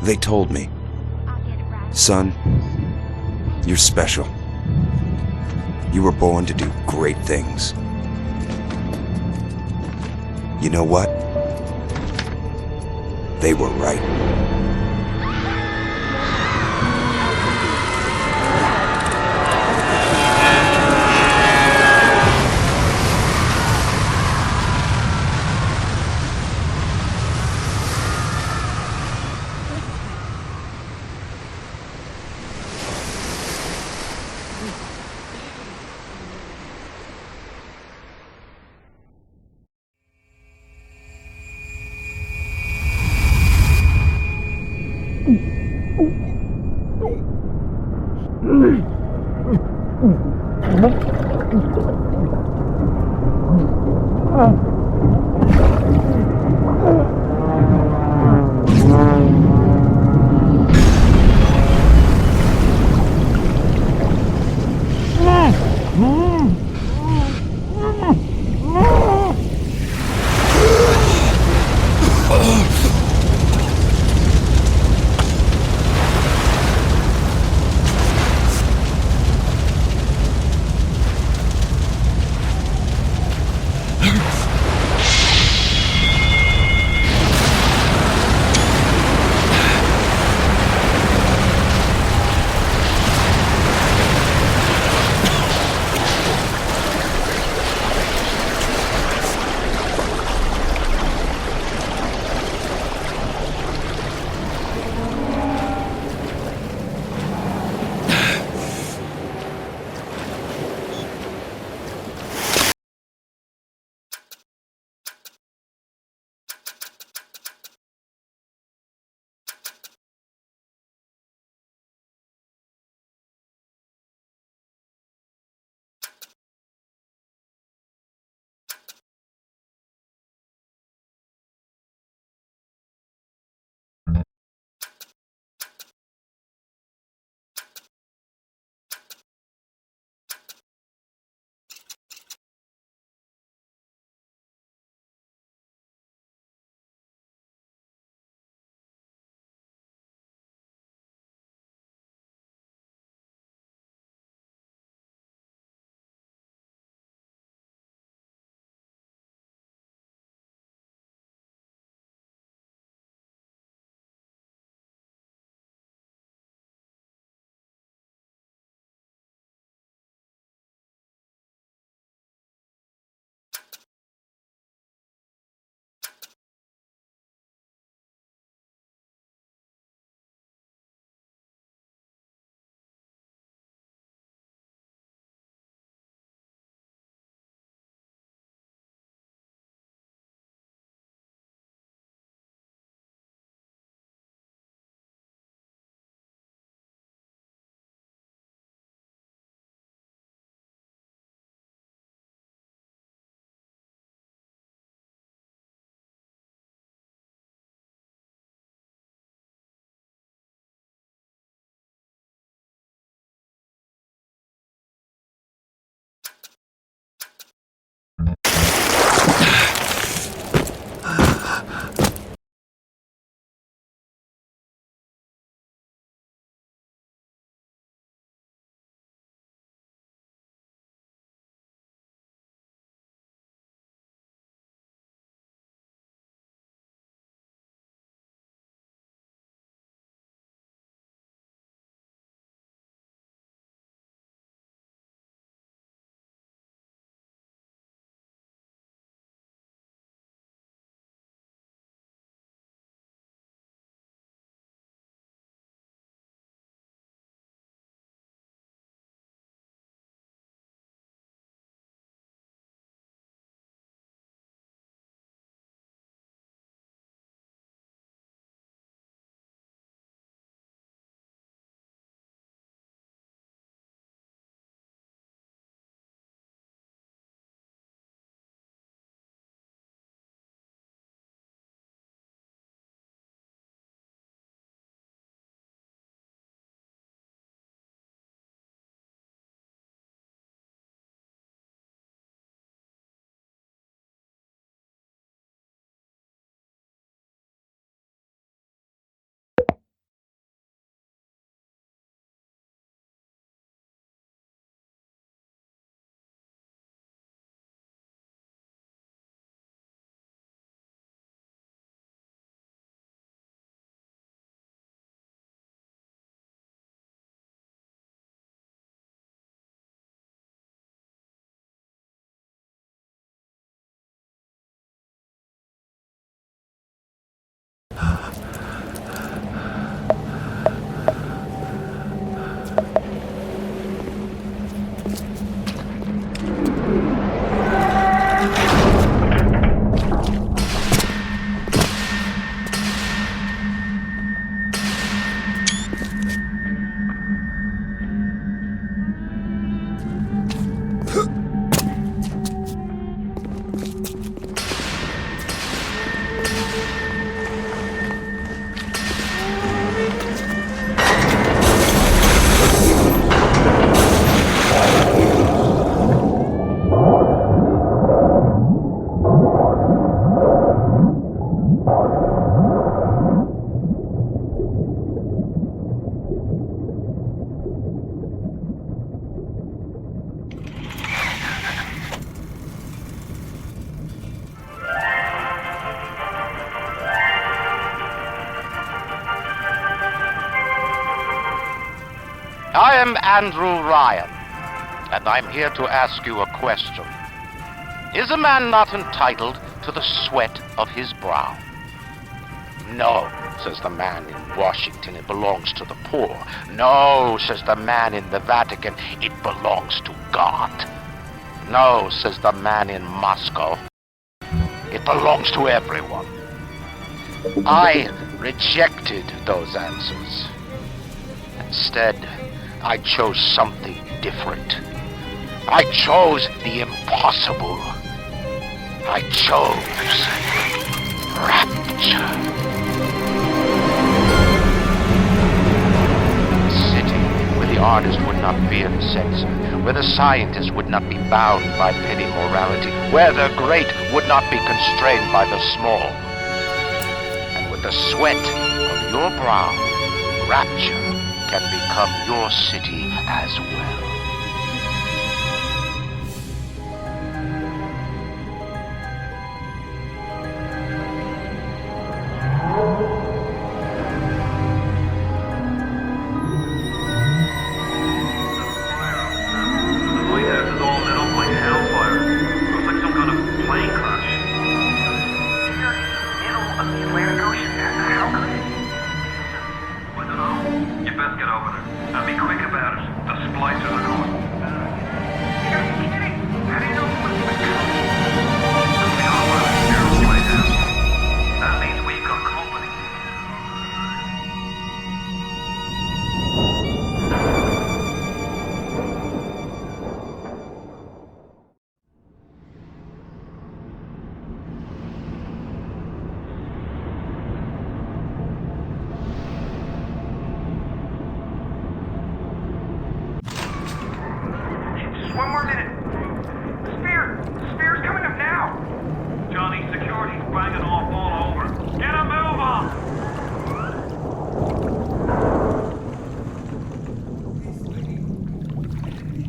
They told me, son, you're special. You were born to do great things. You know what? They were right. I am Andrew Ryan, and I'm here to ask you a question. Is a man not entitled to the sweat of his brow? No, says the man in Washington, it belongs to the poor. No, says the man in the Vatican, it belongs to God. No, says the man in Moscow, it belongs to everyone. I rejected those answers. Instead, I chose something different. I chose the impossible. I chose rapture. A city where the artist would not fear the censor, where the scientist would not be bound by petty morality, where the great would not be constrained by the small. And with the sweat of your brow, rapture can become your city as well. One more minute. The spear's coming up now. Johnny, security's banging off all over. Get a move on.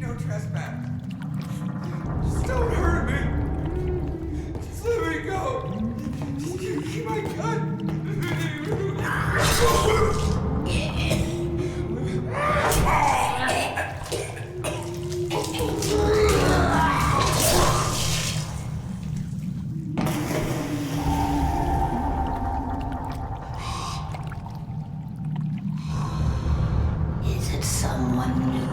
No trespass. Just don't hurt me. Just let me go. Just give me my gun. Someone new.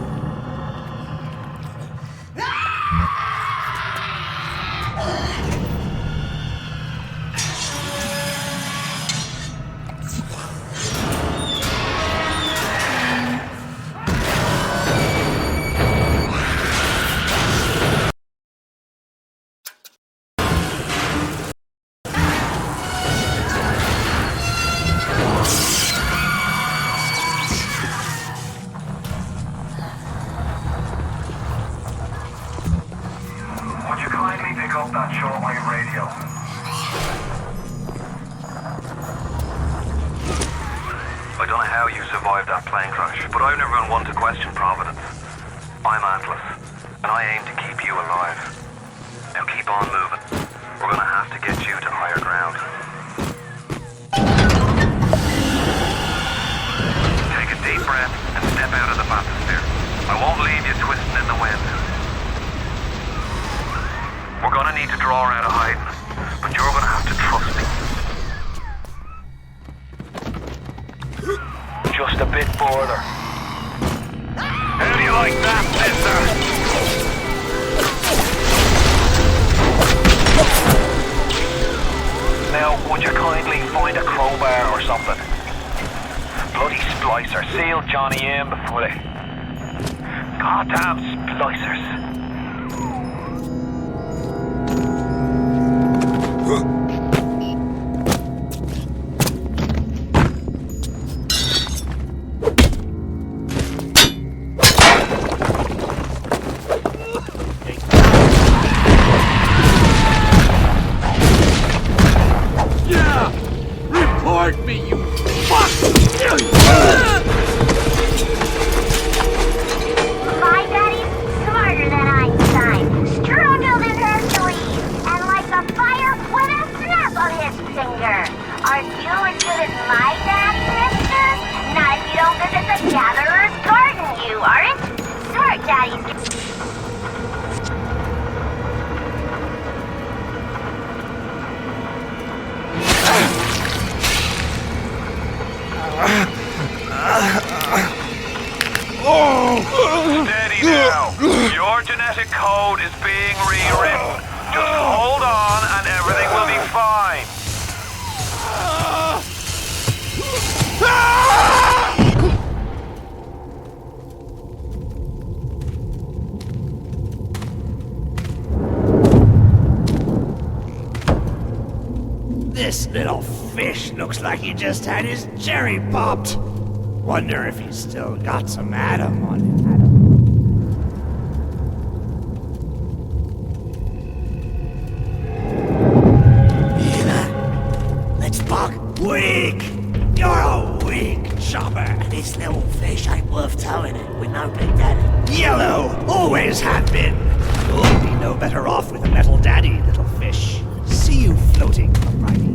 I don't know how you survived that plane crash, but I've never been one to question Providence. I'm Atlas, and I aim to keep you alive. Now keep on moving. We're gonna have to get you to higher ground. Take a deep breath and step out of the bathysphere. I won't leave you twisting in the wind. We're gonna need to draw her out of hiding, but you're gonna have to trust me. Just a bit further. How do you like that, mister? Now, would you kindly find a crowbar or something? Bloody splicer. Seal Johnny in before they... Goddamn splicers. Me, you fuck! My daddy's smarter than Einstein, stronger than Hercules, and like a fire quitters, Steady now. Your genetic code is being rewritten. Just hold on and everything will be fine. This little fish looks like he just had his cherry popped. Wonder if he's still got some Adam on him. Let's buck. Weak! You're a weak chopper. This little fish ain't worth towing it with no big daddy. Yellow! Always have been. You'll be no better off with a metal daddy, little fish. See you floating, righty.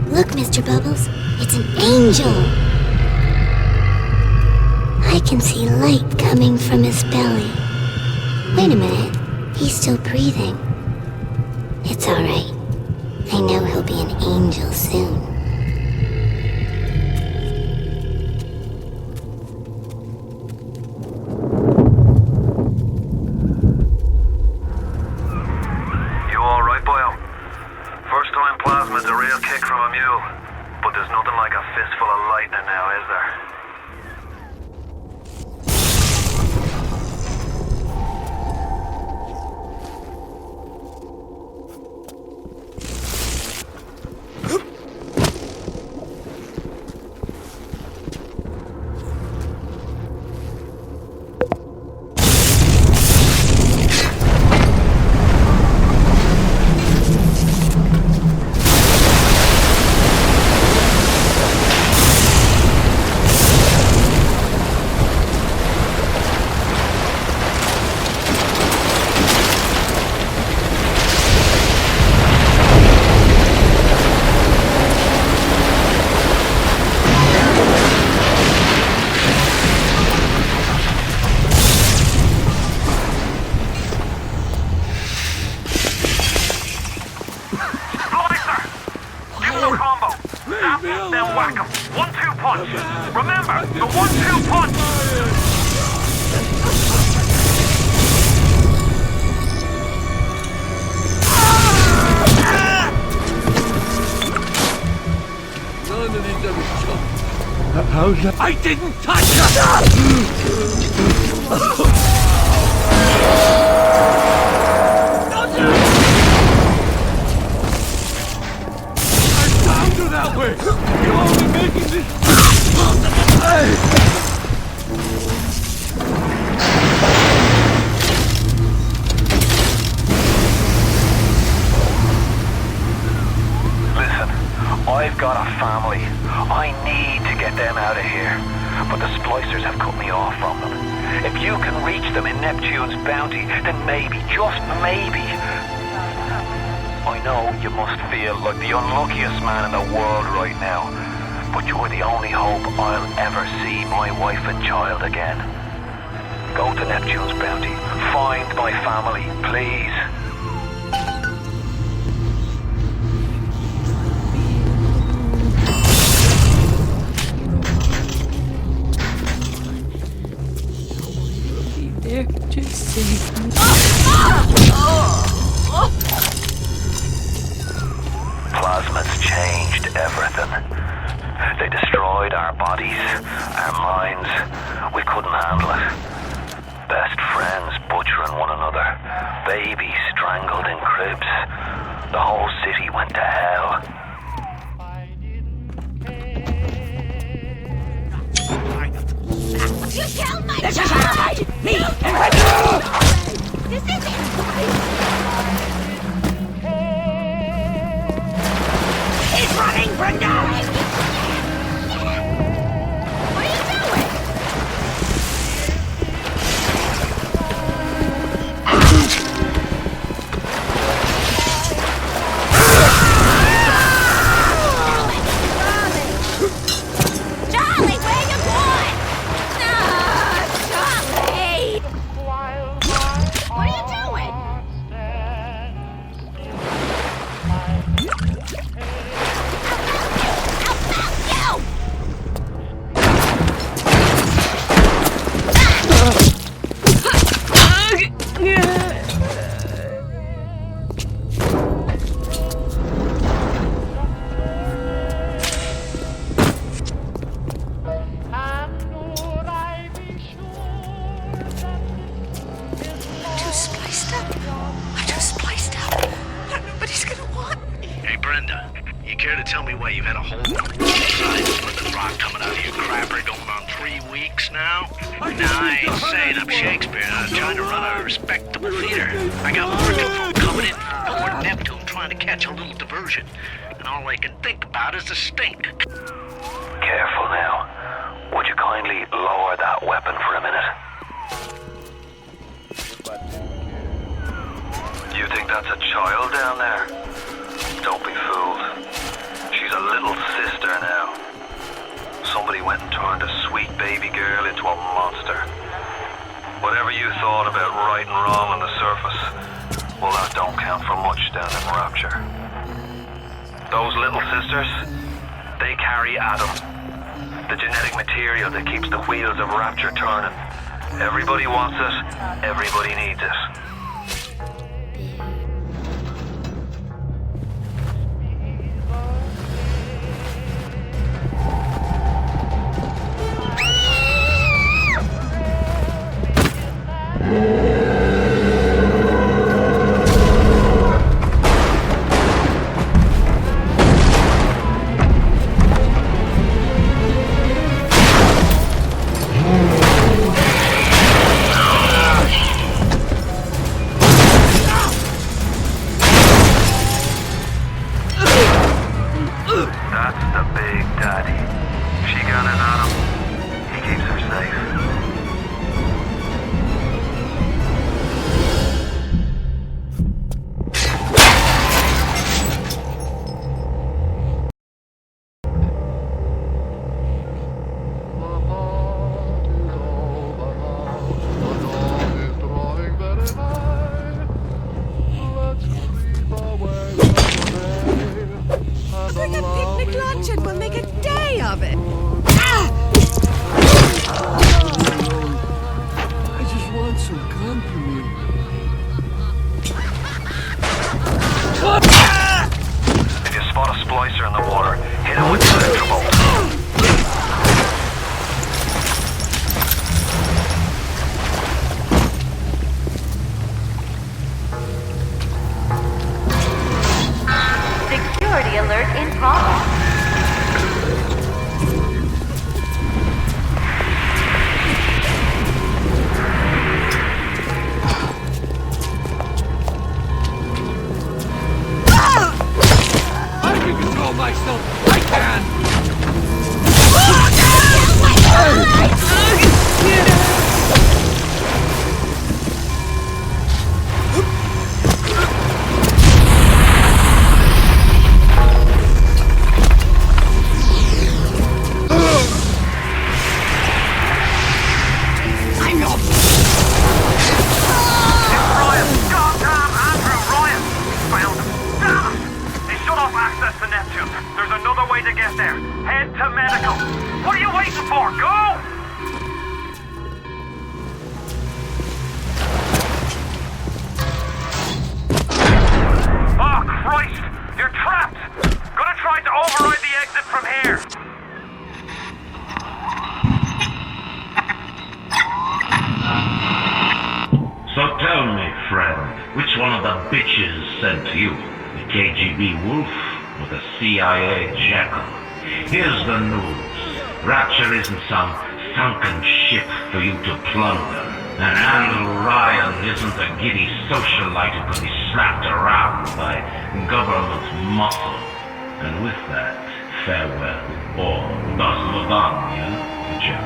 Look, Mr. Bubbles, it's an angel. I can see light coming from his belly. Wait a minute, he's still breathing. It's alright. I know he'll be an angel soon. You alright, boyo? First time plasma's a real kick from a mule. But there's nothing like a fistful of lightning now, is there? Then whack 'em. 1-2 punch. Remember, the 1-2 punch. None of these other jump. How's that? I didn't touch that way! You're only making this... Listen, I've got a family. I need to get them out of here. But the splicers have cut me off from them. If you can reach them in Neptune's bounty, then maybe, just maybe... I know you must feel like the unluckiest man in the world right now, but you're the only hope I'll ever see my wife and child again. Go to Neptune's bounty. Find my family, please. There, just save me. Plasma's changed everything. They destroyed our bodies, our minds. We couldn't handle it. Best friends butchering one another. Babies strangled in cribs. The whole city went to hell. You killed my This is right! Me and This isn't He's running, Brenda! What are you doing? tell me why you've had a hole in the side of Plymouth Rock coming out of your crapper going on 3 weeks now? Nah, I ain't saying I'm Shakespeare. I'm trying to run a respectable theater. I got working folk coming in from North Neptune trying to catch a little diversion. And all I can think about is the stink. Careful now. Would you kindly lower that weapon for a minute? You think that's a child down there? Don't be fooled. She's a little sister now. Somebody went and turned a sweet baby girl into a monster. Whatever you thought about right and wrong on the surface, well, that don't count for much down in Rapture. Those little sisters, they carry Adam, the genetic material that keeps the wheels of Rapture turning. Everybody wants it, everybody needs it. That's the big daddy. She got an Adam. He keeps her safe. Bring a picnic lunch and we'll make a day of it. I just want some company. If you spot a splicer in the water, hit him with the electrical. Security alert in progress. I can control myself. I can. Ryan! Goddamn Andrew! Ryan! Found him! Damn it! They shut off access to Neptune. There's another way to get there. Head to medical. What are you waiting for? Go! Oh, Christ! You're trapped! Gonna try to override the exit from here. So tell me, friend, which one of the bitches sent you? The KGB wolf or the CIA jackal? Here's the news. Rapture isn't some sunken ship for you to plunder. And Andrew Ryan isn't a giddy socialite who can be slapped around by government muscle. And with that, farewell, or до свидания, Jack.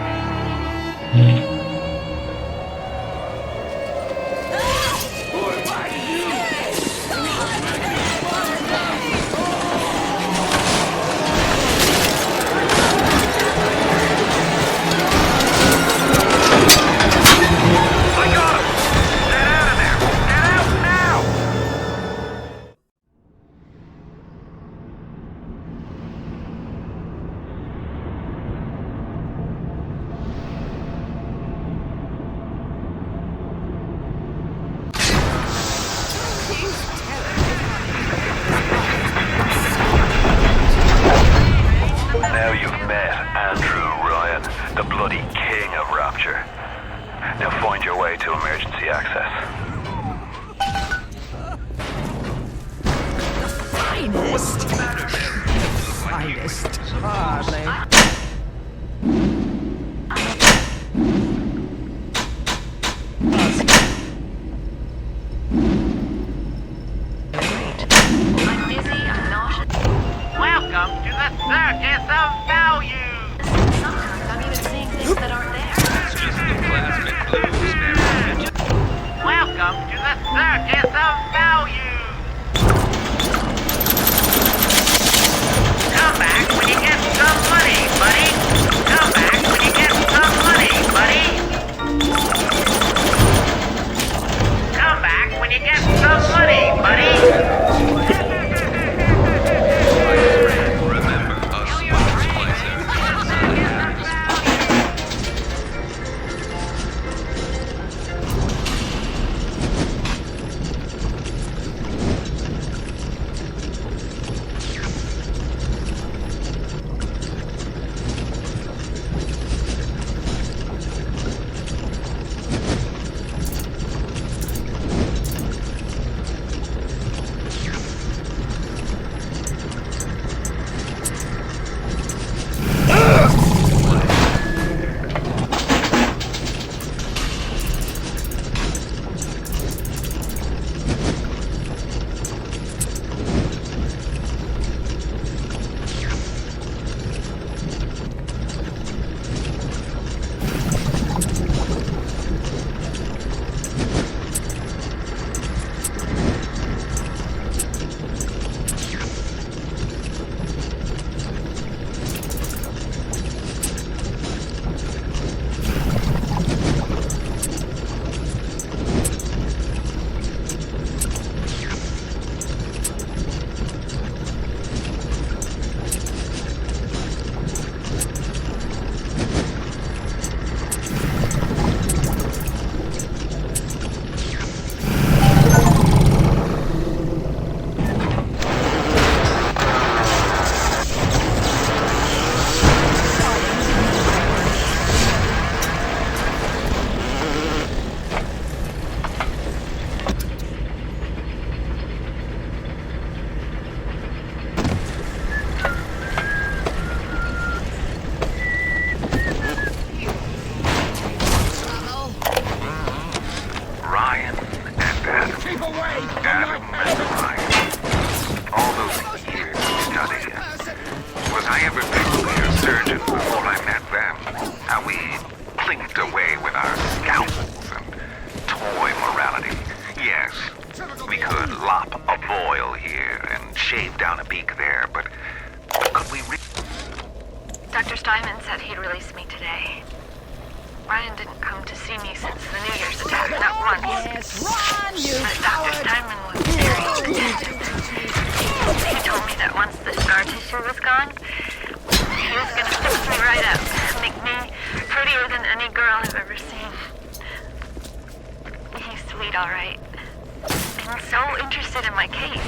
noticed. Hardly. I'm busy, I'm not. Welcome to the Circus of Value! Sometimes I'm even seeing things that aren't there. Welcome to the Circus of Value! Come back when you get some money, buddy! Come back when you get some money, buddy! Come back when you get some money, buddy! Remember us Dr. Steinman said he'd release me today. Ryan didn't come to see me since the New Year's attack, not once. Yes, run, you But Dr. Steinman was very protective. He told me that once the scar tissue was gone, he was gonna fix me right up, make me prettier than any girl I've ever seen. He's sweet, all right. And so interested in my case.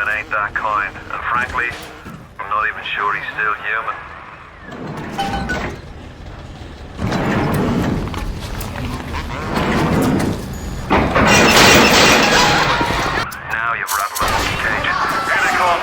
Conan ain't that kind, and frankly, I'm not even sure he's still human. Now you've rattled the monkey cage. Here they come!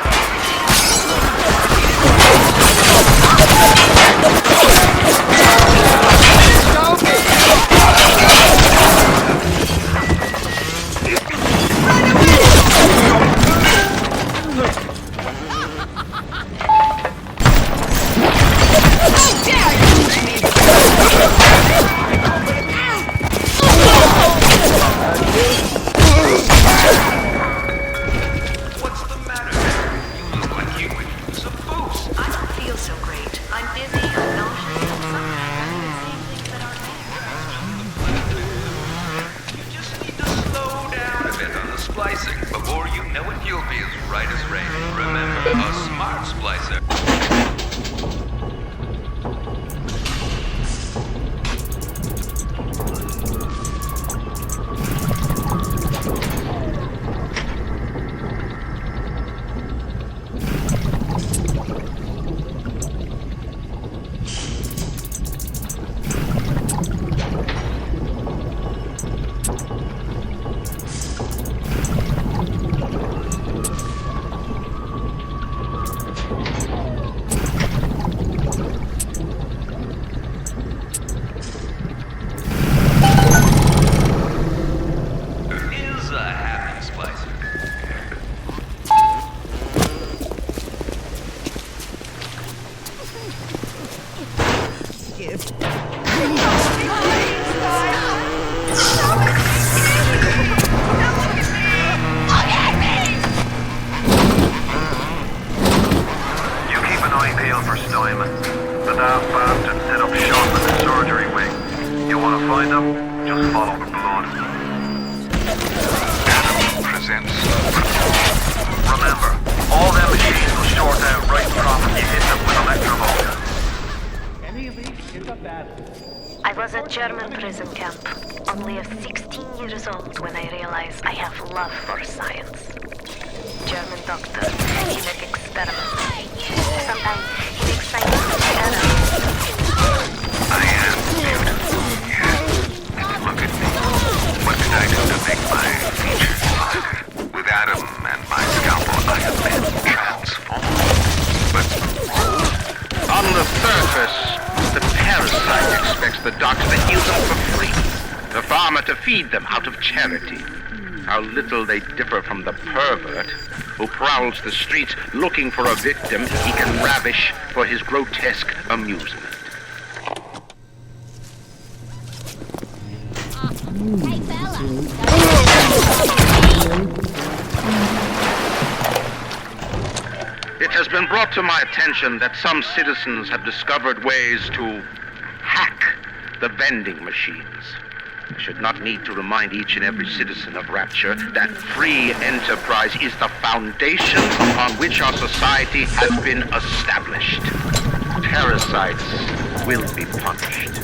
What's the matter? You look like you went through some booze. I don't feel so great. I'm dizzy, I'm nauseous, and sometimes I'm seeing things that aren't there. You just need to slow down a bit on the splicing. Before you know it, you'll be as right as rain. Remember, a smart splicer. Is a happy splicer. You keep an eye peeled for Steinman. The daft bastard set up shop in the surgery wing. You want to find him? Just follow the blood. Presents. Remember, all them machines will short out right from you hit them with electrovolt. I was at German prison camp, only 16 years old when I realized I have love for science. German doctor, he make experiments. Sometimes he makes science better. I am beautiful, yes. Look at me. What did I do to make my features larger? With Adam and my scalpel, I have been transformed. But On the surface, the parasite expects the doctor to heal them for free, the farmer to feed them out of charity. How little they differ from the pervert who prowls the streets looking for a victim he can ravish for his grotesque amusement. Hey, fella. It has been brought to my attention that some citizens have discovered ways to hack the vending machines. I should not need to remind each and every citizen of Rapture that free enterprise is the foundation upon which our society has been established. Parasites will be punished.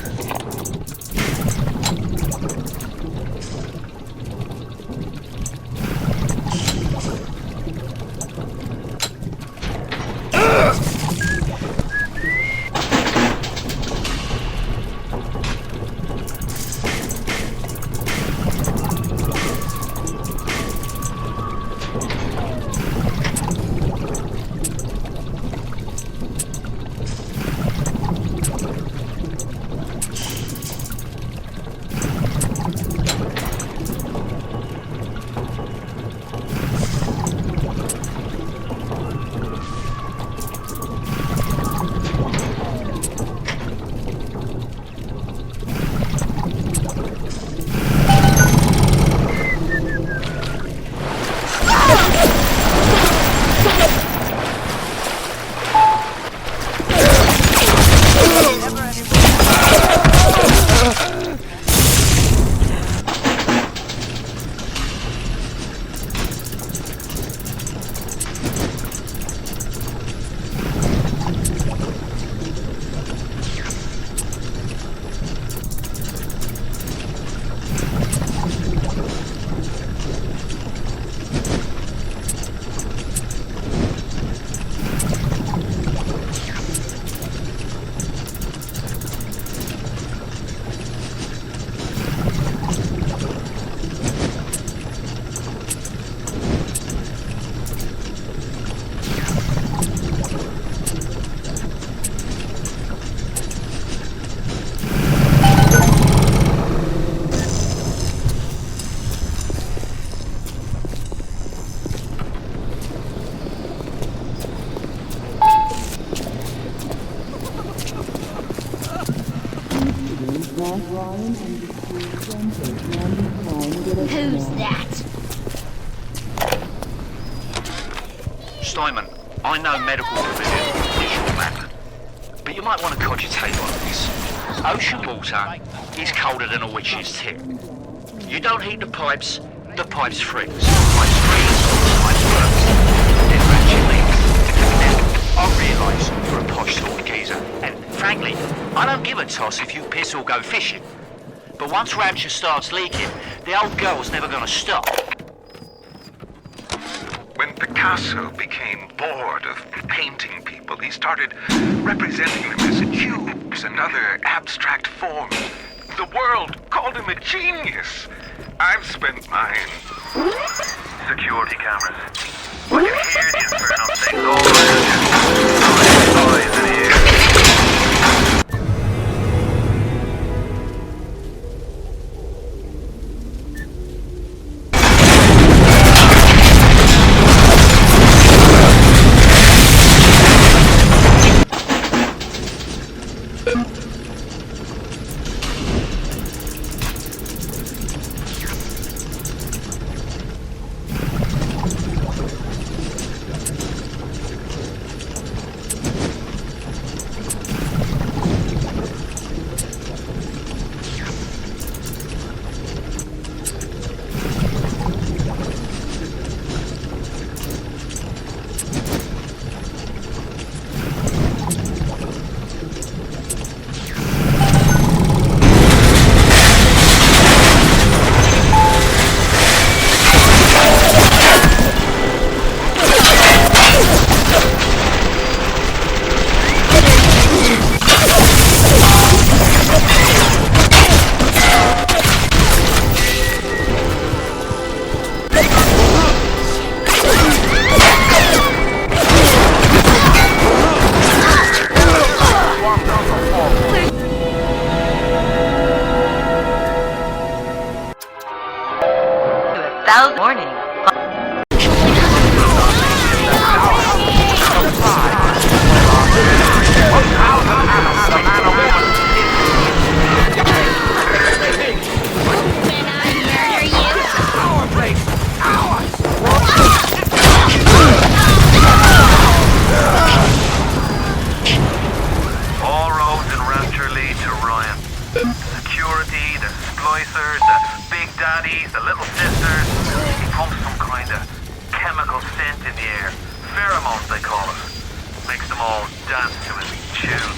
Who's that? Steinman, I know medical provision is your map, but you might want to cogitate on this. Ocean water is colder than a witch's tip. You don't heat the pipes freeze. Pipes freeze, pipes burst. Then ratchet leaks. Now, I realise you're a posh sort of geezer, and frankly, I don't give a toss if you piss or go fishing. But once Rapture starts leaking, the old girl's never gonna stop. When Picasso became bored of painting people, he started representing them as cubes and other abstract forms. The world called him a genius. I've spent mine. Security cameras. I can hear the infernal things all around you. Eyes and ears. Warning. All roads in Rapture lead to Ryan. Security, the splicers, the big daddies, the little sisters. He pumps some kind of chemical scent in the air. Pheromones, they call it. Makes them all dance to his tune.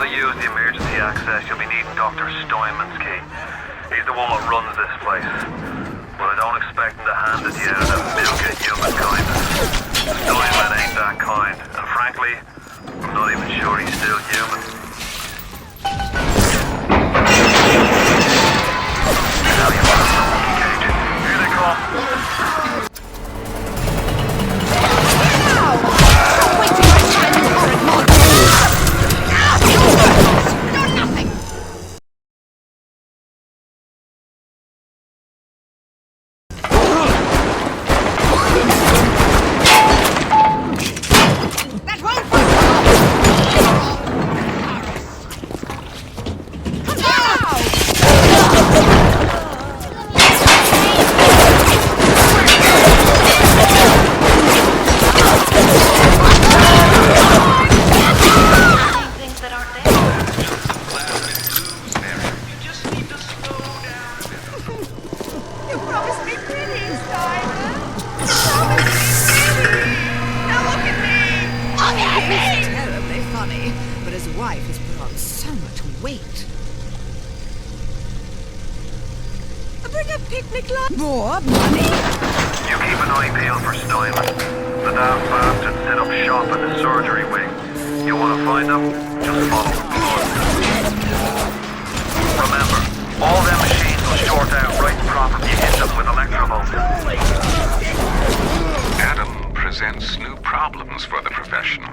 to use the emergency access, you'll be needing Dr. Steinman's key. He's the one that runs this place. But I don't expect him to hand it to you out of milk and human kindness. Steinman ain't that kind, and frankly, I'm not even sure he's still human. Now you want to cage. Here they come. More money? You keep an eye peeled for Steinman. The daft bastard set up shop in the surgery wing. You want to find him? Just follow the blood. Remember, all them machines will short out right and proper if you hit them with electrovolts. Adam presents new problems for the professional.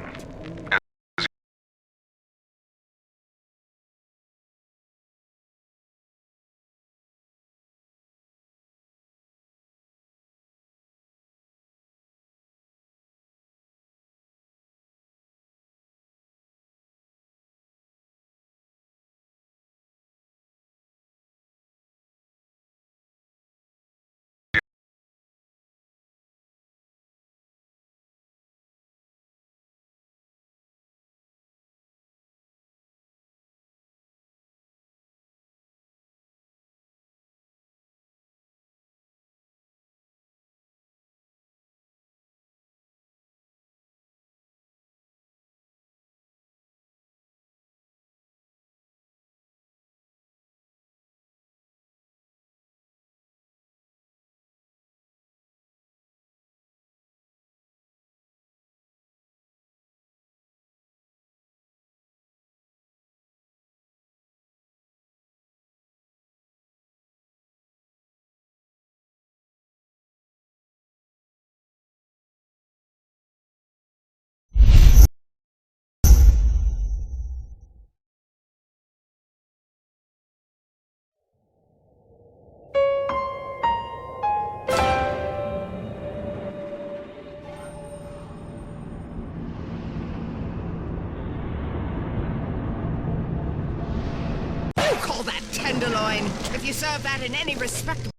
Tenderloin, if you serve that in any respectable...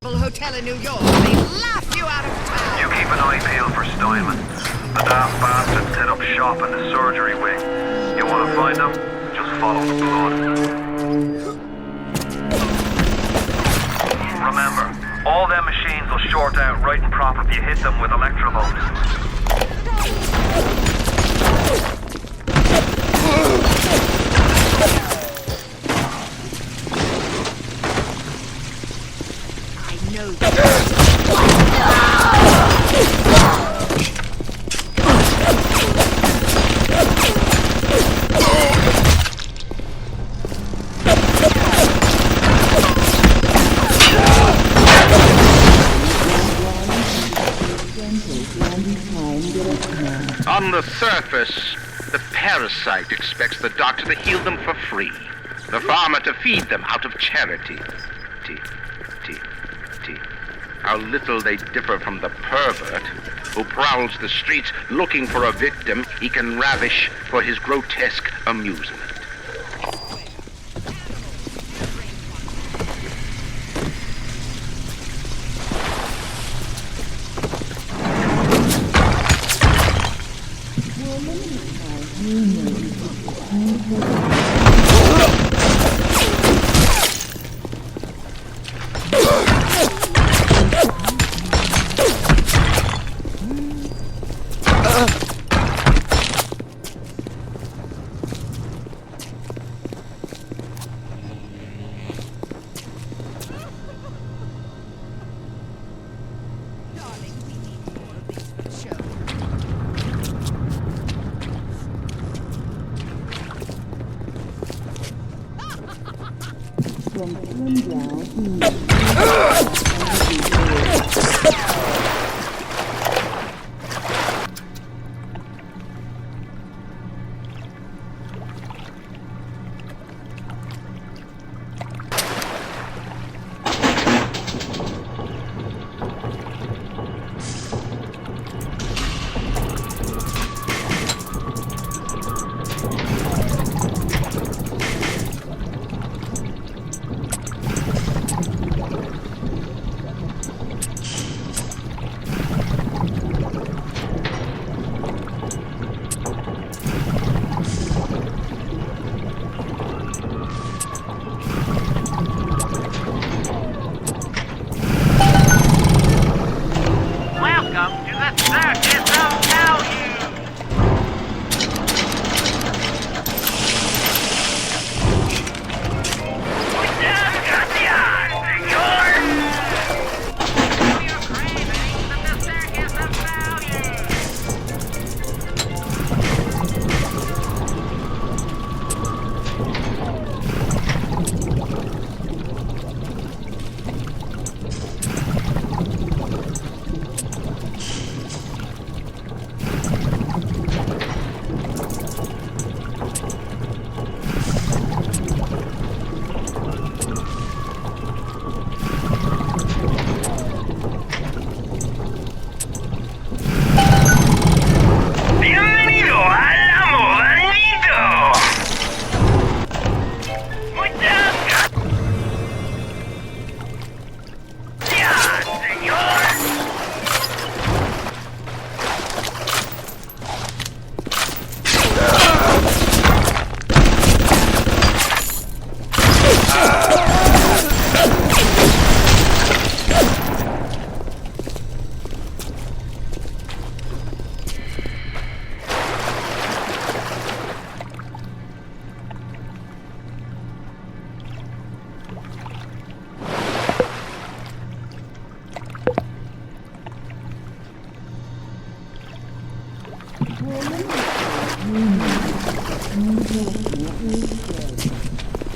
hotel in New York, they laugh you out of town. You keep an eye peeled for Steinman. The daft bastard set up shop in the surgery wing. You want to find him? Just follow the blood. Remember, all them machines will short out right and proper if you hit them with electrovolts. On the surface, the parasite expects the doctor to heal them for free, the farmer to feed them out of charity. How little they differ from the pervert who prowls the streets looking for a victim he can ravish for his grotesque amusement.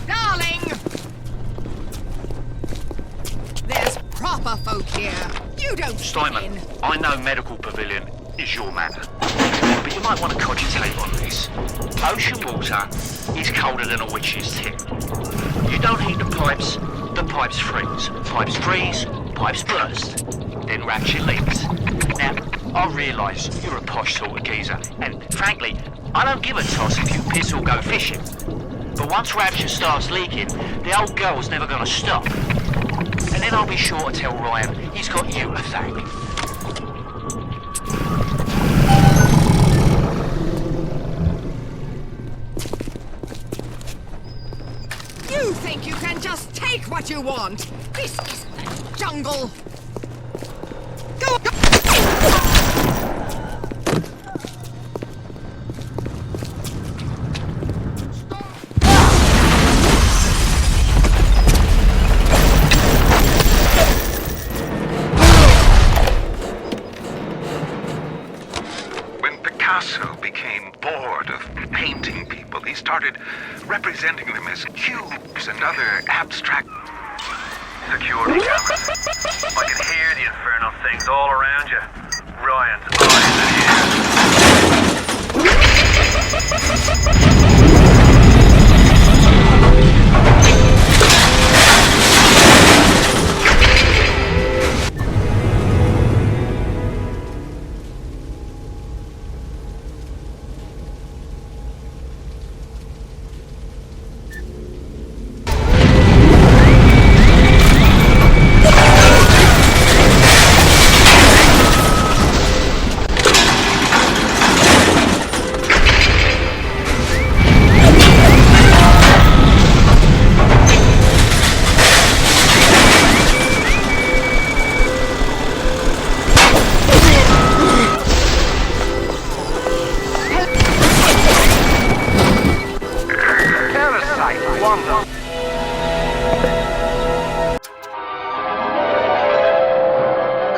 Darling! There's proper folk here. You don't Steinman, I know Medical Pavilion is your manor, but you might want to cogitate on this. Ocean water is colder than a witch's tit. You don't heat the pipes freeze. Pipes freeze, pipes burst, then Ratchet leaks. Now, I realise you're a posh sort of geezer, and frankly, I don't give a toss if you piss or go fishing. But once Ratchet starts leaking, the old girl's never gonna stop. And then I'll be sure to tell Ryan he's got you to thank. You think you can just take what you want? This isn't the jungle. Go! Picasso became bored of painting people. He started representing them as cubes and other abstract... Security cameras. I can hear the infernal things all around you. Ryan's eyes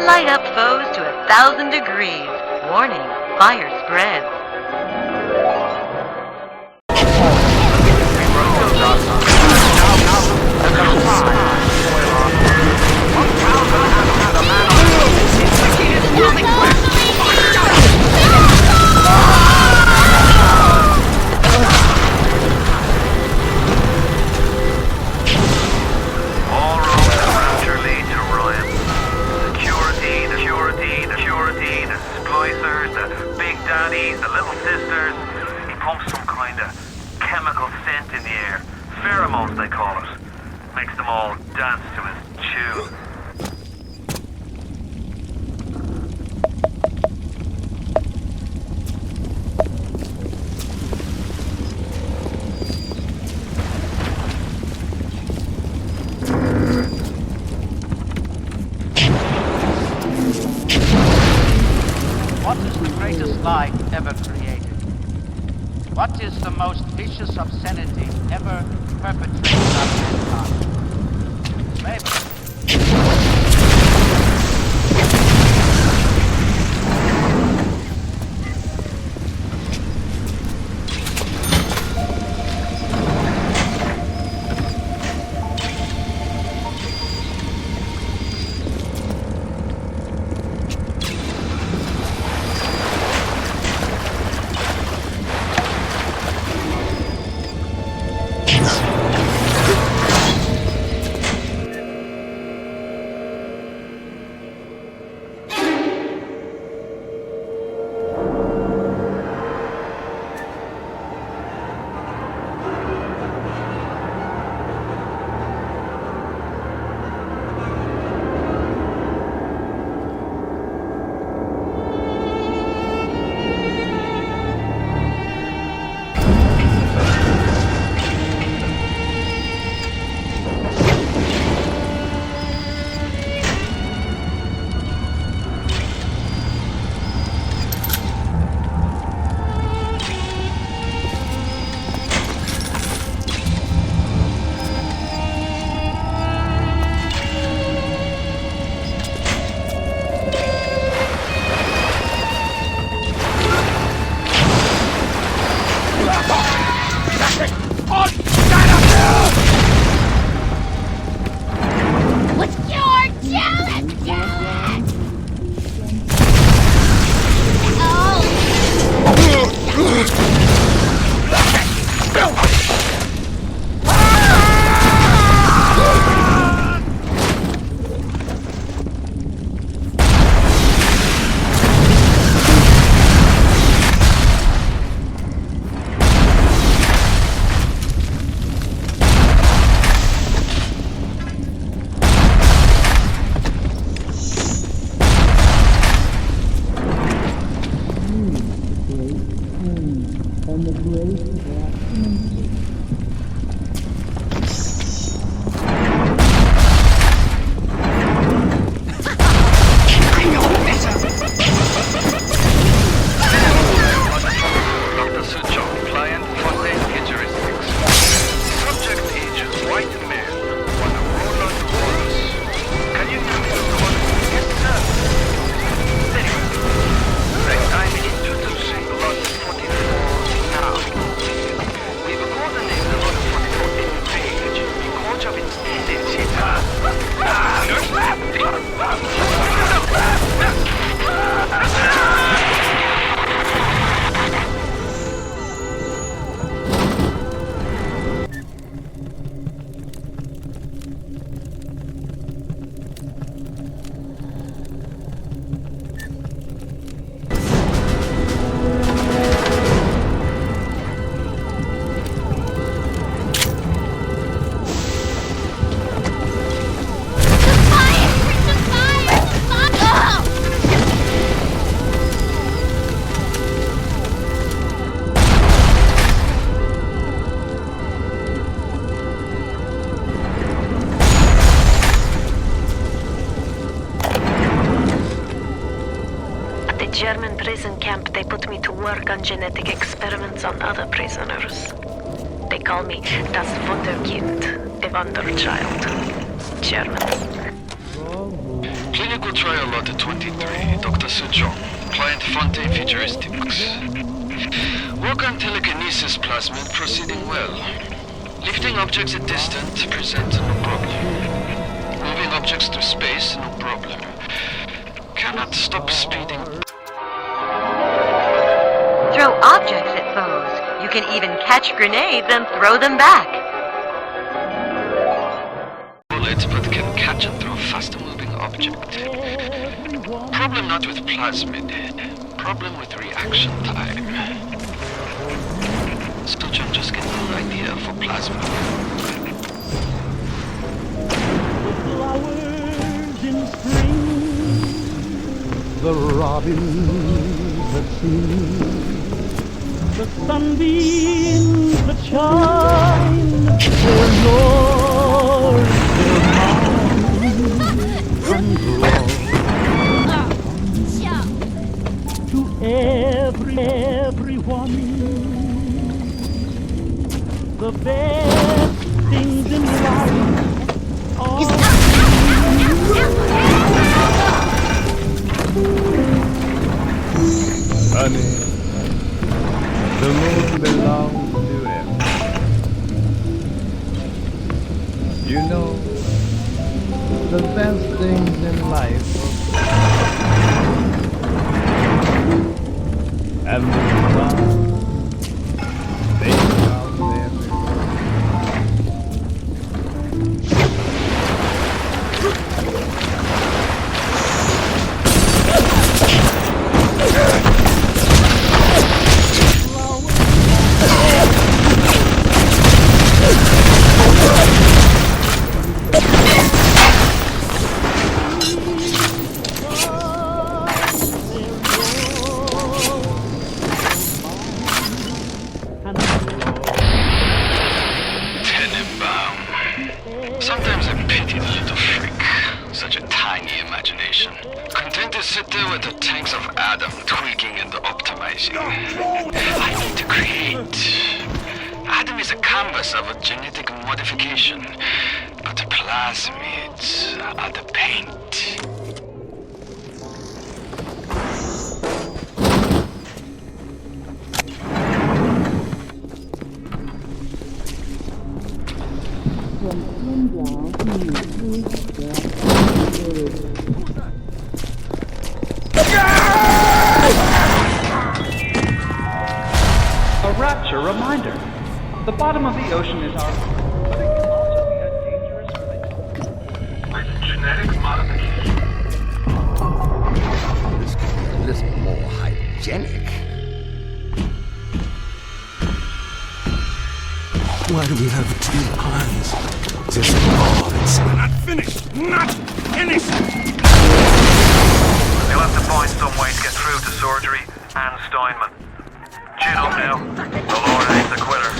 Light up foes to 1,000 degrees. Warning, fire spreads. Now, splicers, the big daddies, the little sisters. He pumps some kind of chemical scent in the air. Pheromones, they call it. Makes them all dance to his tune. What is the greatest lie ever created? What is the most vicious obscenity ever perpetrated on mankind? Maybe. German prison camp, they put me to work on genetic experiments on other prisoners. They call me das Wunderkind, a wonder child. German. Clinical trial lot 23, Dr. Sejong. Client Fontaine Futuristics. Work on telekinesis plasmid proceeding well. Lifting objects at distance present no problem. Moving objects through space, no problem. Cannot stop speeding. Throw objects at foes. You can even catch grenades and throw them back. Bullets, but can catch and throw faster moving object. Problem not with plasmid. problem with reaction time. Suchong just get no idea for plasma. The flowers in spring, the robins that sing, the sunbeams that shine, they're yours, they're mine, and love to everyone. The best things in life are honey, the moon belongs to him. You know, the best things in life and the sun, they found their Sometimes I pity the little freak. Such a tiny imagination. Content to sit there with the tanks of Adam tweaking and optimizing. I need to create. Adam is a canvas of a genetic modification, but the plasmids are the paint. A rapture reminder. The bottom of the ocean is our home, but it can also be a dangerous place. With genetic modification. This could be a little more hygienic. Why do we have two eyes? Just gods. We're not finished! Not finished! You'll have to find some way to get through to surgery and Steinman. Chin up now. The Lord ain't a quitter.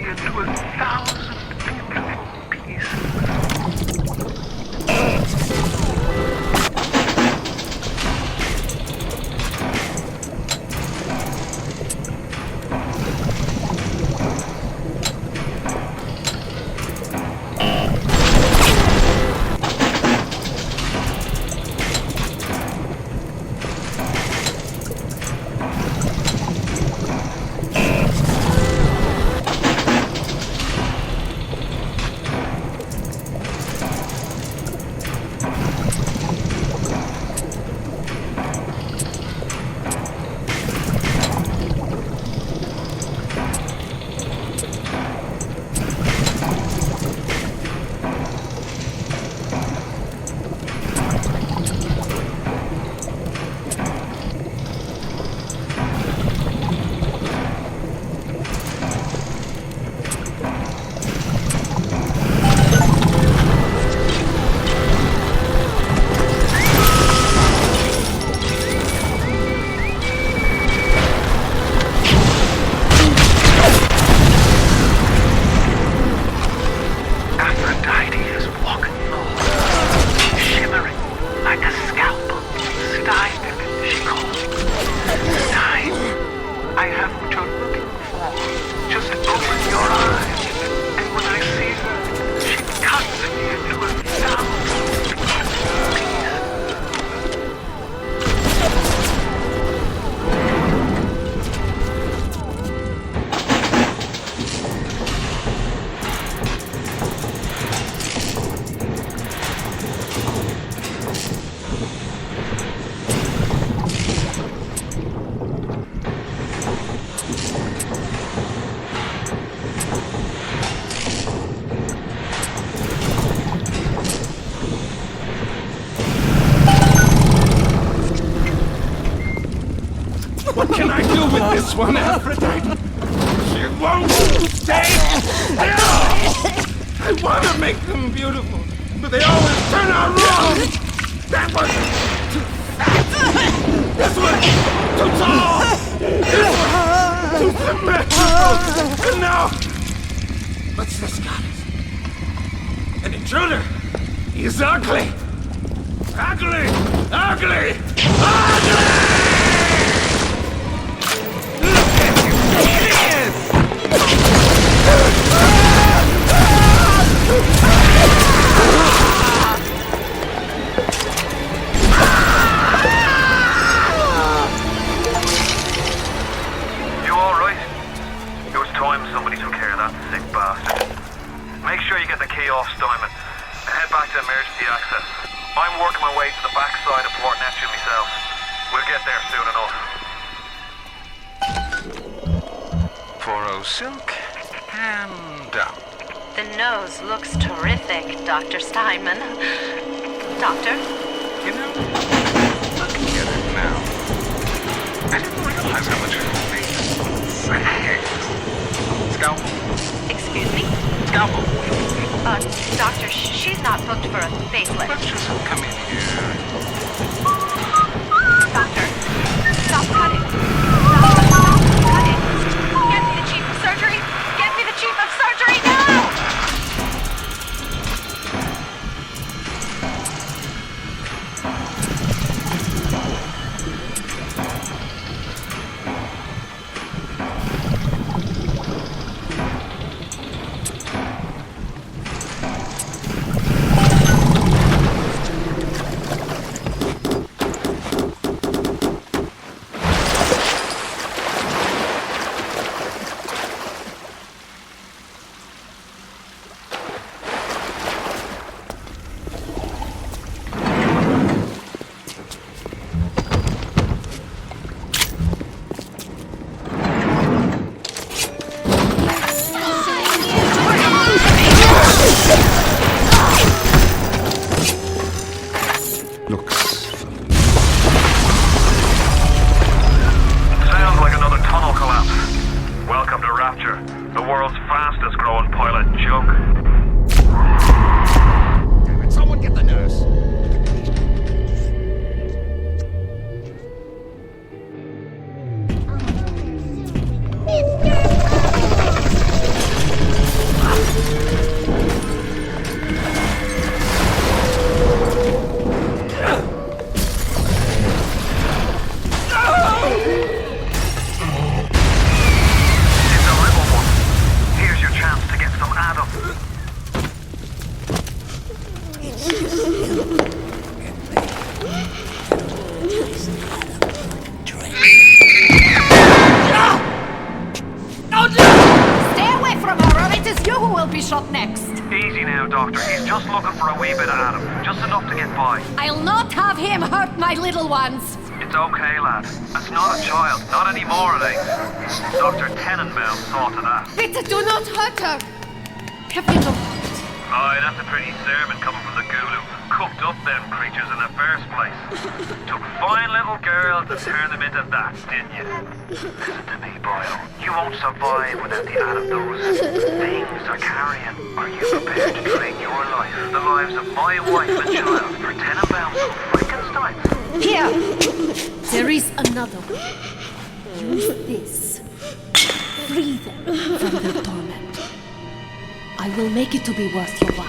into 1,000 beautiful pieces. What can I do with this one, Aphrodite? She won't stay still! I want to make them beautiful, but they always turn out wrong! That was too fat! This one too tall! This one too symmetrical! And now, what's this goddess? An intruder! He's ugly! Ugly! Ugly! Ugly! You alright? It was time somebody took care of that sick bastard. Make sure you get the key off Steinman and head back to emergency access. I'm working my way to the backside of Port Neptune myself. We'll get there soon enough. 4-0 silk and down. The nose looks terrific, Dr. Steinman. Doctor? You know, looking at it now, I didn't realize how much face I had. Scalpel. Excuse me? Scalpel. Doctor, she's not booked for a facelift. Let's just come in here. Doctor, stop cutting. Doctor, stop cutting. Get me the chief of surgery. Get me the chief of surgery now! Doctor. He's just looking for a wee bit of Adam. Just enough to get by. I'll not have him hurt my little ones. It's okay, lad. It's not a child. Not anymore, it ain't. Dr. Tenenbaum saw to that. Bitte, do not hurt her. Have you no heart? Aye, that's a pretty sermon coming from the ghoul who cooked up them creatures in the first place. Took fine little girls and turned them into that, didn't you? Listen to me, boyo. You won't survive without the Adam those things are carrying. Are you prepared to trade your life, the lives of my wife and child, for Tenenbaum's Frankenstein? Here! There is another way. Use this. Free them from their torment. I will make it to be worth your while.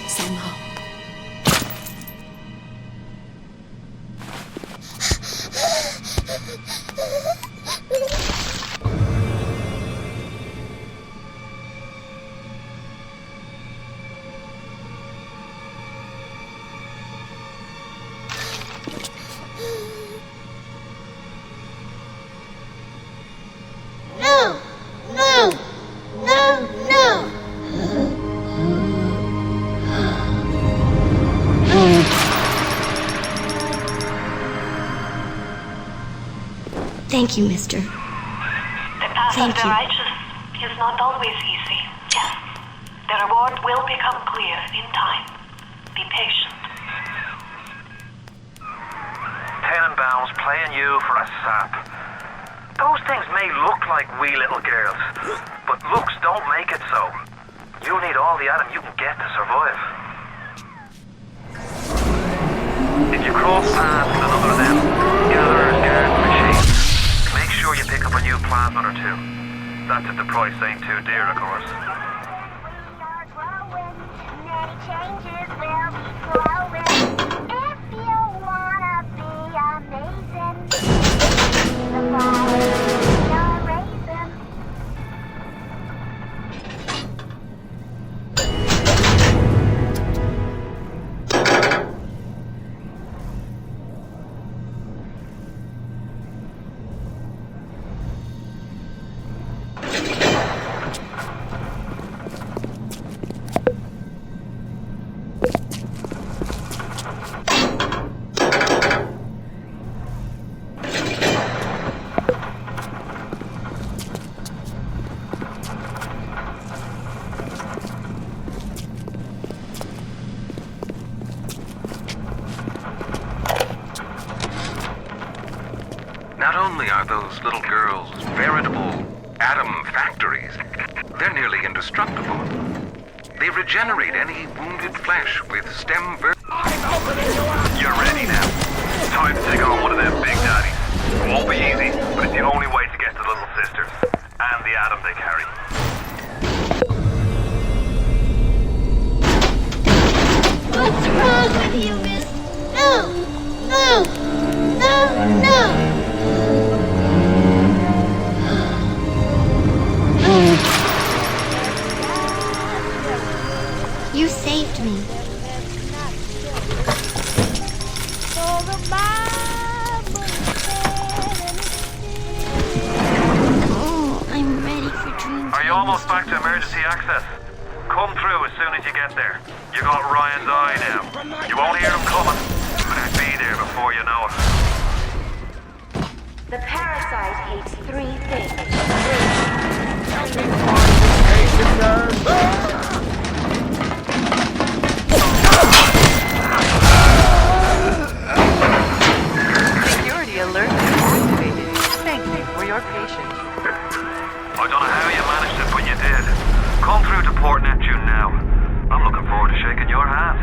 Somehow. No! No! No! No! Thank you, mister. The path of the righteous is not always easy. Yes. The reward will become clear in time. Be patient. Tenenbaum's playing you for a sap. Those things may look like wee little girls, but looks don't make it so. You need all the Adam you can get to survive. If you cross paths with another of them, gatherers, guards, machines, make sure you pick up a new plasmid or two. That's if the price ain't too dear, of course. Not only are those little girls veritable atom factories, they're nearly indestructible. They regenerate any wounded flesh with stem You're ready now. Time to take on one of them big daddies. It won't be easy, but it's the only way to get to little sisters and the Adam they carry. What's wrong with you, miss? No! No! No! No! You saved me. Oh, I'm ready for dreams. Are you almost back to emergency access? Come through as soon as you get there. You got Ryan's eye now. You won't hear him coming, but he'll be there before you know it. The parasite hates three things. Security alert activated. Thank you for your patience. I don't know how you managed it, but you did. Come through to Port Neptune now. I'm looking forward to shaking your hand.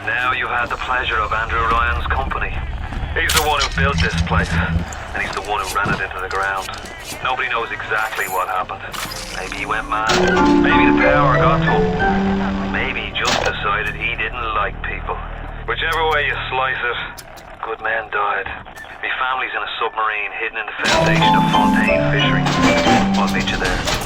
Now you had the pleasure of Andrew Ryan's company. He's the one who built this place, and he's the one who ran it into the ground. Nobody knows exactly what happened. Maybe he went mad. Maybe the power got to him. Maybe he just decided he didn't like people. Whichever way you slice it, good men died. My family's in a submarine hidden in the foundation of Fontaine Fishery. I'll meet you there.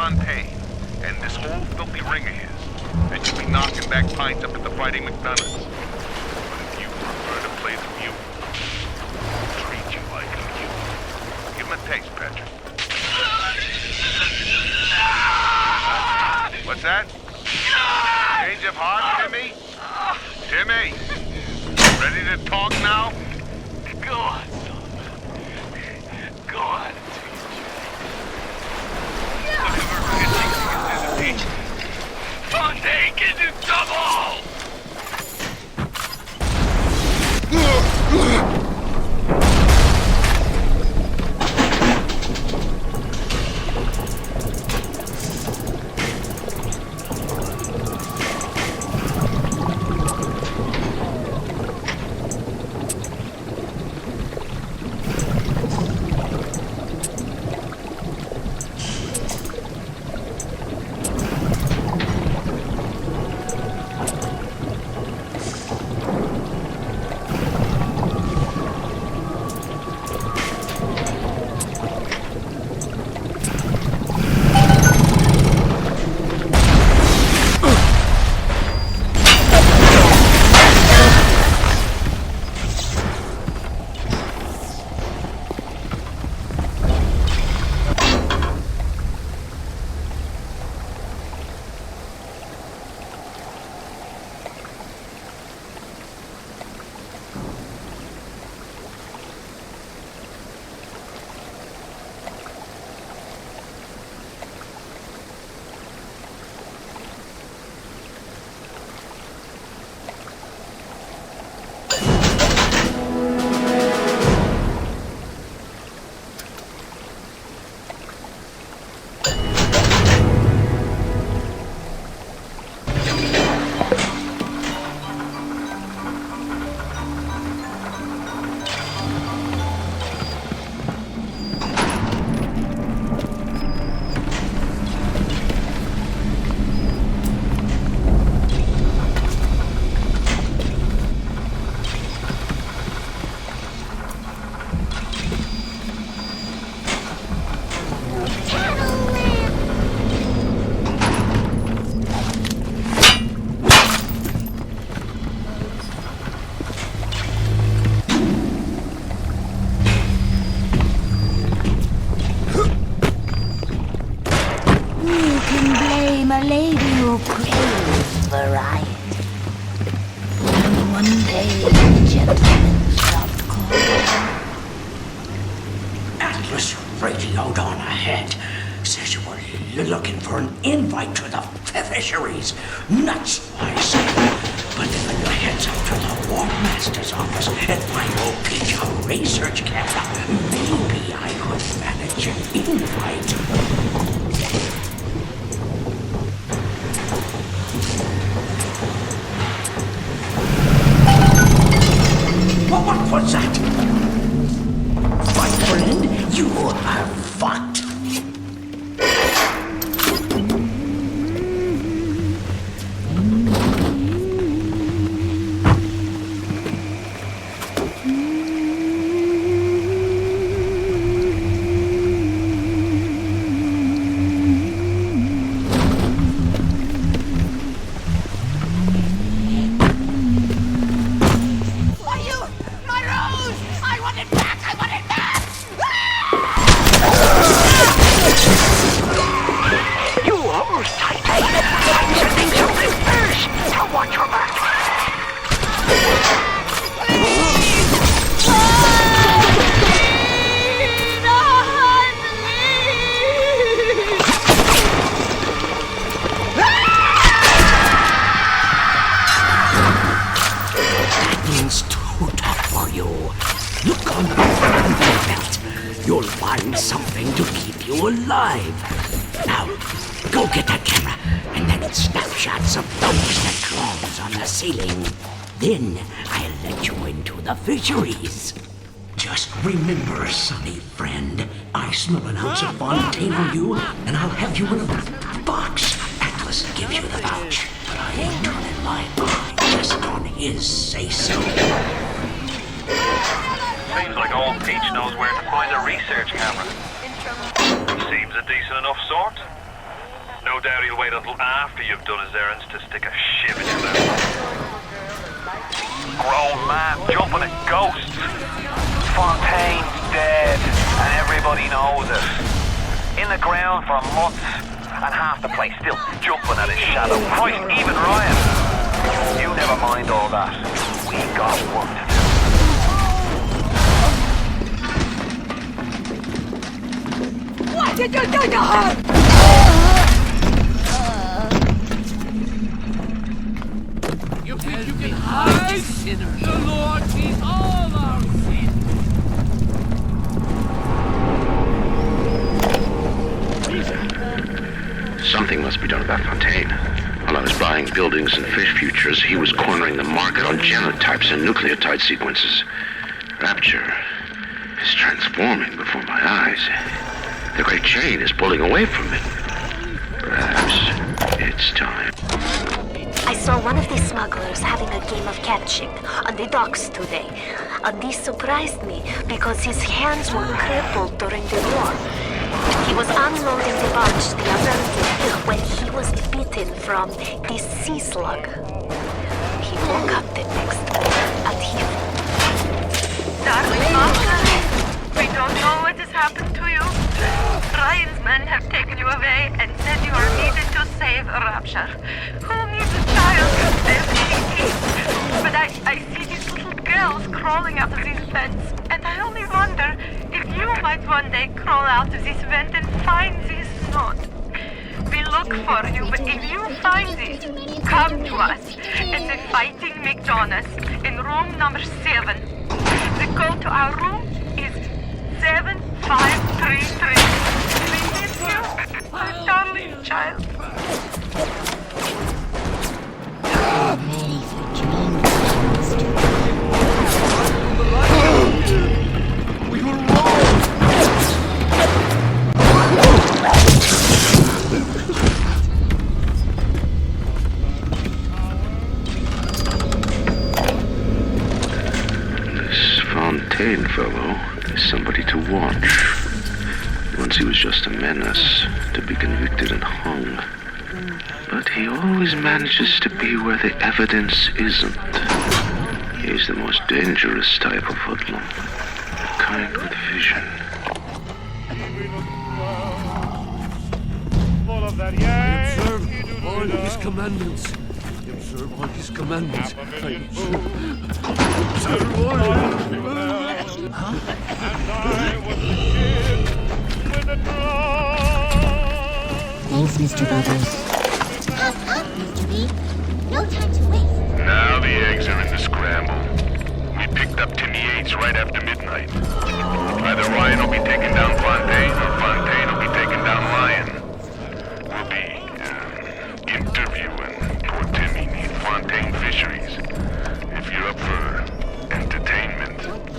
Fontaine and this whole filthy ring of his, and you'll be knocking back pints up at the Fighting McDonald's. But if you prefer to play the mute, I'll treat you like a mute. Give him a taste, Patrick. What's that? Change of heart, Timmy? Timmy! Ready to talk now? Go on, Go on. Fontaine can do double! A lady who craves variety. And one day, gentlemen shall call. Atlas radioed on ahead. Says you were looking for an invite to the fisheries. Nuts, I say. But if you heads up to the War Master's office at my old research camp, maybe I could manage an invite. What was that? My friend, you are fucked. Then I'll let you into the fisheries. Just remember, sonny friend, I smell an ounce of Fontaine on you, and I'll have you in a box. Atlas gives you the vouch, but I ain't turning my eye just on his say-so. Seems like old Peach knows where to find a research camera. Seems a decent enough sort. No doubt he'll wait until after you've done his errands to stick a shiv in your mouth. Grown man jumping at ghosts. Fontaine's dead, and everybody knows it. In the ground for months, and half the place still jumping at his shadow. Christ, even Ryan. You never mind all that. We got work to do. What did you do to her? You think you can hide? The Lord sees all our sins. Something must be done about Fontaine. While I was buying buildings and fish futures, he was cornering the market on genotypes and nucleotide sequences. Rapture is transforming before my eyes. The great chain is pulling away from it. Perhaps it's time. I saw one of the smugglers having a game of catching on the docks today. And this surprised me because his hands were crippled during the war. He was unloading the barge the other day when he was bitten from the sea slug. He woke up the next morning and he... Darling Mama, we don't know what has happened to you. Ryan's men have taken you away and said you are needed to save Rapture. Who needs a child to save anything? But I see these little girls crawling out of these vents, and I only wonder if you might one day crawl out of this vent and find this note. We look for you, but if you find it, come to us at the Fighting McDonald's in room number 7. The code to our room is 7533. We miss you, our darling child. Ready for dream We were wrong. This Fontaine fellow is somebody to watch. Once he was just a menace, to be convicted and hung. But he always manages to be where the evidence isn't. He's the most dangerous type of hoodlum. The kind with vision. I observe all his commandments. I observe all his commandments. I observe all. Thanks, Mr. Bubbles. Pass up, Mr. B. No time to waste. Now the eggs are in the scramble. We picked up Timmy Yates right after midnight. Either Ryan will be taking down Fontaine, or Fontaine will be taking down Ryan. We'll be interviewing poor Timmy near Fontaine Fisheries. If you're up for entertainment,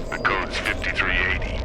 the code's 5380.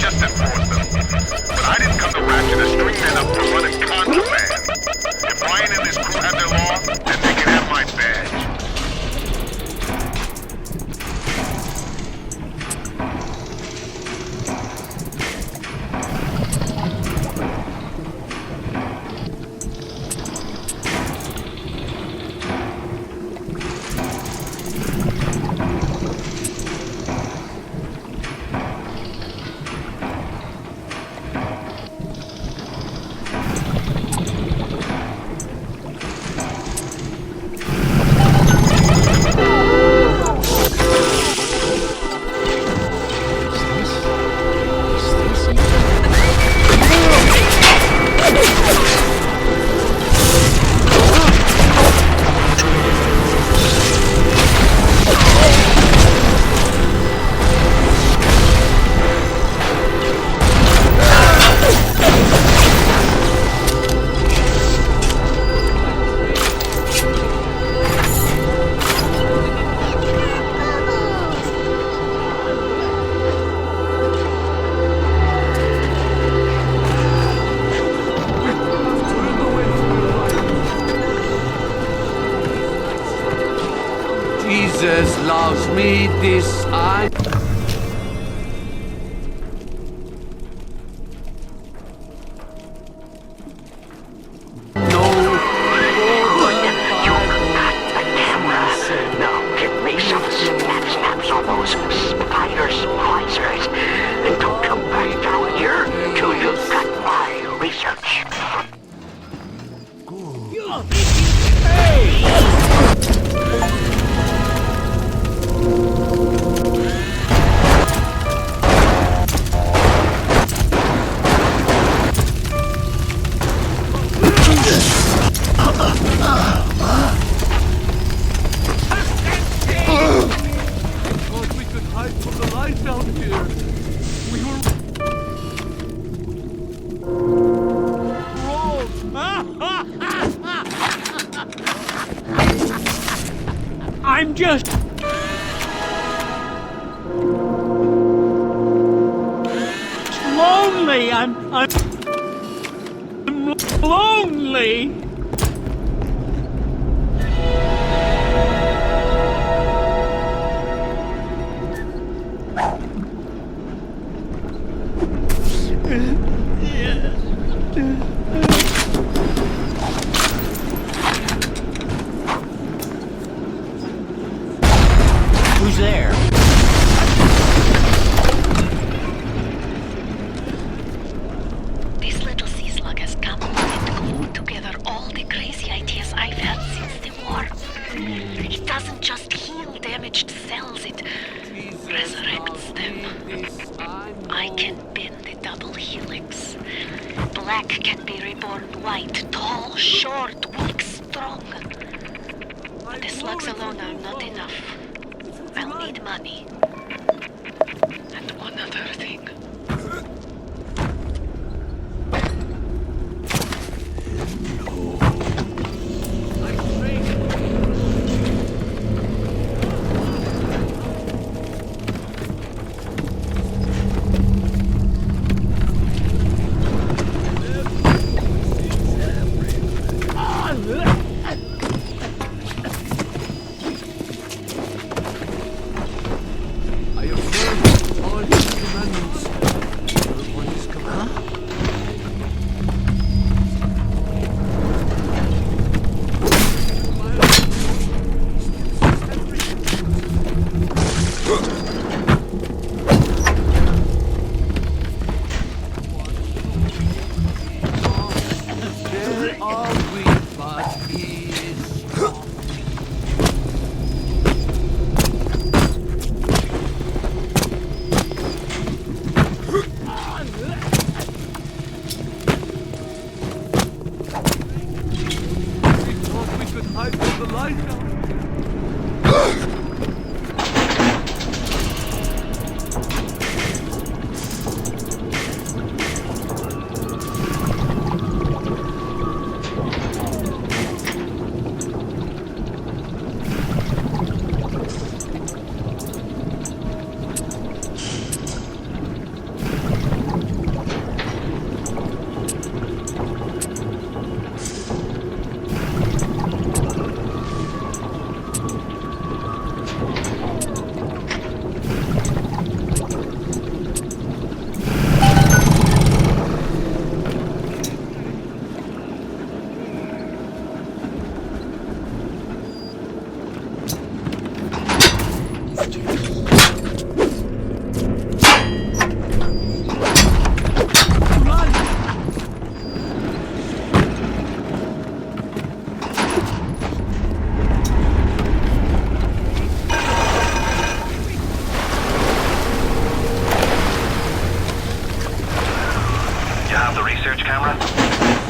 just enforce them. But I didn't come to Ratchet to string men up for running contraband. If Ryan and his crew have their law, then they can have my badge. Jesus loves me, this I... Now get me some snaps on those spider splicers, and don't come back down here till you've got my research. Thought we could hide from the light down here. We were... I'm just... lonely. I'm lonely. Who's there? This little sea slug has come and glued together all the crazy ideas I've had since the war. It doesn't just heal damaged cells, it resurrects them. I can bend the double helix. Black can be reborn white, tall, short, weak, strong. But the slugs alone are not enough. I'll need money. And one other thing. I observe all his commandments. Got the research camera?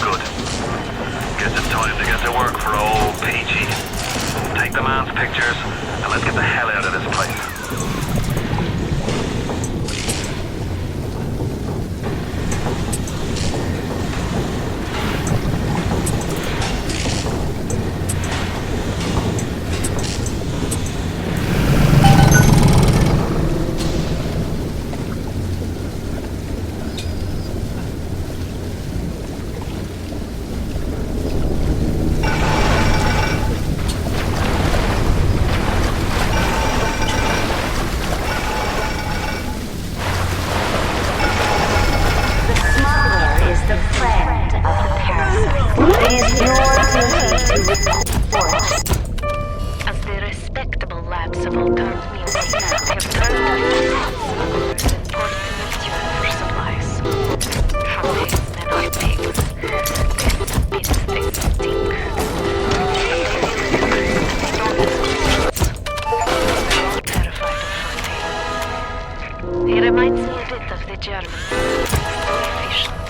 Good. Guess it's time to get to work for old Peachy. Take the man's pictures, and let's get the hell out of this place. As the respectable labs of occult music have turned out to port to Neptune for supplies. How they're not pigs. They stink. Terrified of Fontaine. He reminds me a bit of the Germans. Efficient.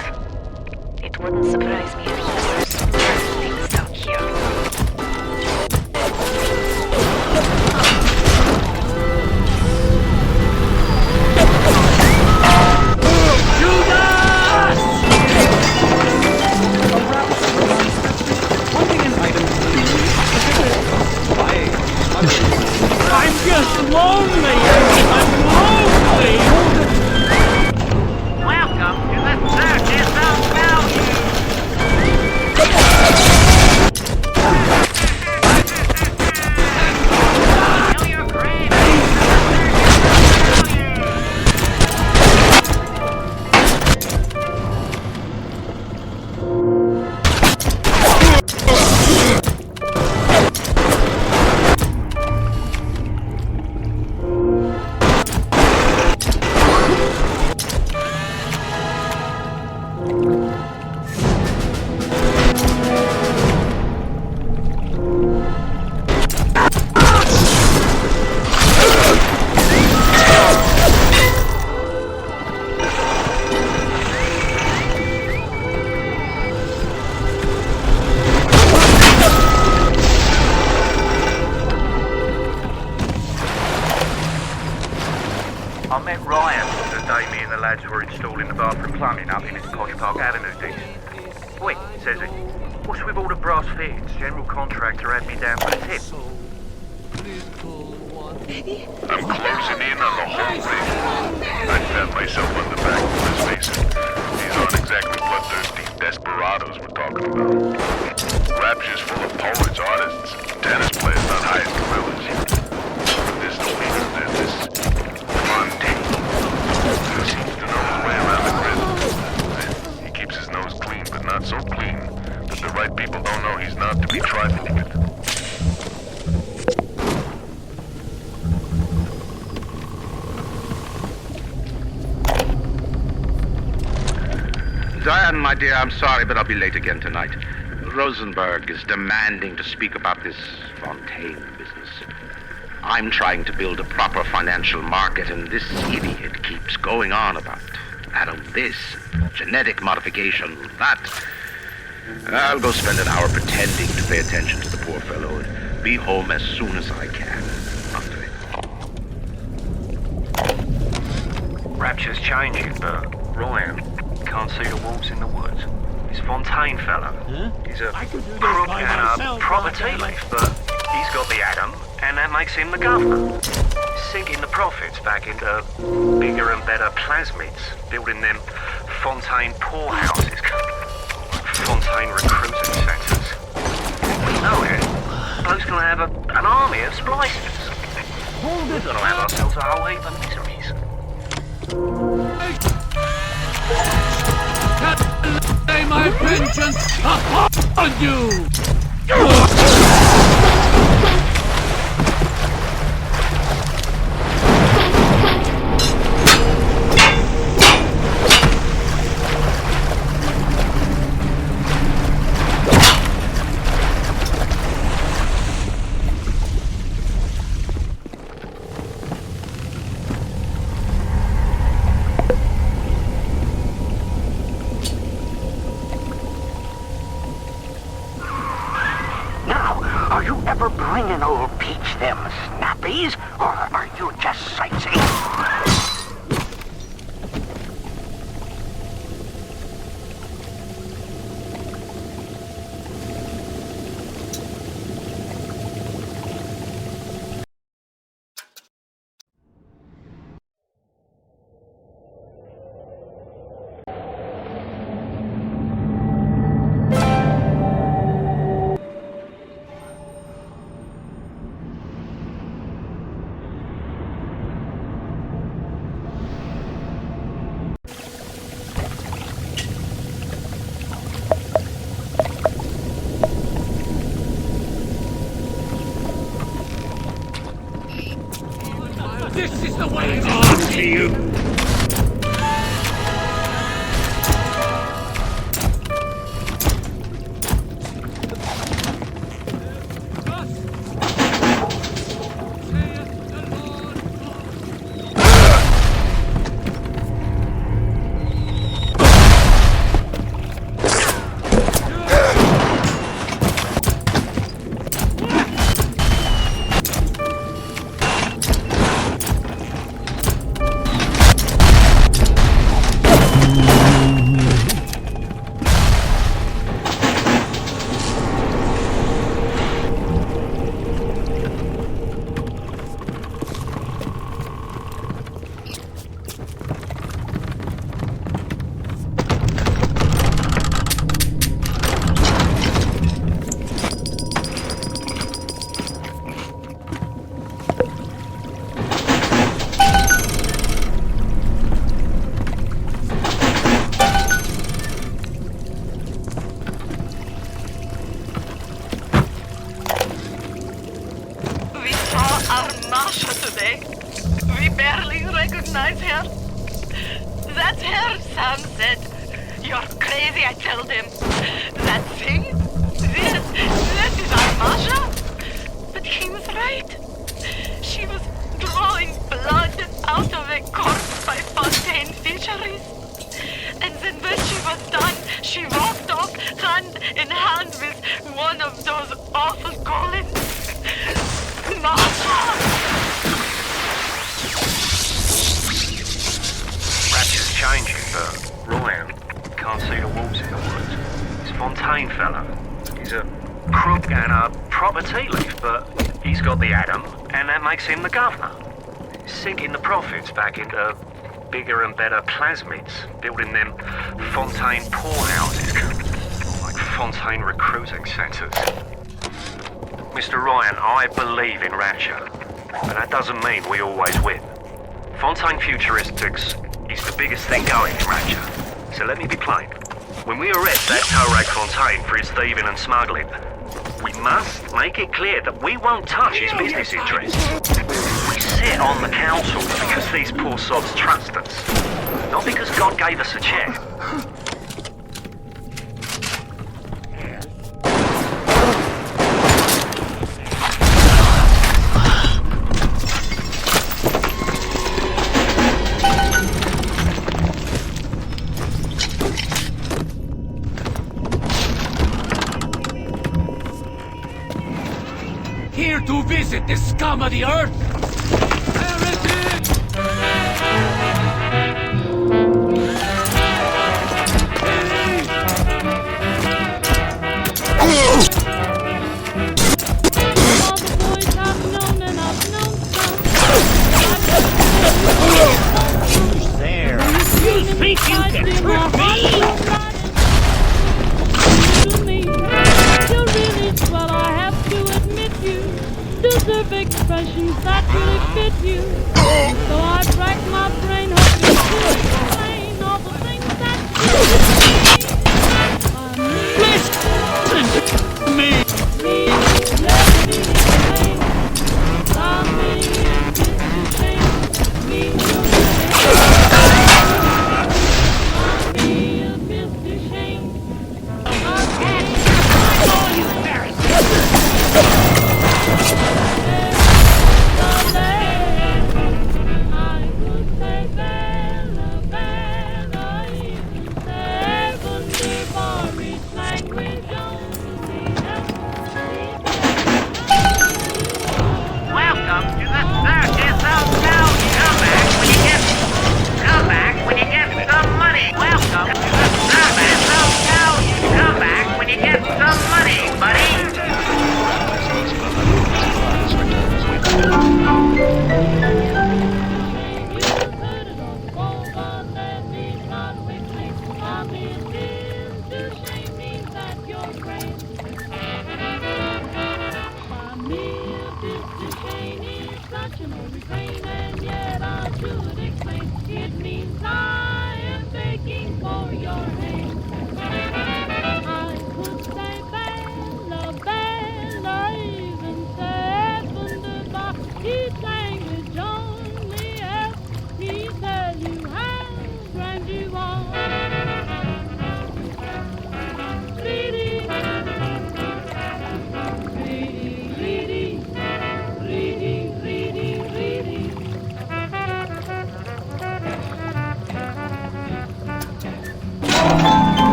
It wouldn't surprise me if he were some things down here. I'm just lonely! I'm lonely! Welcome to the Circus of Value! I met Ryan the day me and the lads were installing the bathroom plumbing up in his Posh Park Avenue dish. Wait, says he. What's with all the brass fittings? General contractor had me down for a tip. I'm closing in on the whole rig. I found myself on the back of his mason. These aren't exactly bloodthirsty desperados we're talking about. Rapture's full of poets, artists, tennis players on highest gorillas. There's no leader there, this Fontaine. He seems to know his way around the grid. He keeps his nose clean, but not so clean that the right people don't know he's not to be trifled with. Diane, my dear, I'm sorry, but I'll be late again tonight. Rosenberg is demanding to speak about this Fontaine business. I'm trying to build a proper financial market, and this idiot keeps going on about atom this, genetic modification, that. I'll go spend an hour pretending to pay attention to the poor fellow and be home as soon as I can. Rapture's changing, but Ryan can't see the wolves in the woods. This Fontaine fella, he's a crook and a proper tea leaf, but he's got the atom, and that makes him the governor. Sinking the profits back into bigger and better plasmids, building them Fontaine poorhouses, Fontaine recruiting centres. We know it. Bloke's gonna have an army of splicers. We're gonna have ourselves a whole heap of miseries. Lay my vengeance upon you! finding old Peach them snappies, or are you just sightseeing? This is the way on to you! We barely recognize her. That's her, Sam said. You're crazy, I told him. That thing? This is our Masha? But he was right. She was drawing blood out of a corpse by Fontaine Fisheries. And then when she was done, she walked off hand in hand with one of those awful golems. Masha! Ratchet's changing, but Ryan can't see the wolves in the woods. This Fontaine fella, he's a crook and a proper tea leaf, but he's got the atom, and that makes him the governor. He's sinking the profits back into bigger and better plasmids, building them Fontaine poorhouses, like Fontaine recruiting centres. Mr. Ryan, I believe in Ratchet, but that doesn't mean we always win. Fontaine Futuristics is the biggest thing going in Ratchet, so let me be plain. When we arrest that Torag Fontaine for his thieving and smuggling, we must make it clear that we won't touch his business interests. We sit on the council because these poor sods trust us, not because God gave us a check. Here to visit the scum of the earth! There. You think you can trick me? You're really swell, I have to admit you deserve expressions that really fit you. So I rack my brain hoping to explain all the things that Listen to me!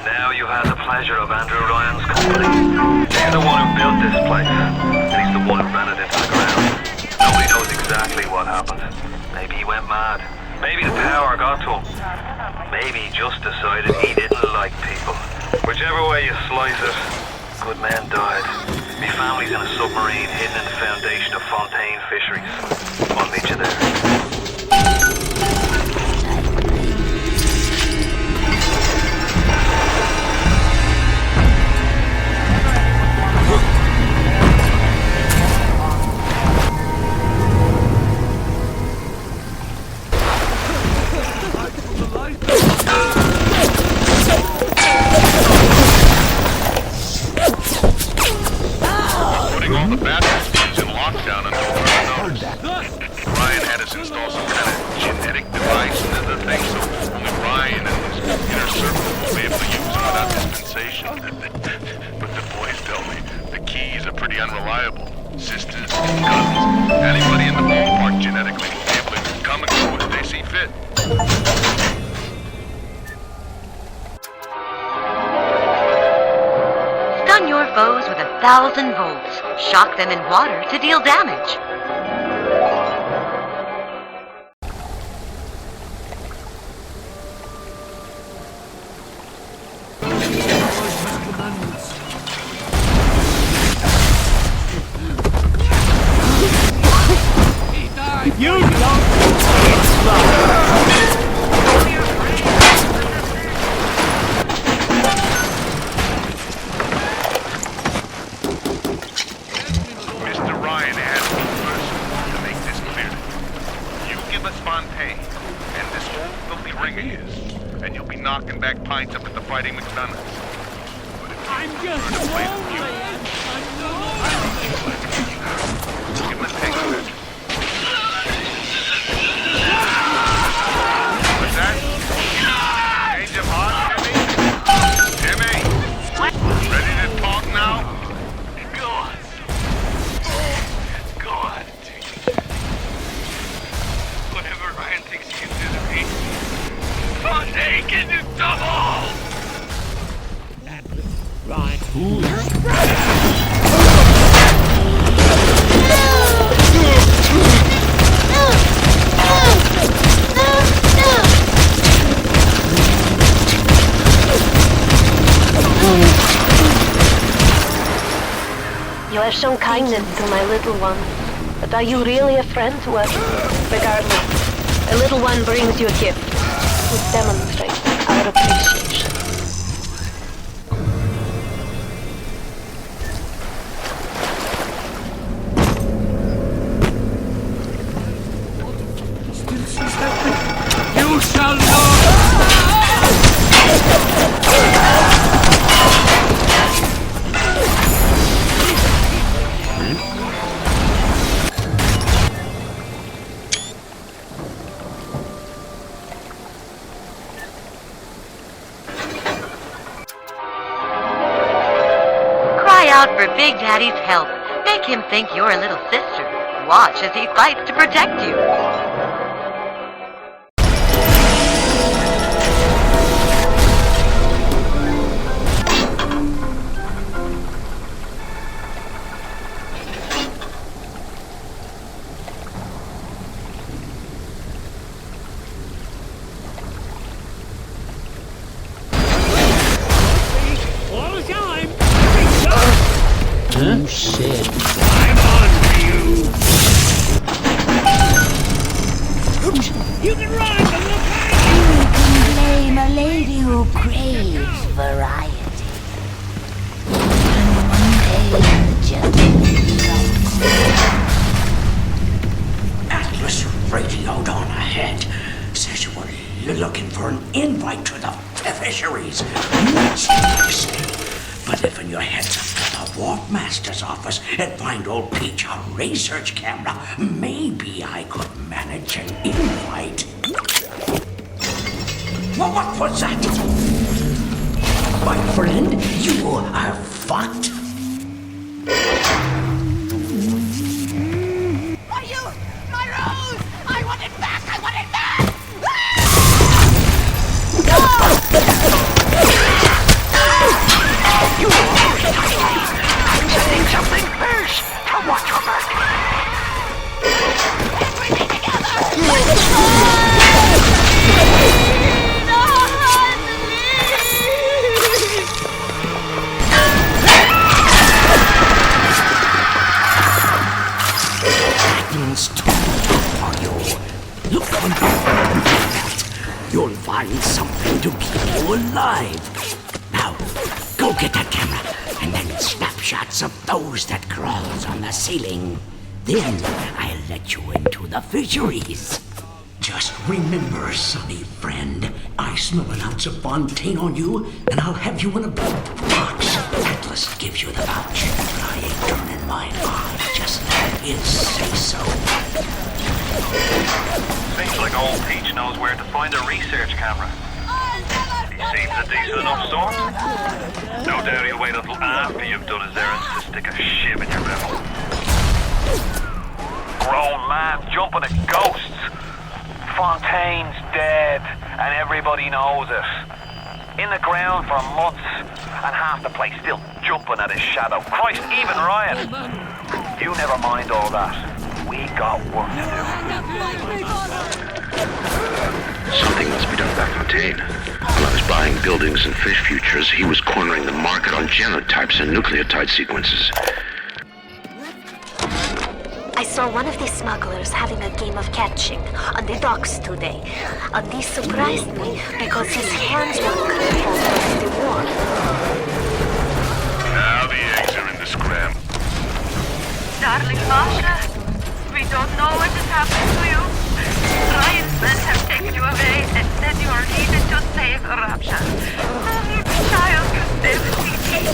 Now you have the pleasure of Andrew Ryan's company. He's the one who built this place, and he's the one who ran it into the ground. Nobody knows exactly what happened. Maybe he went mad. Maybe the power got to him. Maybe he just decided he didn't like people. Whichever way you slice it, good men died. My family's in a submarine hidden in the foundation of Fontaine Fisheries. I'll meet you there. keeping all the bathroom thieves in lockdown until further notice. Ryan had us install some kind of genetic device into the thing, so only Ryan and his inner circle will be able to use them without dispensation. But the boys tell me the keys are pretty unreliable. Sisters, cousins, anybody in the ballpark genetically will be able to come and go as they see fit. Stun your foes with 1,000 volts. Shock them in water to deal damage. You don't it's love. Mr. Ryan asked me first to make this clear. You give us Fontaine and this whole filthy ring of his, and you'll be knocking back pints up at the Fighting McDonald's. I'm just lonely. Give him a take. What's that? Change of heart, Jimmy? Jimmy? Ready to talk now? Go on, dude. Whatever Ryan thinks he can do to me, Fontaine can do double! Ryan. You have shown kindness to my little one, but are you really a friend to us? Regardless, a little one brings you a gift, which demonstrates our appreciation. You shall know! Cry out for Big Daddy's help. Make him think you're a little sister. Watch as he fights to protect you. All the time! You said I'm on to you! You can run, but look You can blame a lady who craves variety. And one day the gentleman Atlas radioed on ahead. Says you were looking for an invite to the fisheries. That's what I say. But if in your head's up to the Warp Master's office and find old Peach a research camera, maybe I could manage an invite. Well, what was that? My friend, you are fucked. Are you? My rose! I want it back! I want it back! You almost touched me. I'm saying something first. To watch your back. Everything together! That means too for you. Look on that. You'll find something to keep you alive. Now, go get that camera, and then snapshots of those that crawls on the ceiling. Then I'll let you into the fisheries. Just remember, sonny friend, I smell an ounce of Fontaine on you, and I'll have you in a box. Atlas gives you the vouch, but I ain't turning mine you say so. Seems like old Peach knows where to find a research camera. He seems a decent enough sort. No doubt he'll wait until after you've done his errands to stick a shiv in your mouth. Grown man jumping at ghosts. Fontaine's dead, and everybody knows it. In the ground for months, and half the place still jumping at his shadow. Christ, even Ryan. You never mind all that. We got work to do. Something must be done about Fontaine. While I was buying buildings and fish futures, he was cornering the market on genotypes and nucleotide sequences. I saw one of the smugglers having a game of catching on the docks today. And this surprised me because his hands were crippled by the war. Now the eggs are in the scram. Darling Masha, we don't know what has happened to you. Ryan's men have taken you away and said you are needed to save Rapture. Only the child can save the city.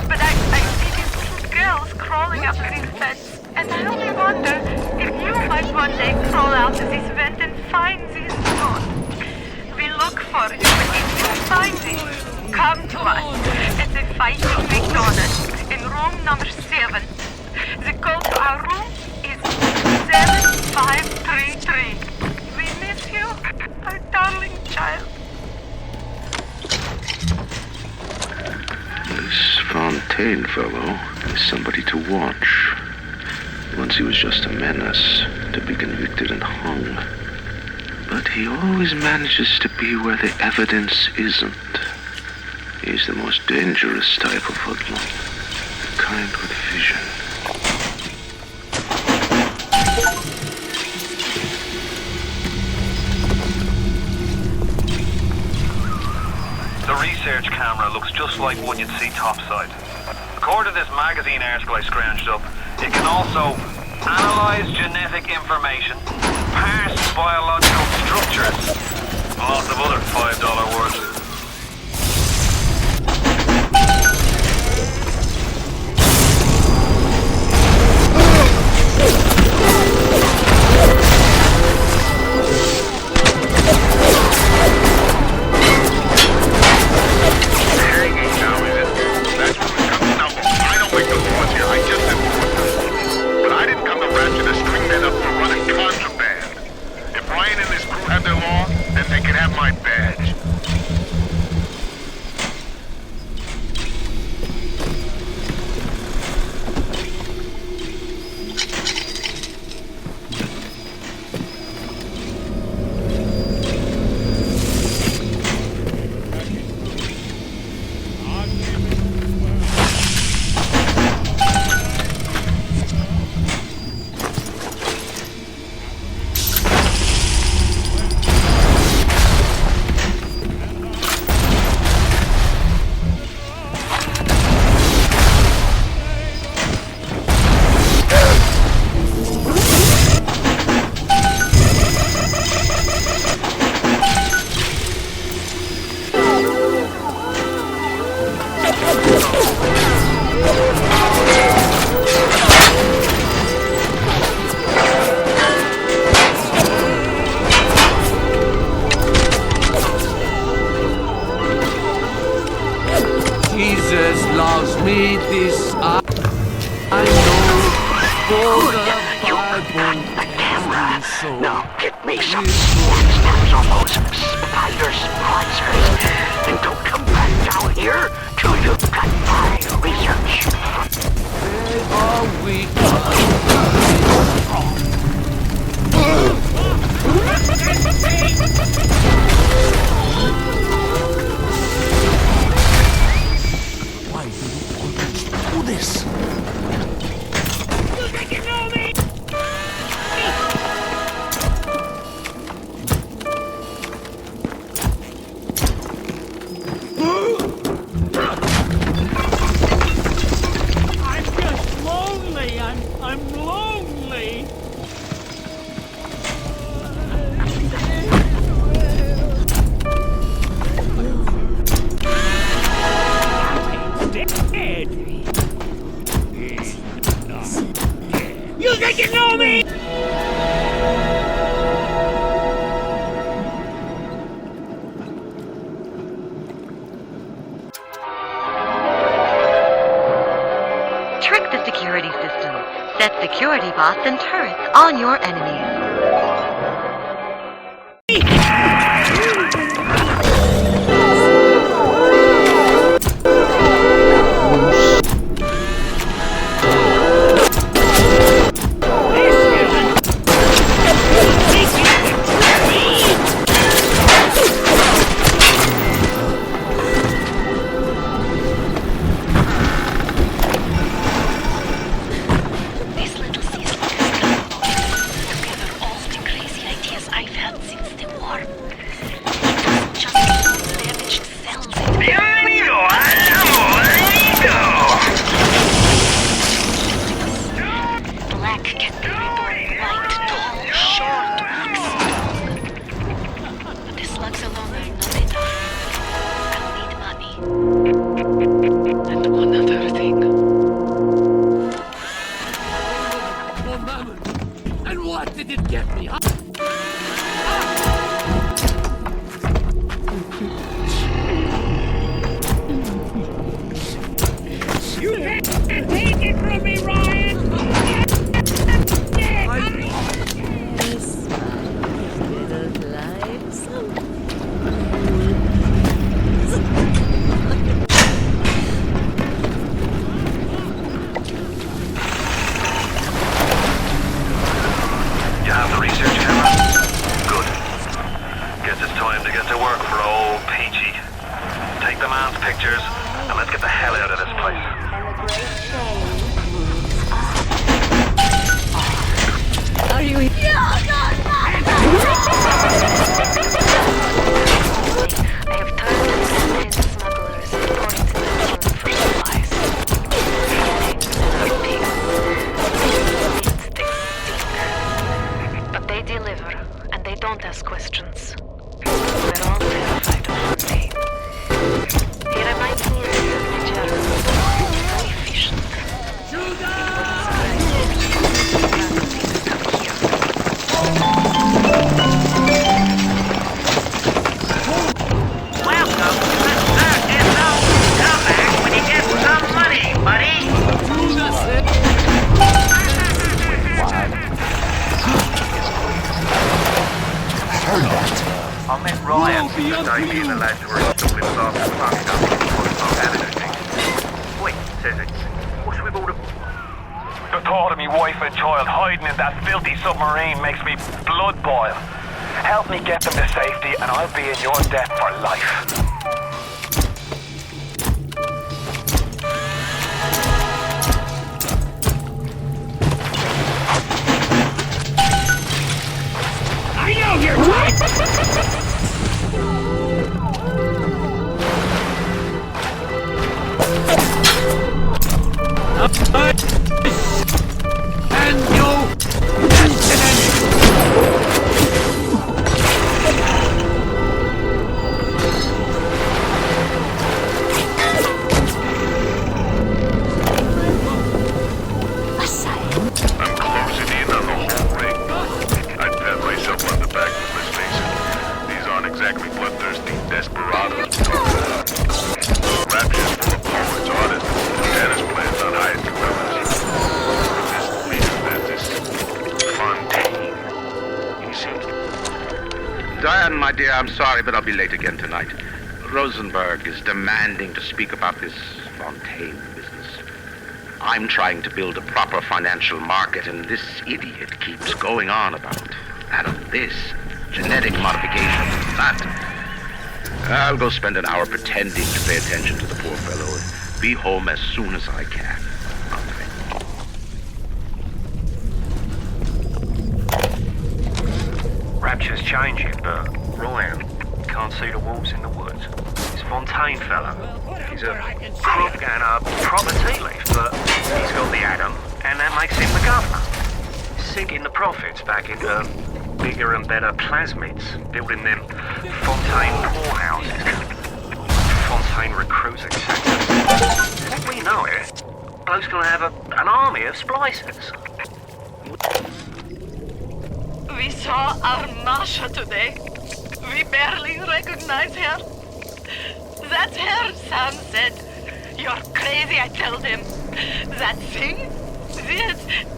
But I see these little girls crawling up this fence, and I only wonder if you might one day crawl out of this vent and find these stones. We look for you, and if you find these, come to us at the Fighting McDonald's in room number 7. The code to our room is 7533. We miss you, our darling child. This Fontaine fellow is somebody to watch. Once he was just a menace, to be convicted and hung. But he always manages to be where the evidence isn't. He's the most dangerous type of hoodlum. The kind with vision. The research camera looks just like one you'd see topside. According to this magazine article I scrounged up, it can also analyze genetic information, parse biological structures, and lots of other $5 words. Ignore me! Trick the security system. Set security bots and turrets on your enemies. I'm sorry, but I'll be late again tonight. Rosenberg is demanding to speak about this Fontaine business. I'm trying to build a proper financial market, and this idiot keeps going on about this, genetic modification, that. I'll go spend an hour pretending to pay attention to the poor fellow and be home as soon as I can. Rapture's changing, but Ryan can't see the wolves in the woods. This Fontaine fella, he's a crook and a proper tea leaf, but he's got the atom, and that makes him the governor. Sinking the profits back into bigger and better plasmids, building them Fontaine poorhouses, Fontaine recruiting centers. When we know it, bloke's gonna have an army of splicers. We saw our Masha today. We barely recognize her. That's her, Sam said. You're crazy, I told him. That thing?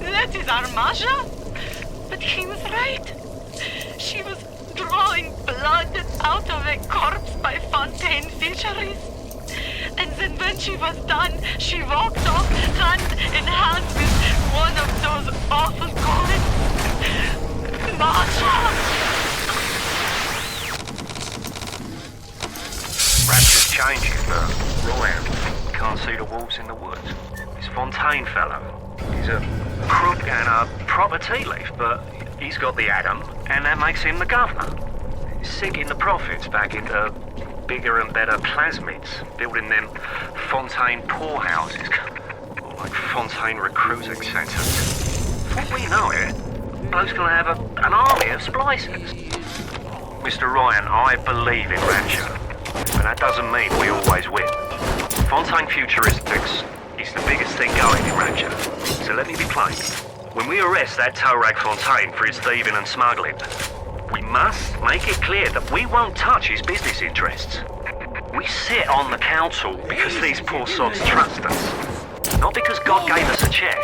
That is our Masha? But he was right. She was drawing blood out of a corpse by Fontaine Fisheries. And then when she was done, she walked off hand in hand with one of those awful corpses. Masha! Rapture's changing, but Ryan can't see the wolves in the woods. This Fontaine fellow, he's a crook and a proper tea leaf, but he's got the atom, and that makes him the governor. He's sinking the profits back into bigger and better plasmids, building them Fontaine poorhouses, or like Fontaine recruiting centres. Before we know it, bloke's gonna have an army of splicers. Mr. Ryan, I believe in Rapture, but that doesn't mean we always win. Fontaine Futuristics is the biggest thing going in Rapture, so let me be plain. When we arrest that tow rag Fontaine for his thieving and smuggling, we must make it clear that we won't touch his business interests. We sit on the council because these poor sods trust us, not because God gave us a chair.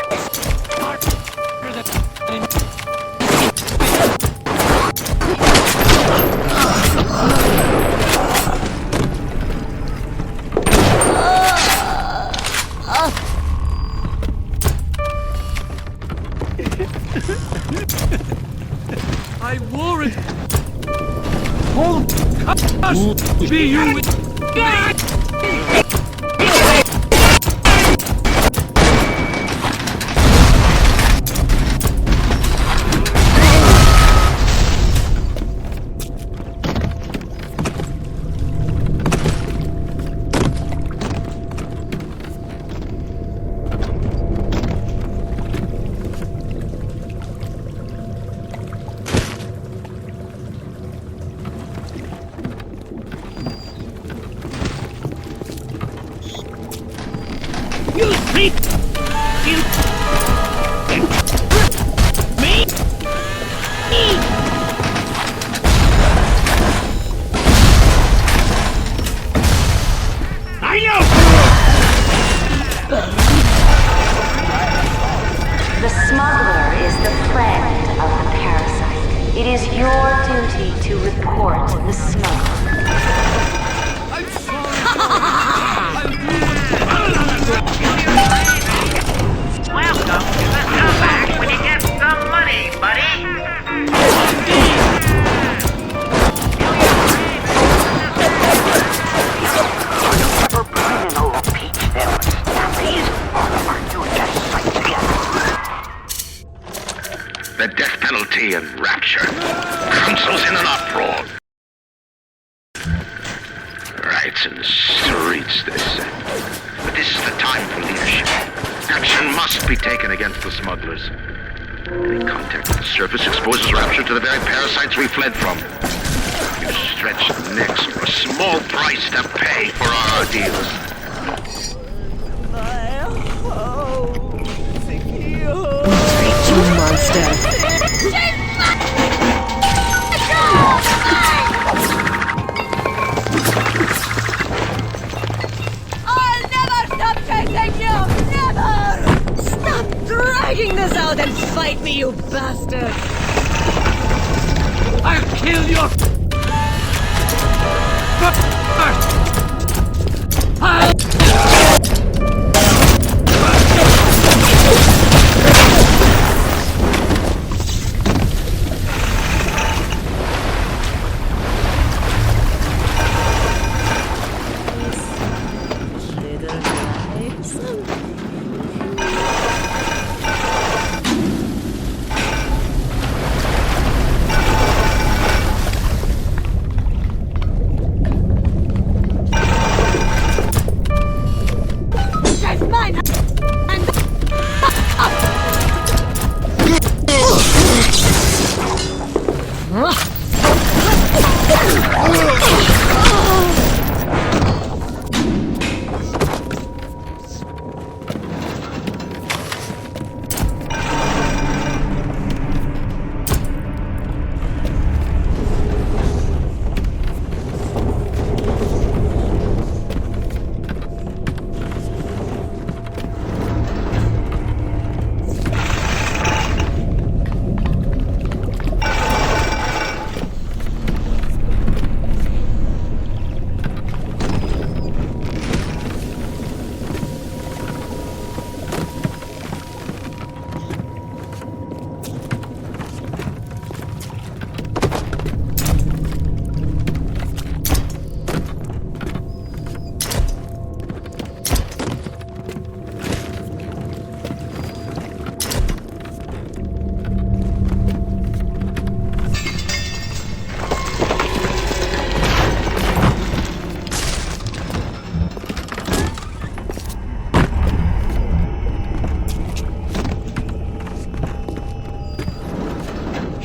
I wore it. Hold us. Be you. The smuggler is the friend of the parasite. It is your duty to report the smuggler. Welcome to the comeback when you get some money, buddy. Never bring an old peach that was these all of our new guests like The death penalty and Rapture. Council's in an uproar. Riots in the streets, they say. But this is the time for leadership. Action must be taken against the smugglers. Any contact with the surface exposes Rapture to the very parasites we fled from. You stretch necks for a small price to pay for our ordeals. You monster. I'll never stop chasing you! Never! Stop dragging this out and fight me, you bastard! I'll kill you!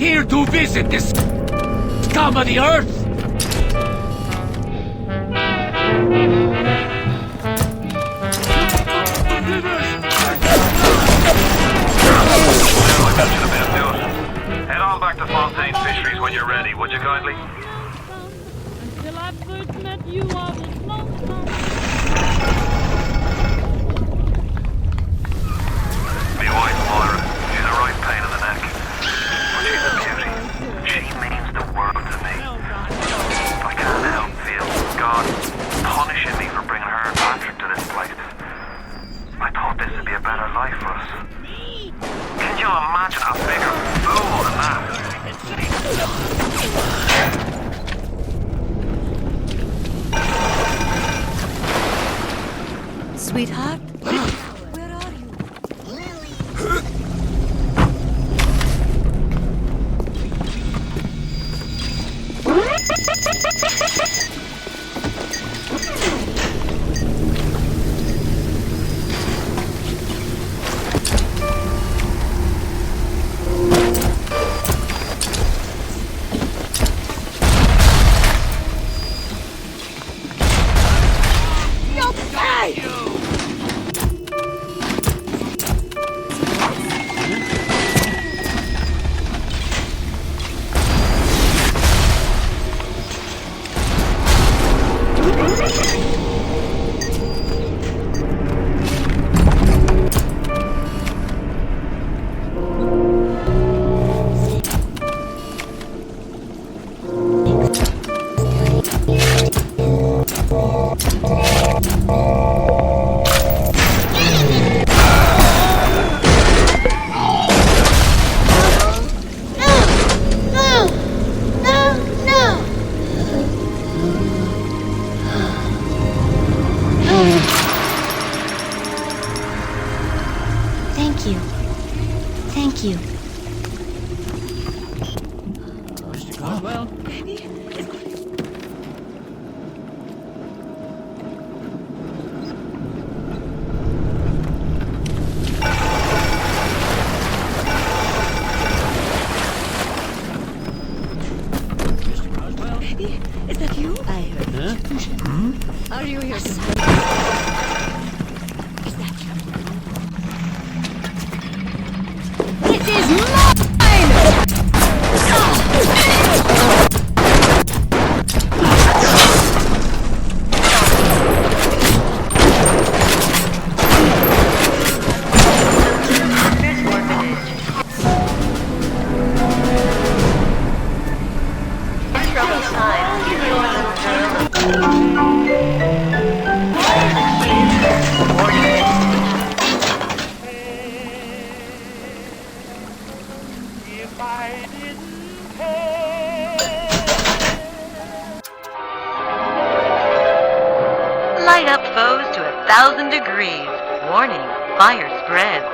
here to visit this scum of the earth. Head on back to Fontaine Fisheries when you're ready, would you kindly? Until I first met you, I was lonesome. Me wife, Moira. She's a right pain in the neck. But she's a beauty. She means the world to me. I can't help feel God punishing me for bringing her and Patrick to this place. I thought this would be a better life for us. Can you imagine a bigger fool than that? Sweetheart? Thank you. Thank you. Mr. Caldwell? Is that you? I heard. Huh? Are you here to... Is that you? It is mine! Light up foes to 1,000 degrees. Warning, fire spreads.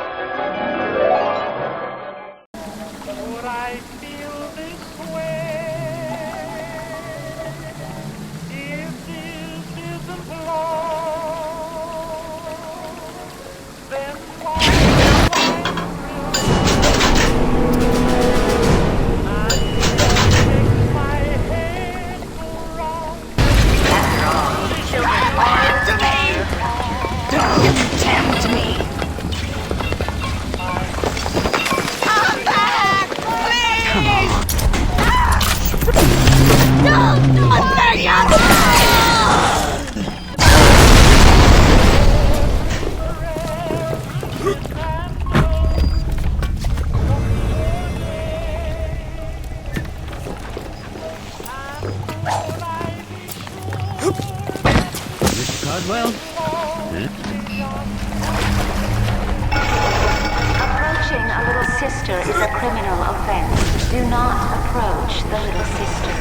Would I feel this way if this isn't love? Then why I make my head go wrong? After all, children are to me. Don't tempt me. Come back, please! Come on. No! I beg you! Mr. Caldwell? Huh? Approaching a little sister is a criminal offense. Do not approach the little sister.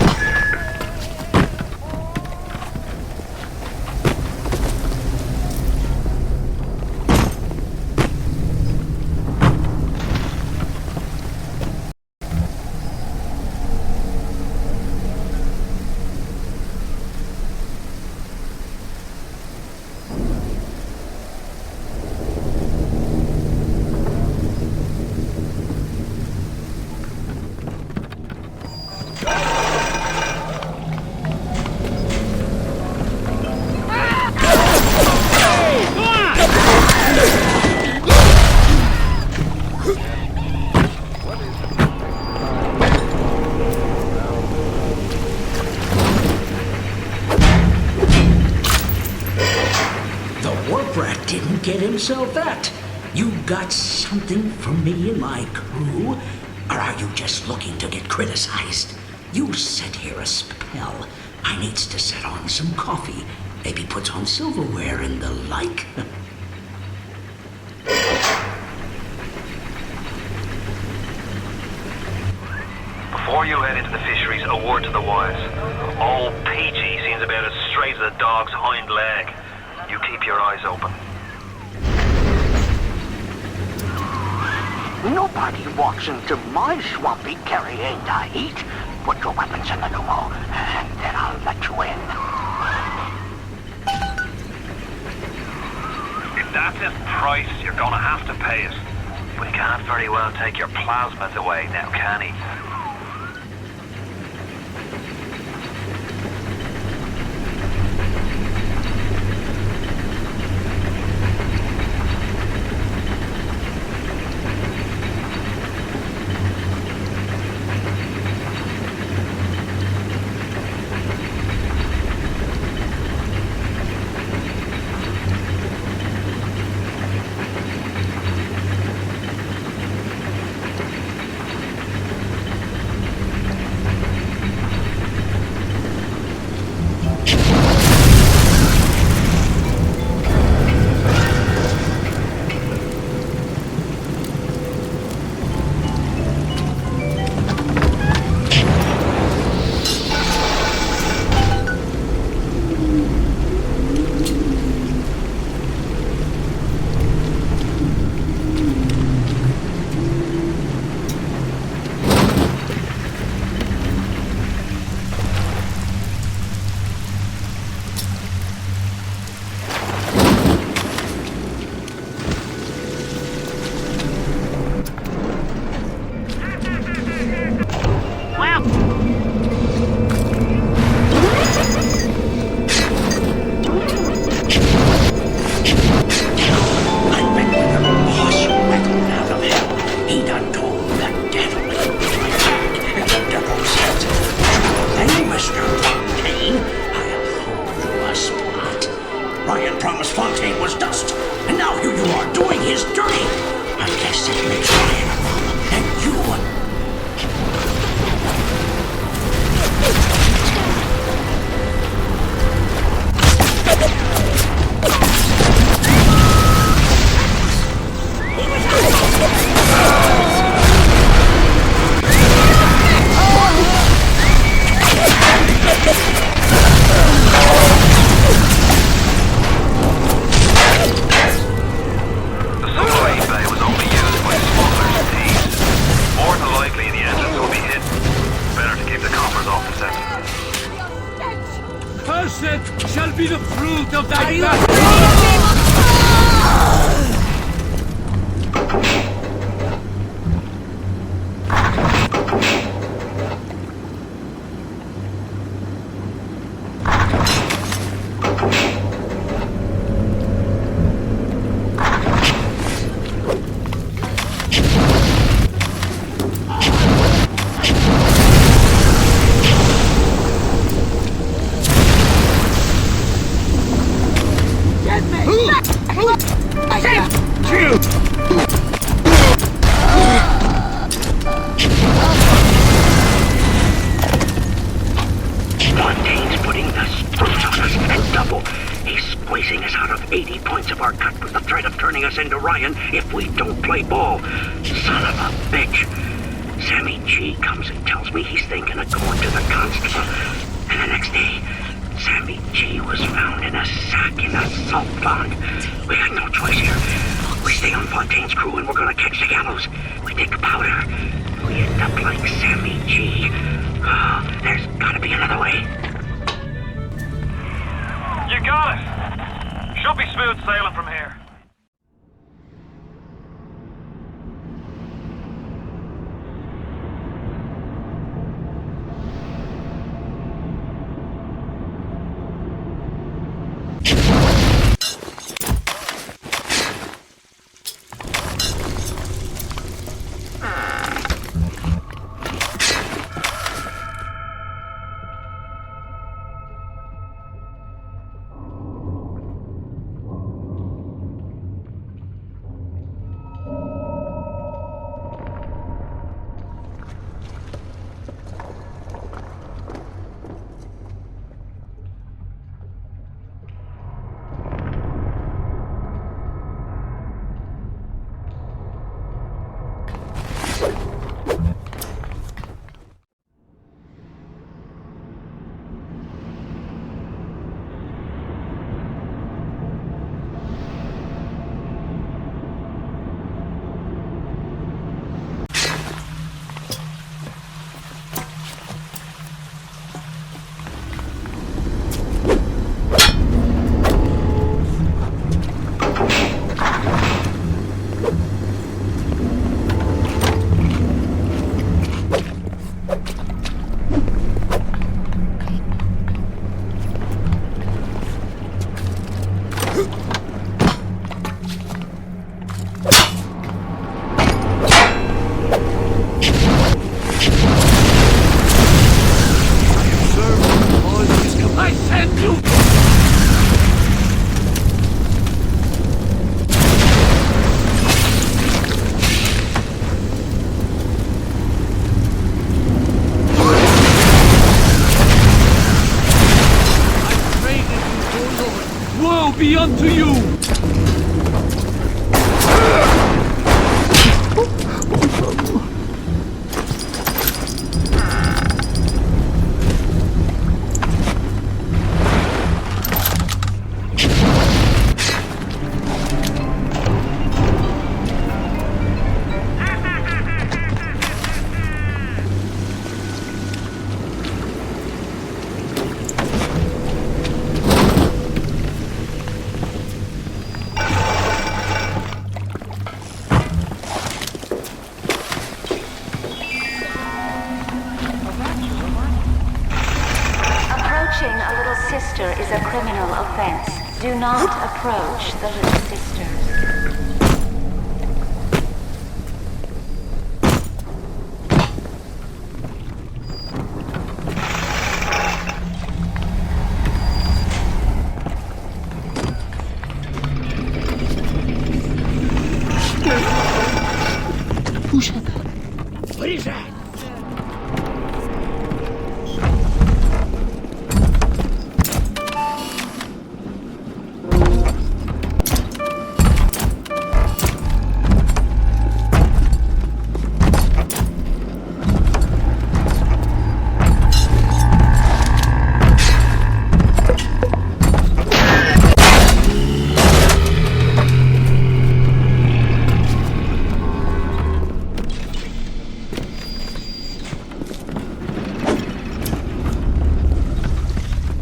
yourself that? You got something for me and my crew? Or are you just looking to get criticized? You set here a spell. I needs to set on some coffee. Maybe put on silverware and the like. Before you head into the fisheries, a word to the wise. Old Peachy seems about as straight as a dog's hind leg. You keep your eyes open. Nobody walks into my swampy carrying to eat. Put your weapons in the pneumo, and then I'll let you in. If that's his price, you're gonna have to pay it. But he can't very well take your plasmas away now, can he? Shall be the fruit of thy Fontaine's putting the screws on us and double. He's squeezing us out of 80 points of our cut with the threat of turning us into Ryan if we don't play ball. Son of a bitch. Sammy G comes and tells me he's thinking of going to the constable. And the next day, Sammy G was found in a sack in a salt pond. We had no choice here. We stay on Fontaine's crew and we're gonna catch the gallows. We take the powder. We end up like Sammy G. Oh, there's gotta be another way. You got it! Should be smooth sailing from here. Be unto you! Approaching a little sister is a criminal offense. Do not approach the little sisters. Who's that? What is that?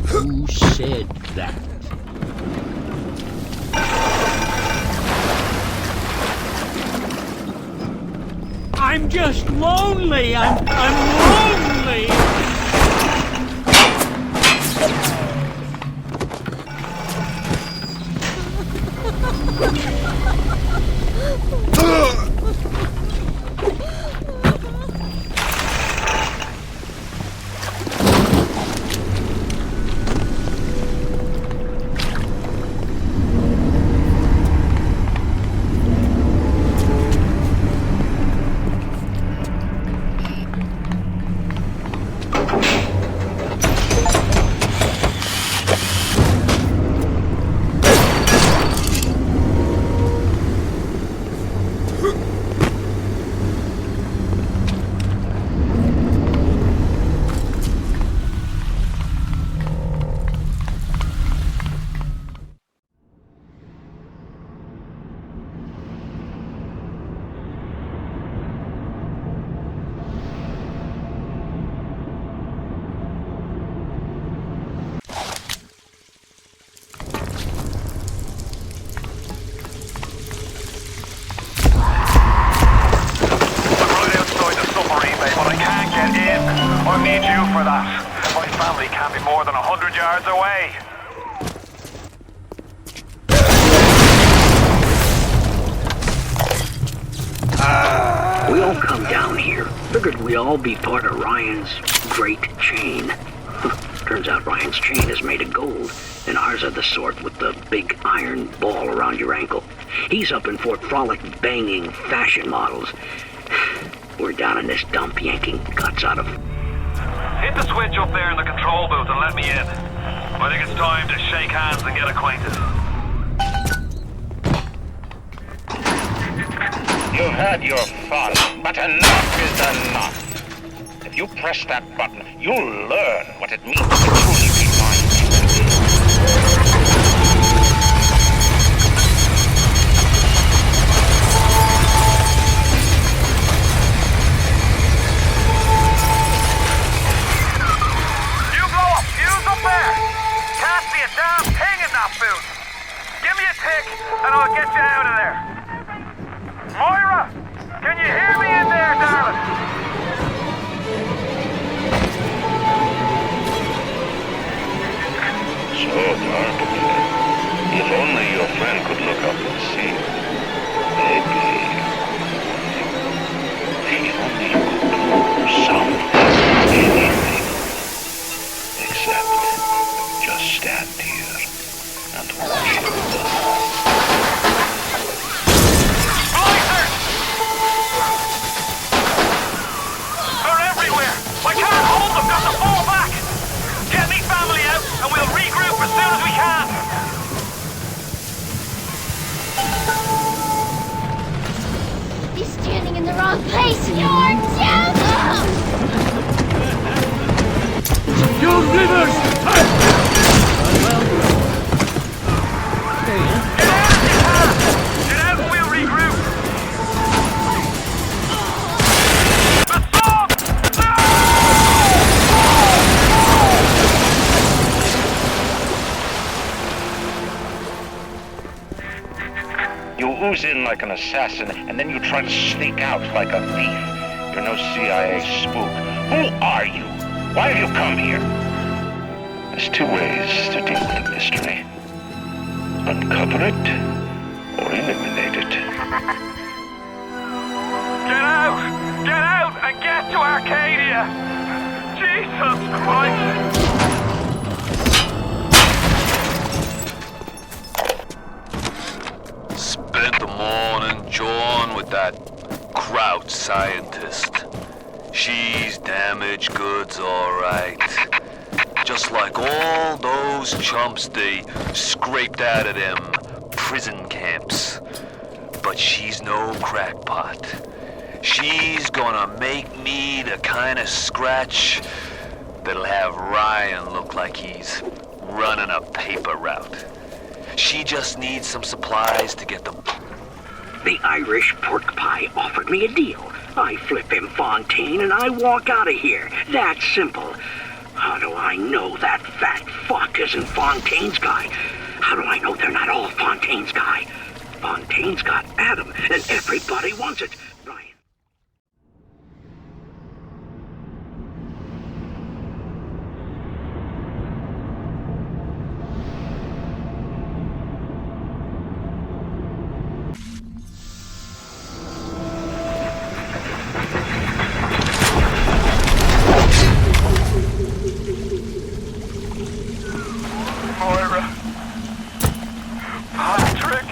Who said that? I'm just lonely. I'm lonely. I need you for that. My family can't be more than 100 yards away. We all come down here. Figured we'd all be part of Ryan's great chain. Turns out Ryan's chain is made of gold, and ours are the sort with the big iron ball around your ankle. He's up in Fort Frolic banging fashion models. We're down in this dump yanking guts out of... Hit the switch up there in the control booth and let me in. I think it's time to shake hands and get acquainted. You had your fun, but enough is enough. If you press that button, you'll learn what it means to truly be mine. You blow a fuse up there! Can't see a damn thing in that booth! Give me a tick, and I'll get you out of there. Moira! Can you hear me in there, darling? So, Mark, if only your friend could look up and see. Maybe. If only you could do something, anything. Except just stand here and watch them die. They're everywhere! I can't hold them! Got to fall back! Get me family out, and we'll regroup as soon as we can! He's standing in the wrong place! You're devil! Your rivers! Get out and we'll regroup! You ooze in like an assassin, and then you try to sneak out like a thief. You're no CIA spook. Who are you? Why have you come here? There's two ways to deal with a mystery. Uncover it, or eliminate it. Get out! Get out and get to Arcadia! Jesus Christ! Spent the morning jawing with that Kraut scientist. She's damaged goods, alright. Just like all those chumps they scraped out of them prison camps. But she's no crackpot. She's gonna make me the kind of scratch that'll have Ryan look like he's running a paper route. She just needs some supplies to get them. The Irish pork pie offered me a deal. I flip him Fontaine and I walk out of here. That simple. How do I know that fat fuck isn't Fontaine's guy? How do I know they're not all Fontaine's guy? Fontaine's got Adam and everybody wants it. Moira. Patrick.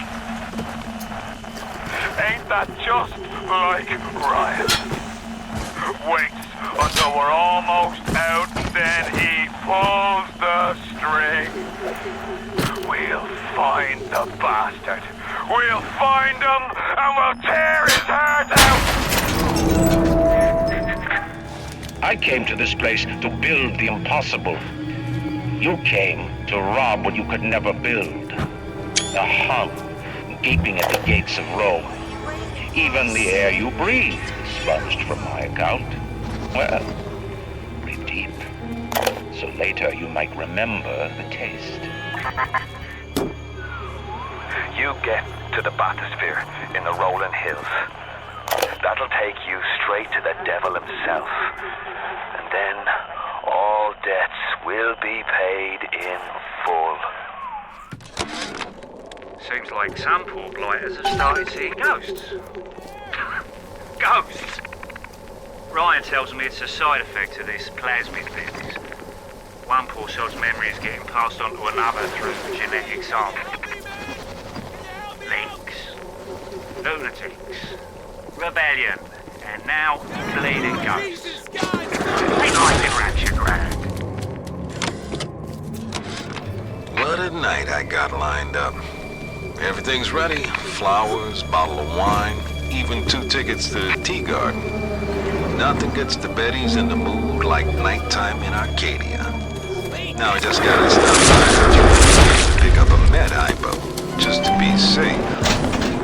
Ain't that just like Ryan? Waits until we're almost out, then he pulls the string. We'll find the bastard. We'll find him and we'll tear his heart out. I came to this place to build the impossible. You came to rob what you could never build. A hum gaping at the gates of Rome. Even the air you breathe is sponged from my account. Well, breathe deep, so later you might remember the taste. You get to the bathysphere in the rolling hills. That'll take you straight to the devil himself. And then all debts will be paid in full. Seems like some poor blighters have started seeing ghosts. Ghosts? Ryan tells me it's a side effect of this plasmid business. One poor sod's memory is getting passed on to another through genetic sampling. Leaks, lunatics, rebellion, and now bleeding ghosts. Ain't I been raptured, Grant? What a night I got lined up. Everything's ready. Flowers, bottle of wine, even 2 tickets to the Tea Garden. Nothing gets the Bettys in the mood like nighttime in Arcadia. Now I just gotta stop by to pick up a med boat, just to be safe.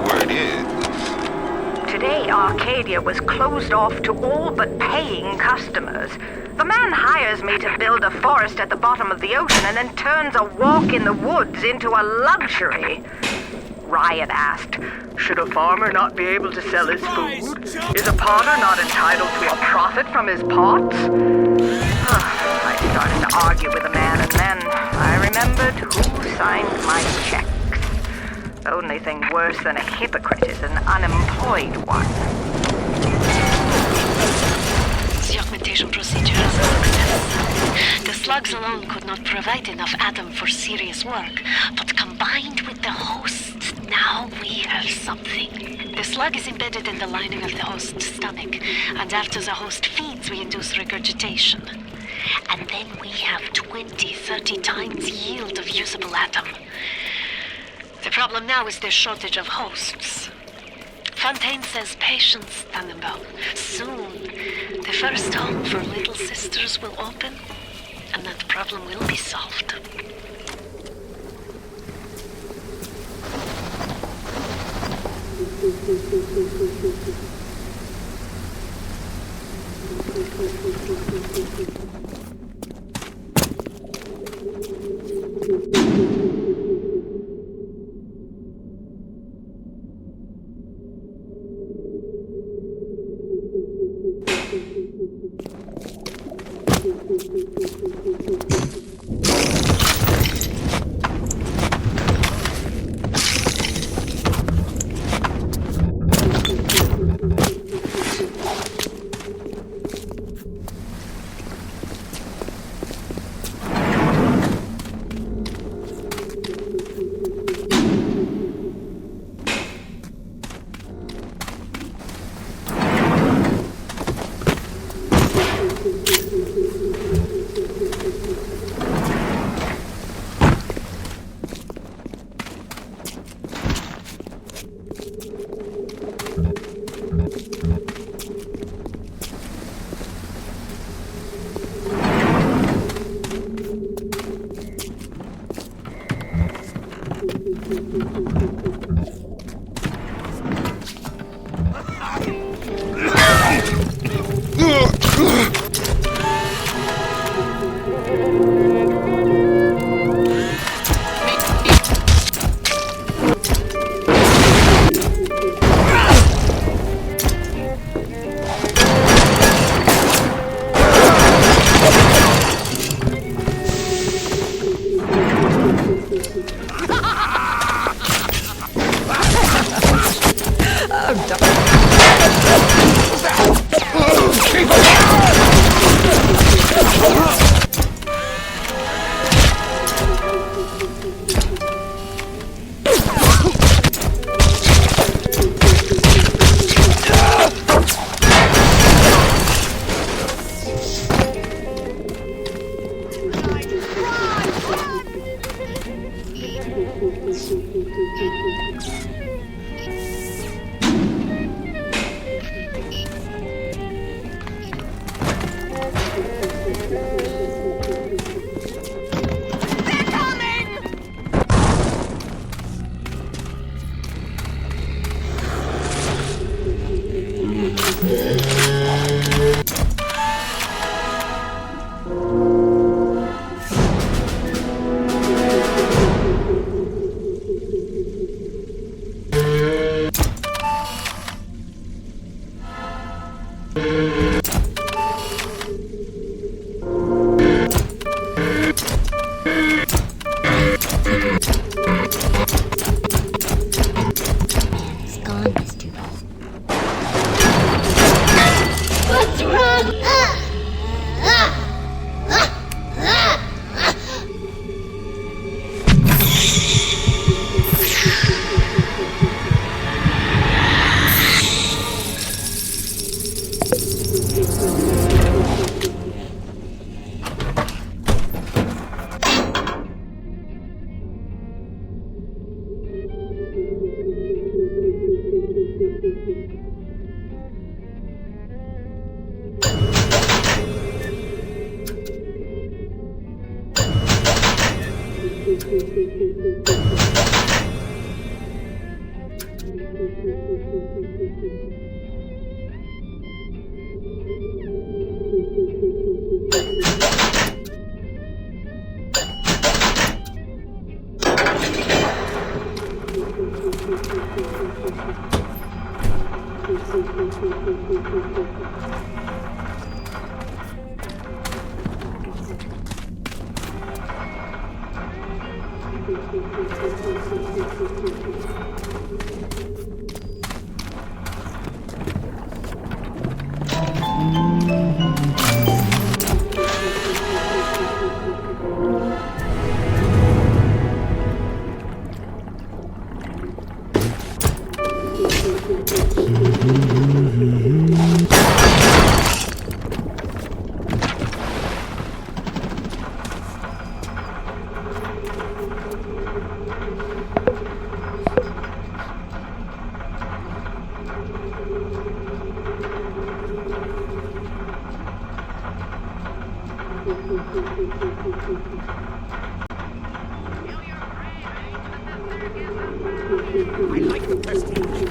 Word is... Today, Arcadia was closed off to all but paying customers. The man hires me to build a forest at the bottom of the ocean and then turns a walk in the woods into a luxury. Ryan asked, should a farmer not be able to sell his food? Is a potter not entitled to a profit from his pots? I started to argue with the man, and then I remembered who signed my checks. The only thing worse than a hypocrite is an unemployed one. The augmentation procedure is a success. The slugs alone could not provide enough atom for serious work, but combined with the host, now we have something. The slug is embedded in the lining of the host's stomach, and after the host feeds, we induce regurgitation. And then we have 20, 30 times yield of usable atom. The problem now is the shortage of hosts. Fontaine says patience, Tannenbaum. Soon, the first home for little sisters will open, and that problem will be solved. I like the prestige.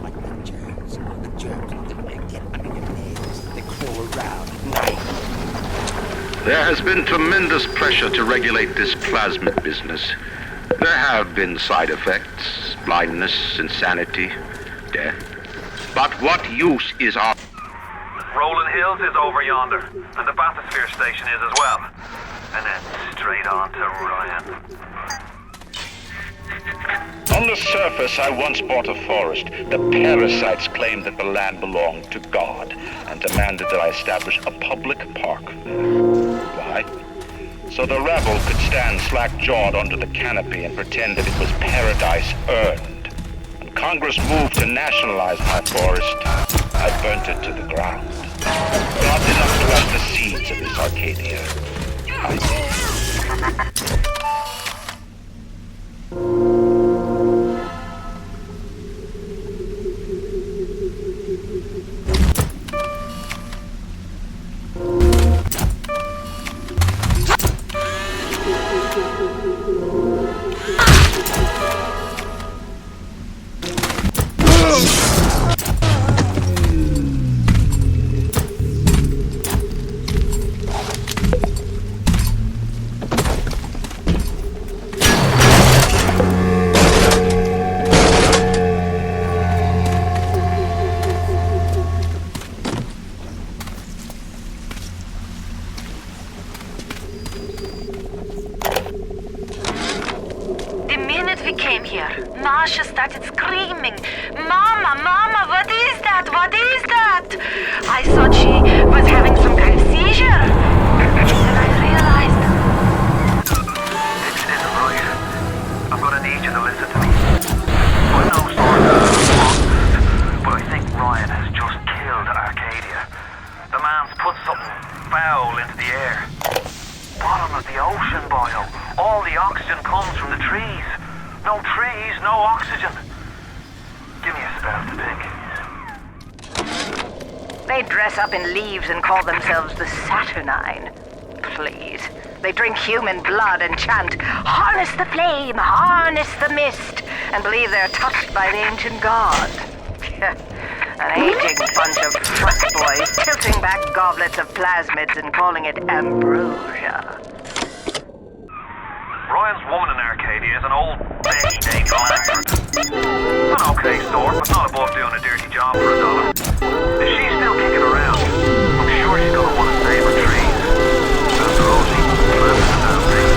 Like the germs. The germs that get under your nails. They crawl around at night. There has been tremendous pressure to regulate this plasmid business. There have been side effects, blindness, insanity, death. But what use is our... Rolling Hills is over yonder, and the bathysphere station is as well. And then straight on to Ryan. On the surface, I once bought a forest. The parasites claimed that the land belonged to God and demanded that I establish a public park there. Why? So the rabble could stand slack-jawed under the canopy and pretend that it was paradise earned. When Congress moved to nationalize my forest, I burnt it to the ground. Not enough to plant the seeds of this Arcadia. I did. Started screaming, "Mama, Mama, what is that? What is that?" I thought she was having some kind of seizure. And I realized... This isn't right. I'm gonna need you to listen to me. I'm no sort but I think Ryan has just killed Arcadia. The man's put something foul into the air. Bottom of the ocean, Bio. All the oxygen comes from the trees. No trees, no oxygen. Give me a spell to pick. They dress up in leaves and call themselves the Saturnine. Please. They drink human blood and chant, "Harness the flame, harness the mist," and believe they're touched by the ancient god. An aging bunch of fuckboys tilting back goblets of plasmids and calling it ambrosia. Ryan's woman in Arcadia is an old Betty Dake Langford. An okay sort, but not above doing a dirty job for $1. If she's still kicking around, I'm sure she's gonna want to save her trees. After all, she planted them down there.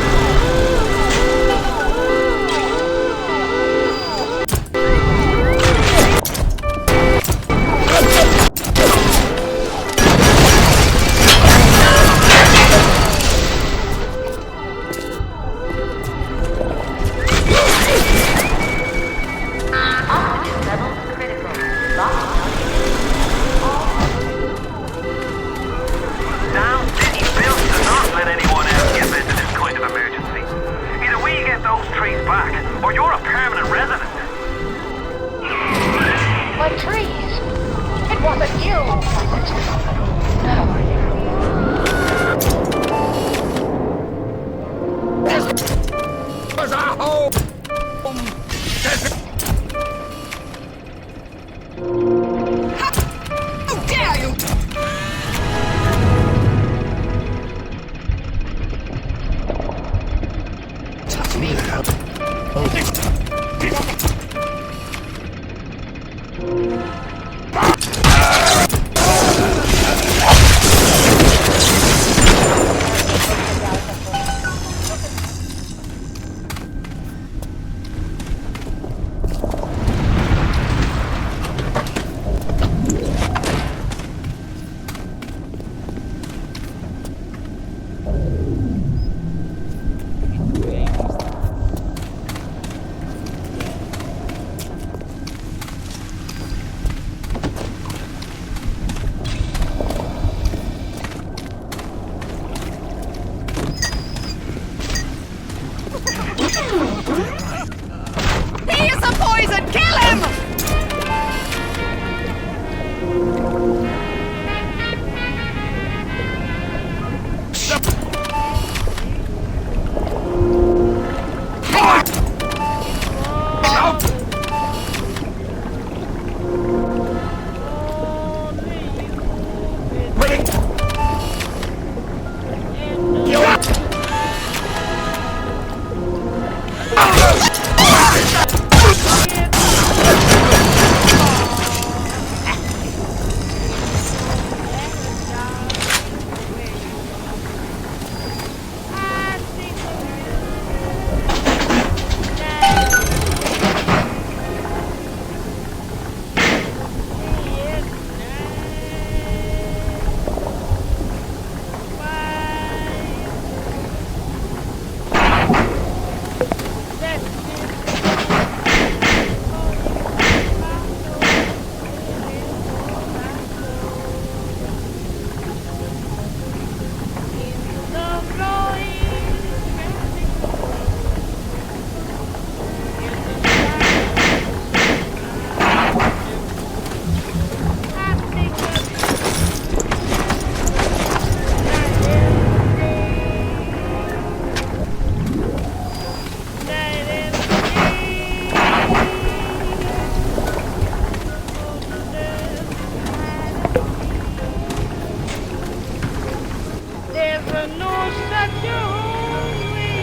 that you're only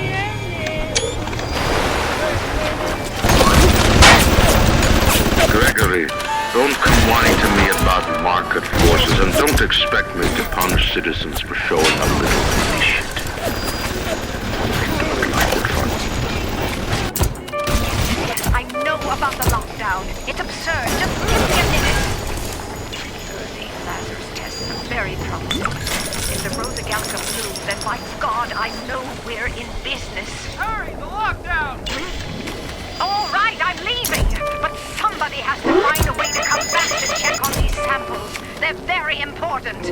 Gregory, don't come whining to me about market forces, and don't expect me to punish citizens for showing a little initiative. I know about the lockdown. It's absurd. Just give me a minute. These Lazarus tests are very promising. If the Rosa Gallica flu, then by God, I know we're in business. Hurry, the lockdown! All right, I'm leaving. But somebody has to find a way to come back to check on these samples. They're very important.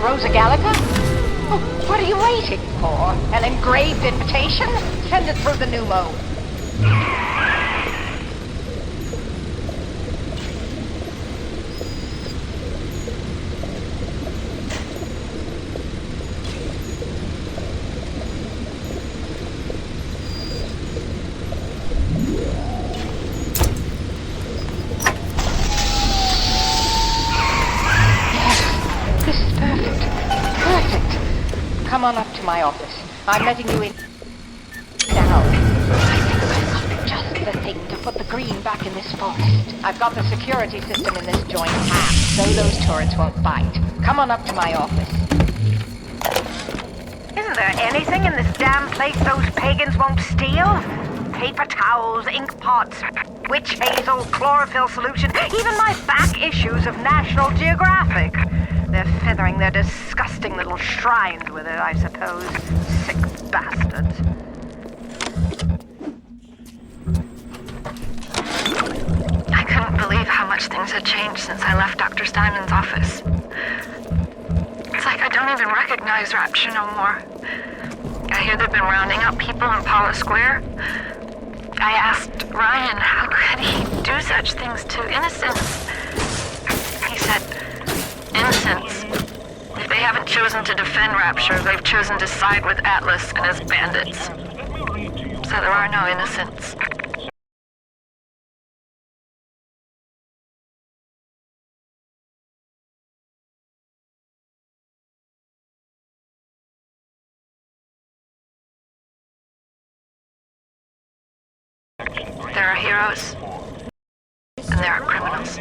Rosa Gallica? Oh, what are you waiting for? An engraved invitation? Send it through the pneumo. Come on up to my office. I'm letting you in now. I think I've got just the thing to put the green back in this forest. I've got the security system in this joint hacked, so those turrets won't bite. Come on up to my office. Isn't there anything in this damn place those pagans won't steal? Paper towels, ink pots, witch hazel, chlorophyll solution, even my back issues of National Geographic. They're feathering their disgusting little shrines with it, I suppose. Sick bastards. I couldn't believe how much things had changed since I left Dr. Steinman's office. It's like I don't even recognize Rapture no more. I hear they've been rounding up people in Paula Square. I asked Ryan how could he do such things to innocents. He said, innocents. If they haven't chosen to defend Rapture, they've chosen to side with Atlas and his bandits. So there are no innocents. There are heroes, and there are criminals.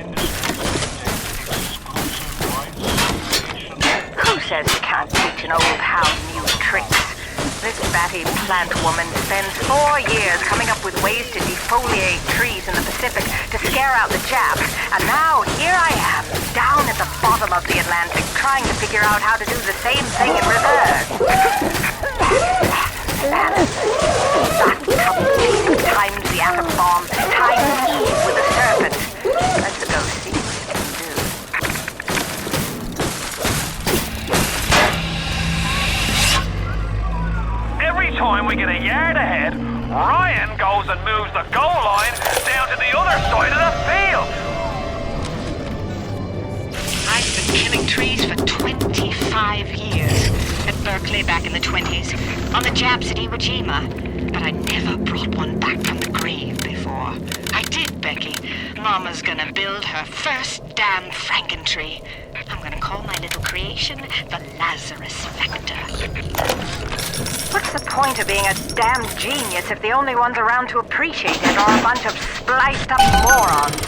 Who says you can't teach an old hound new tricks? This batty plant woman spends 4 years coming up with ways to defoliate trees in the Pacific to scare out the Japs, and now here I am, down at the bottom of the Atlantic, trying to figure out how to do the same thing in reverse. That couple times the atom bomb, times Eve with a serpent. Let's go see what we can do. Every time we get a yard ahead, Ryan goes and moves the goal line down to the other side of the field. I've been killing trees for 25 years. At Berkeley back in the 20s, on the Japs at Iwo Jima, but I never brought one back from the grave before. I did, Becky. Mama's gonna build her first damn Frankentree. I'm gonna call my little creation the Lazarus Vector. What's the point of being a damn genius if the only ones around to appreciate it are a bunch of spliced up morons?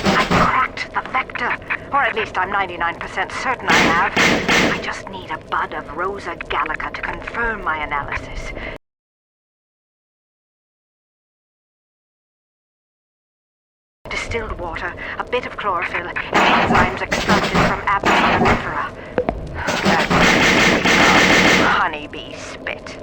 I cracked the Vector. Or at least I'm 99% certain I have. I just need a bud of Rosa Gallica to confirm my analysis. Distilled water, a bit of chlorophyll, and enzymes extracted from Apis mellifera. That's honeybee spit.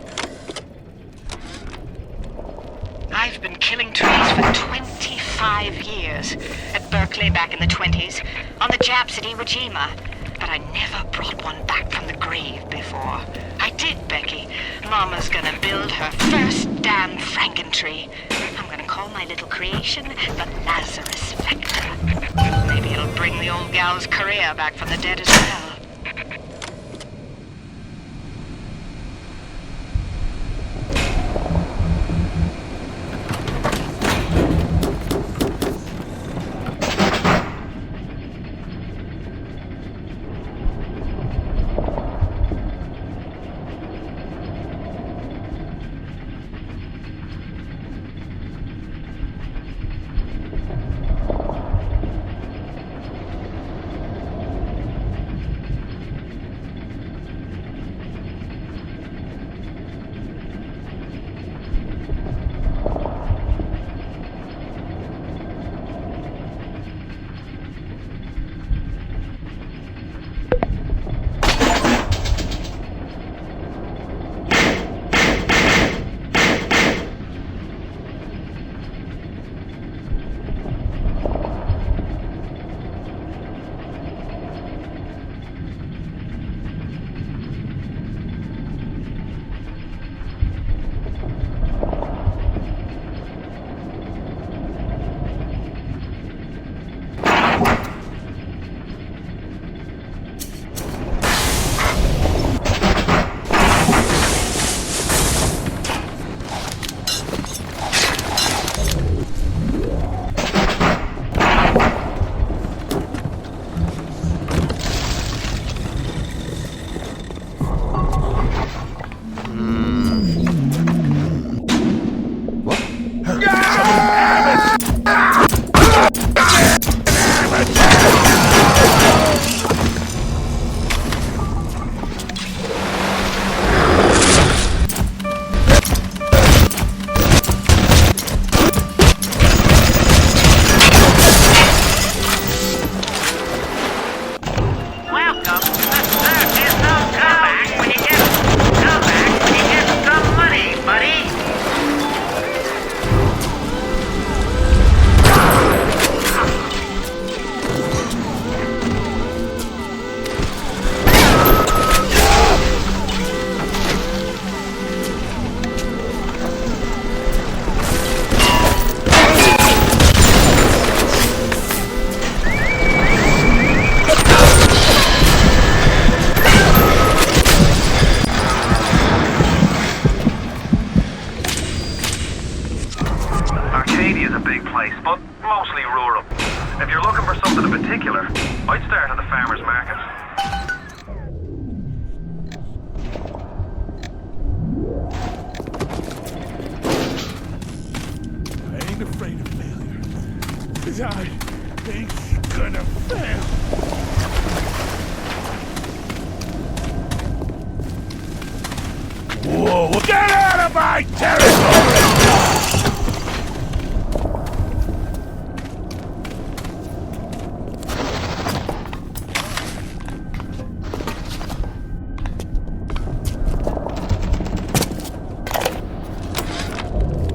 I've been killing trees for 25 years. At Berkeley back in the 20s, on the Japs at Iwo Jima. But I never brought one back from the grave before. I did, Becky. Mama's gonna build her first damn Frankentree. I'm gonna call my little creation the Lazarus Vector. Maybe it'll bring the old gal's career back from the dead as well. regular. I'd start at the farmer's market. I ain't afraid of failure. 'Cause I ain't gonna fail. Whoa! Get out of my territory!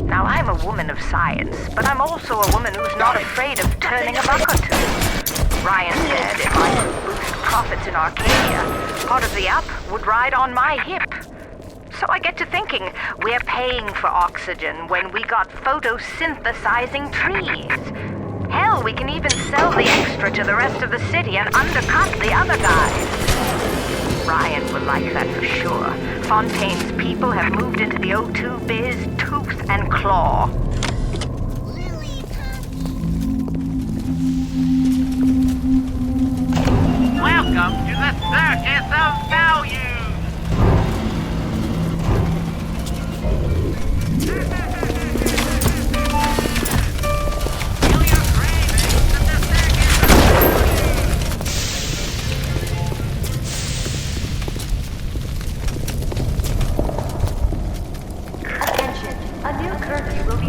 Now, I'm a woman of science, but I'm also a woman who's not afraid of turning a buck or two. Ryan said if I could boost profits in Arcadia, part of the up would ride on my hip. So I get to thinking, we're paying for oxygen when we got photosynthesizing trees. Hell, we can even sell the extra to the rest of the city and undercut the other guys. Ryan will like that for sure. Fontaine's people have moved into the O2 biz tooth and claw. Welcome to the Circus of Value!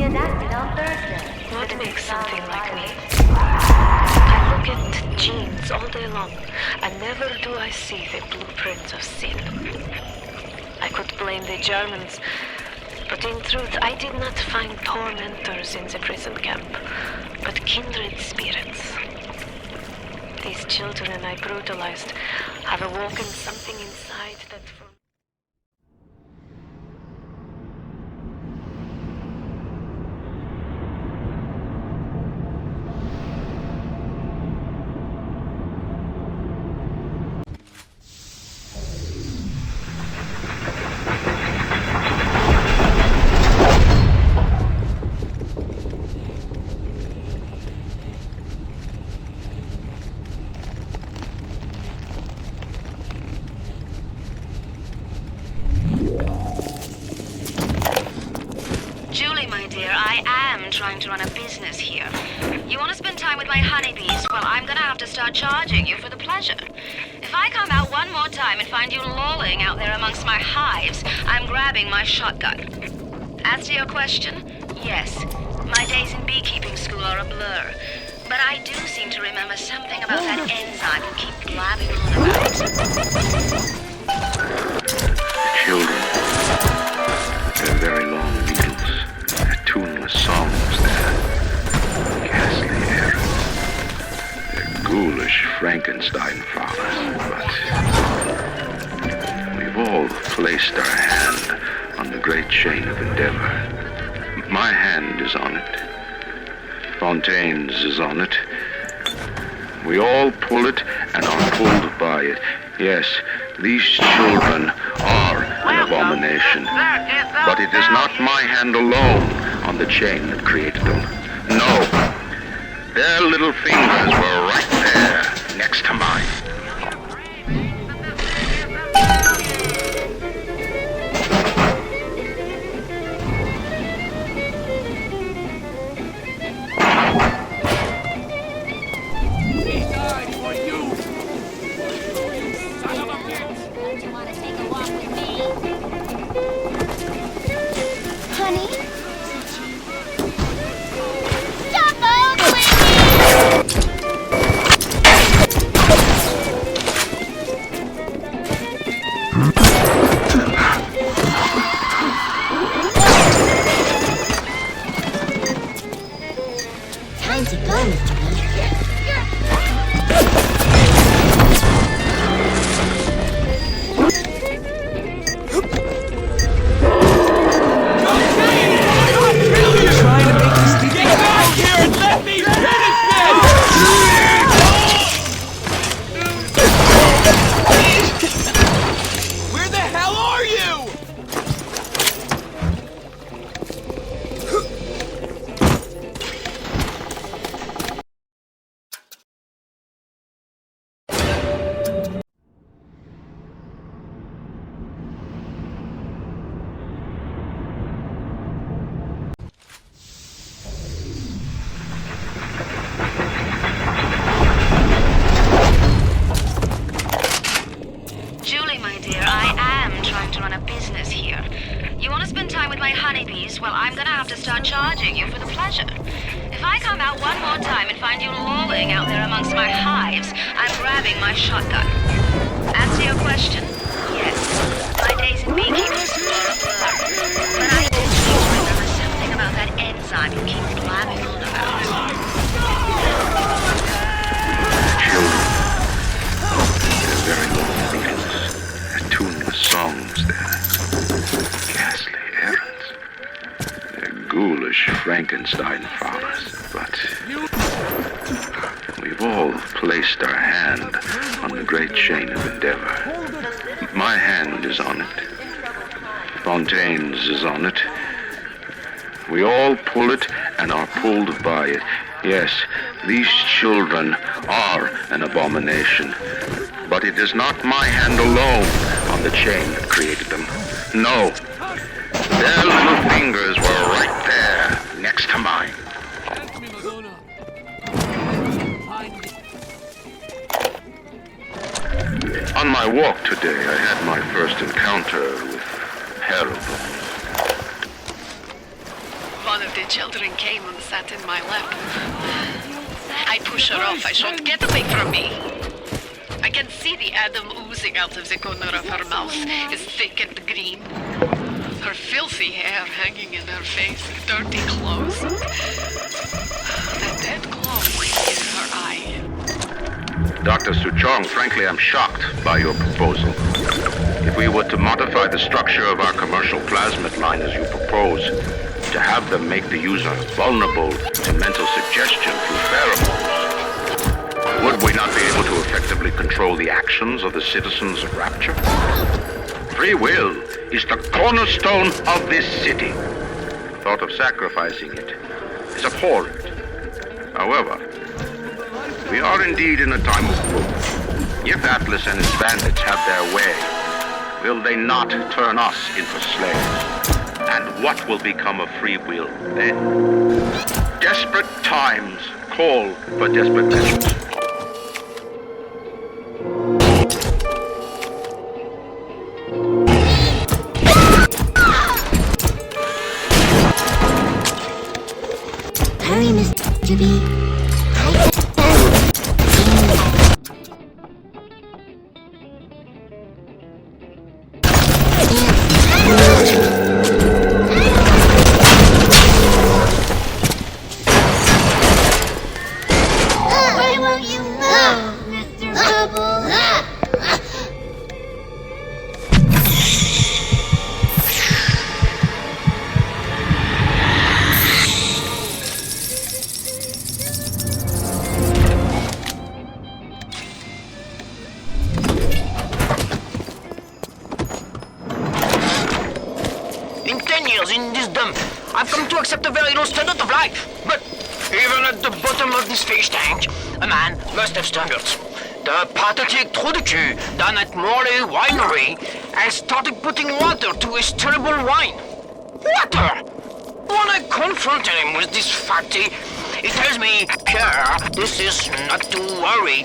Enacted on Thursday. What makes something like me? I look at genes all day long, and never do I see the blueprint of sin. I could blame the Germans, but in truth I did not find tormentors in the prison camp, but kindred spirits. These children I brutalized have awoken something inside that for trying to run a business here. You want to spend time with my honeybees? Well, I'm gonna have to start charging you for the pleasure. If I come out one more time and find you lolling out there amongst my hives, I'm grabbing my shotgun. As to your question, yes, my days in beekeeping school are a blur. But I do seem to remember something about that enzyme you keep blabbing on about. Children. Their very long needles. Their tuneless songs. Their ghastly errands. Their ghoulish Frankenstein fathers. But we've all placed our hand on the great chain of endeavor. My hand is on it. Fontaine's is on it. We all pull it and are pulled by it. Yes, these children are an abomination. But it is not my hand alone on the chain that created them. No. Their little fingers were right there, next to mine. these, well, I'm gonna have to start charging you for the pleasure. If I come out one more time and find you lolling out there amongst my hives, I'm grabbing my shotgun. Answer your question? Yes. My days in beekeeping school are a blur. But I did remember something about that enzyme you keep blabbing on about. Children. Their very own beatles. Tuneless songs, their ghastly errands. Their ghoulish Frankenstein fathers. But we've all placed our hand on the great chain of endeavor. My hand is on it. Fontaine's is on it. We all pull it and are pulled by it. Yes, these children are an abomination. But it is not my hand alone on the chain that created them. No. Their little fingers were right there, next to mine. On my walk today, I had my first encounter with Harold. One of the children came and sat in my lap. I push her off. I shout, "Get away from me!" I can see the Adam oozing out of the corner of her mouth, is thick and green. Her filthy hair hanging in her face, dirty clothes. The dead glow in her eye. Dr. Suchong, frankly, I'm shocked by your proposal. If we were to modify the structure of our commercial plasmid line as you propose, to have them make the user vulnerable to mental suggestion through pheromones, would we not be able to effectively control the actions of the citizens of Rapture? Free will is the cornerstone of this city. The thought of sacrificing it is abhorrent. However, we are indeed in a time of growth. If Atlas and his bandits have their way, will they not turn us into slaves? And what will become of free will then? Desperate times call for desperate measures. Hurry, Mr. Juby. In this dump, I've come to accept a very low standard of life. But even at the bottom of this fish tank, a man must have standards. The pathetic trou de cul down at Morley Winery has started putting water to his terrible wine. Water! When I confronted him with this fatty, he tells me, "Pierre, this is not to worry.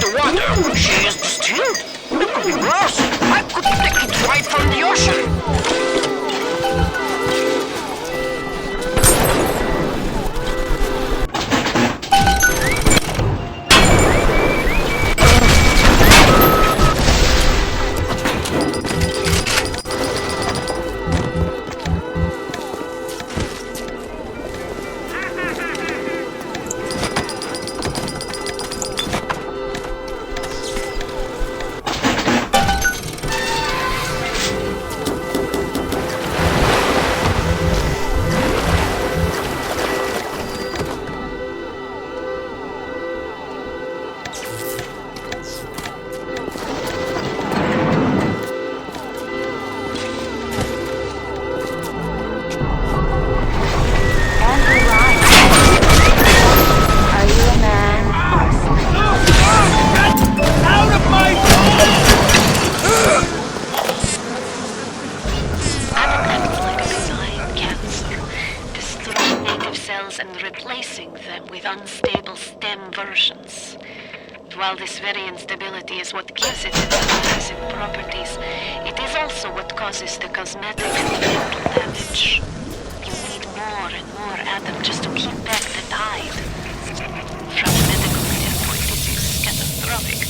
The water, she is distilled. It could be worse. I could take it right from the ocean." While this very instability is what gives it its amazing properties, it is also what causes the cosmetic and mental damage. more and more at them just to keep back the tide. From a medical standpoint, it is catastrophic.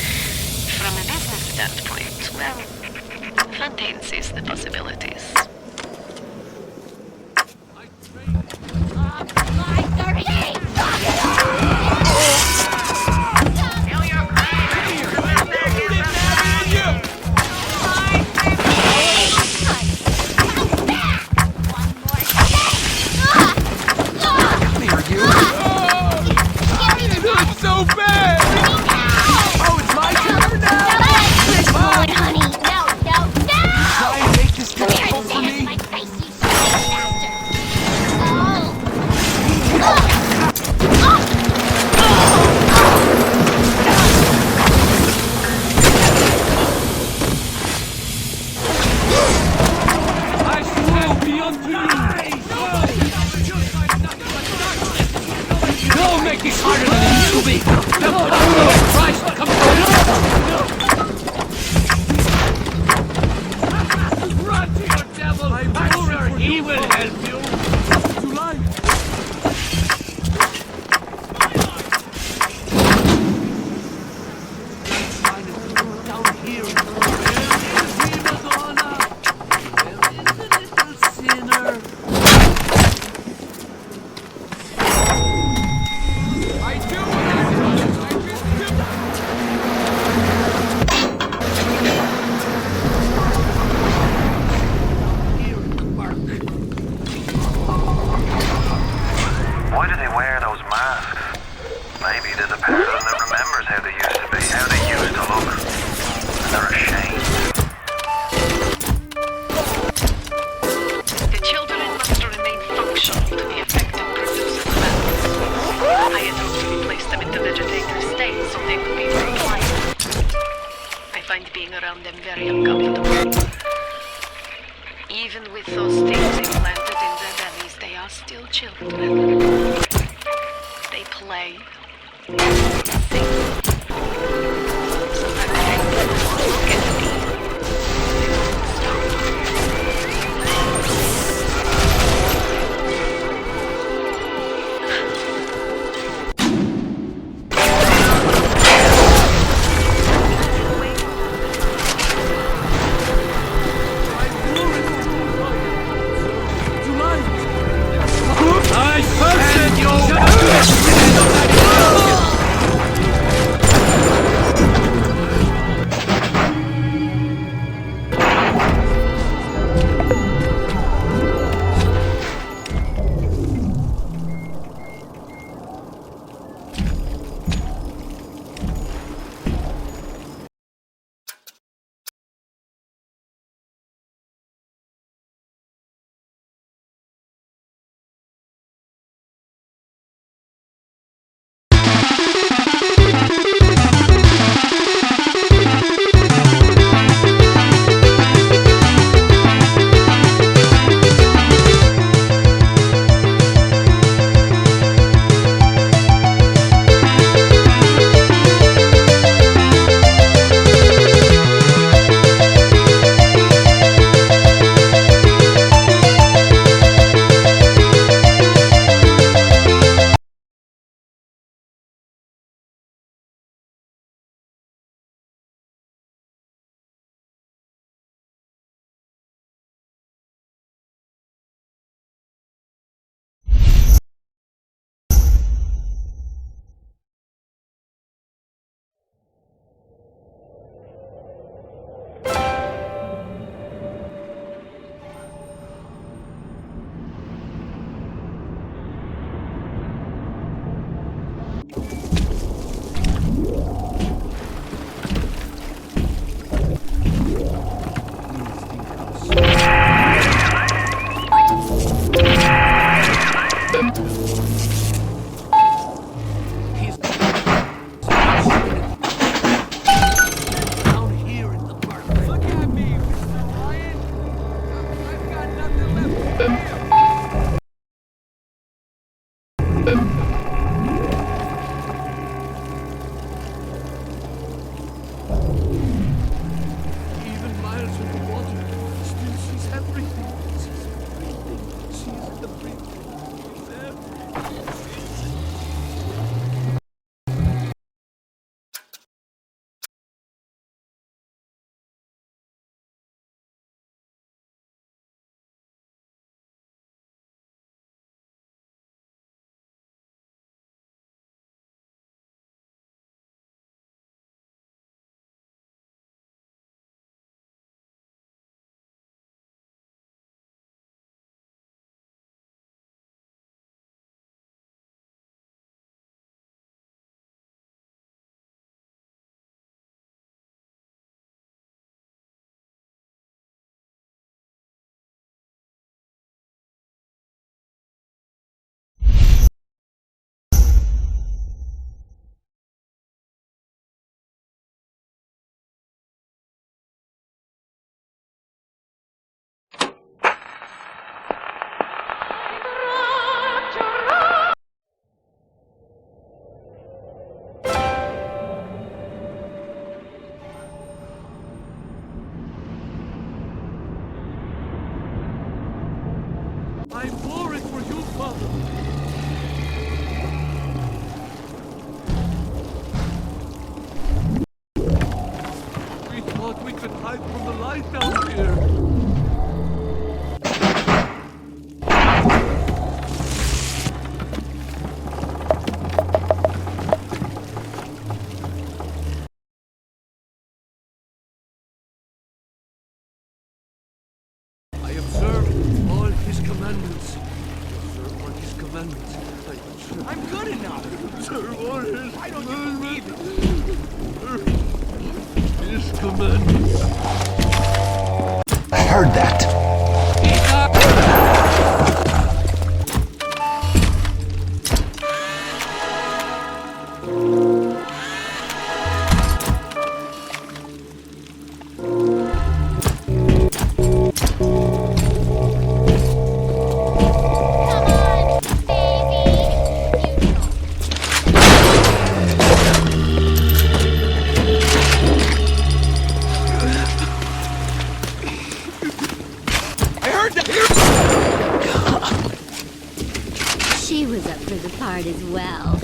From a business standpoint, well, Fontaine sees the possibilities. light down here. I observe all his commandments. Observe all his commandments. I'm good enough. Observe all his I don't believe it. His commandments. I heard that. She was up for the part as well.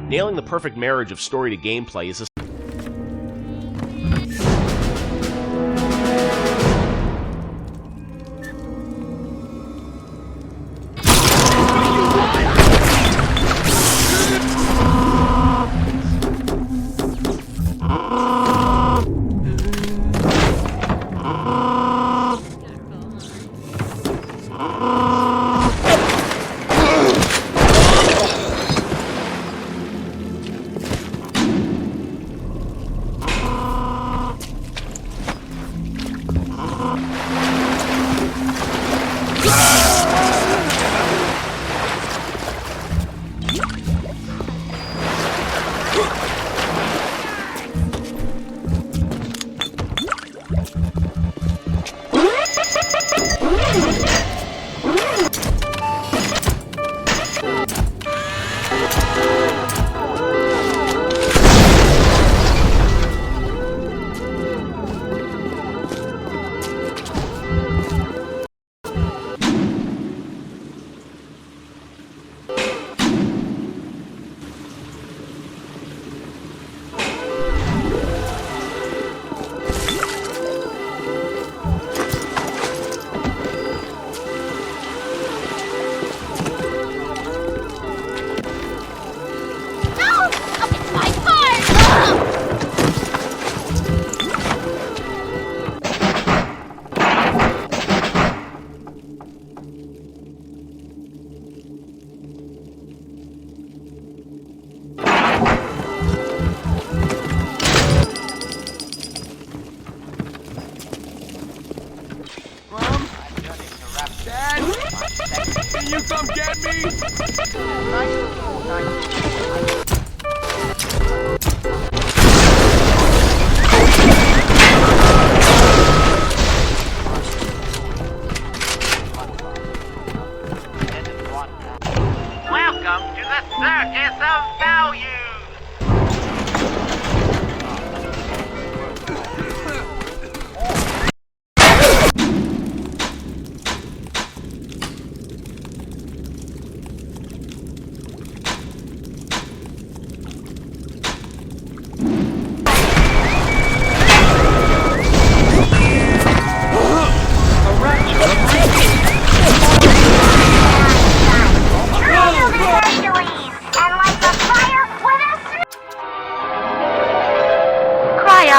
Nailing the perfect marriage of story to gameplay is a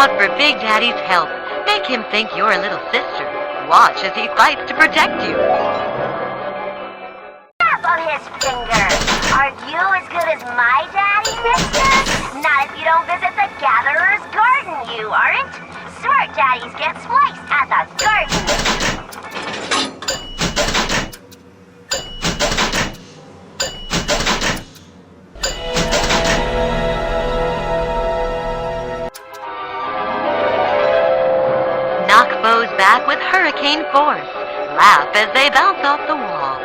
out for Big Daddy's help. Make him think you're a little sister. Watch as he fights to protect you. Snap on his finger. Are you as good as my daddy, mister? Not if you don't visit the Gatherer's Garden, you aren't. Smart daddies get spliced at the garden. Knock foes back with hurricane force. Laugh as they bounce off the walls.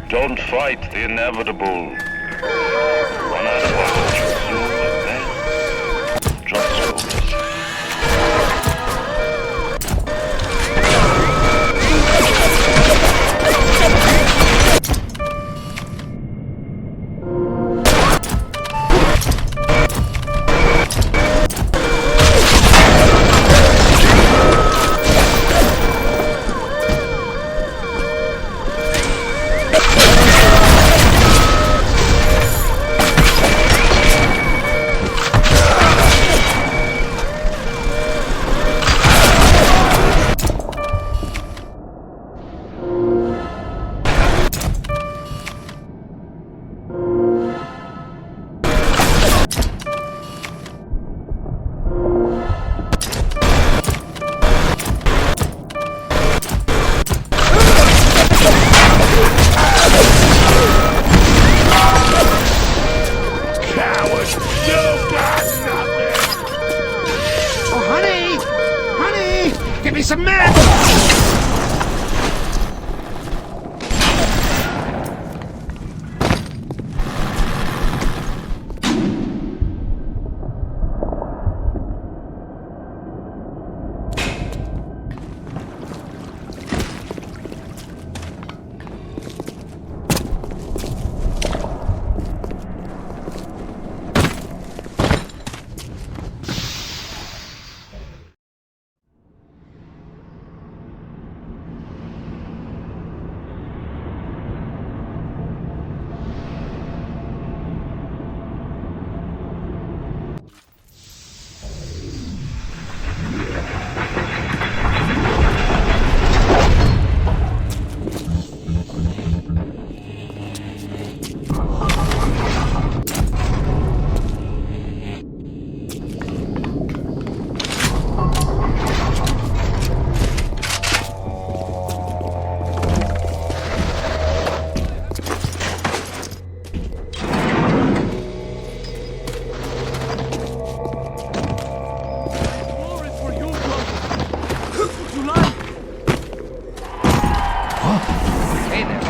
Don't fight the inevitable. One at a time, soon and then. Trust me. Some men!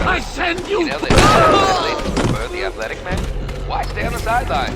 I send you! You know they prefer the athletic men. Why stay on the sideline?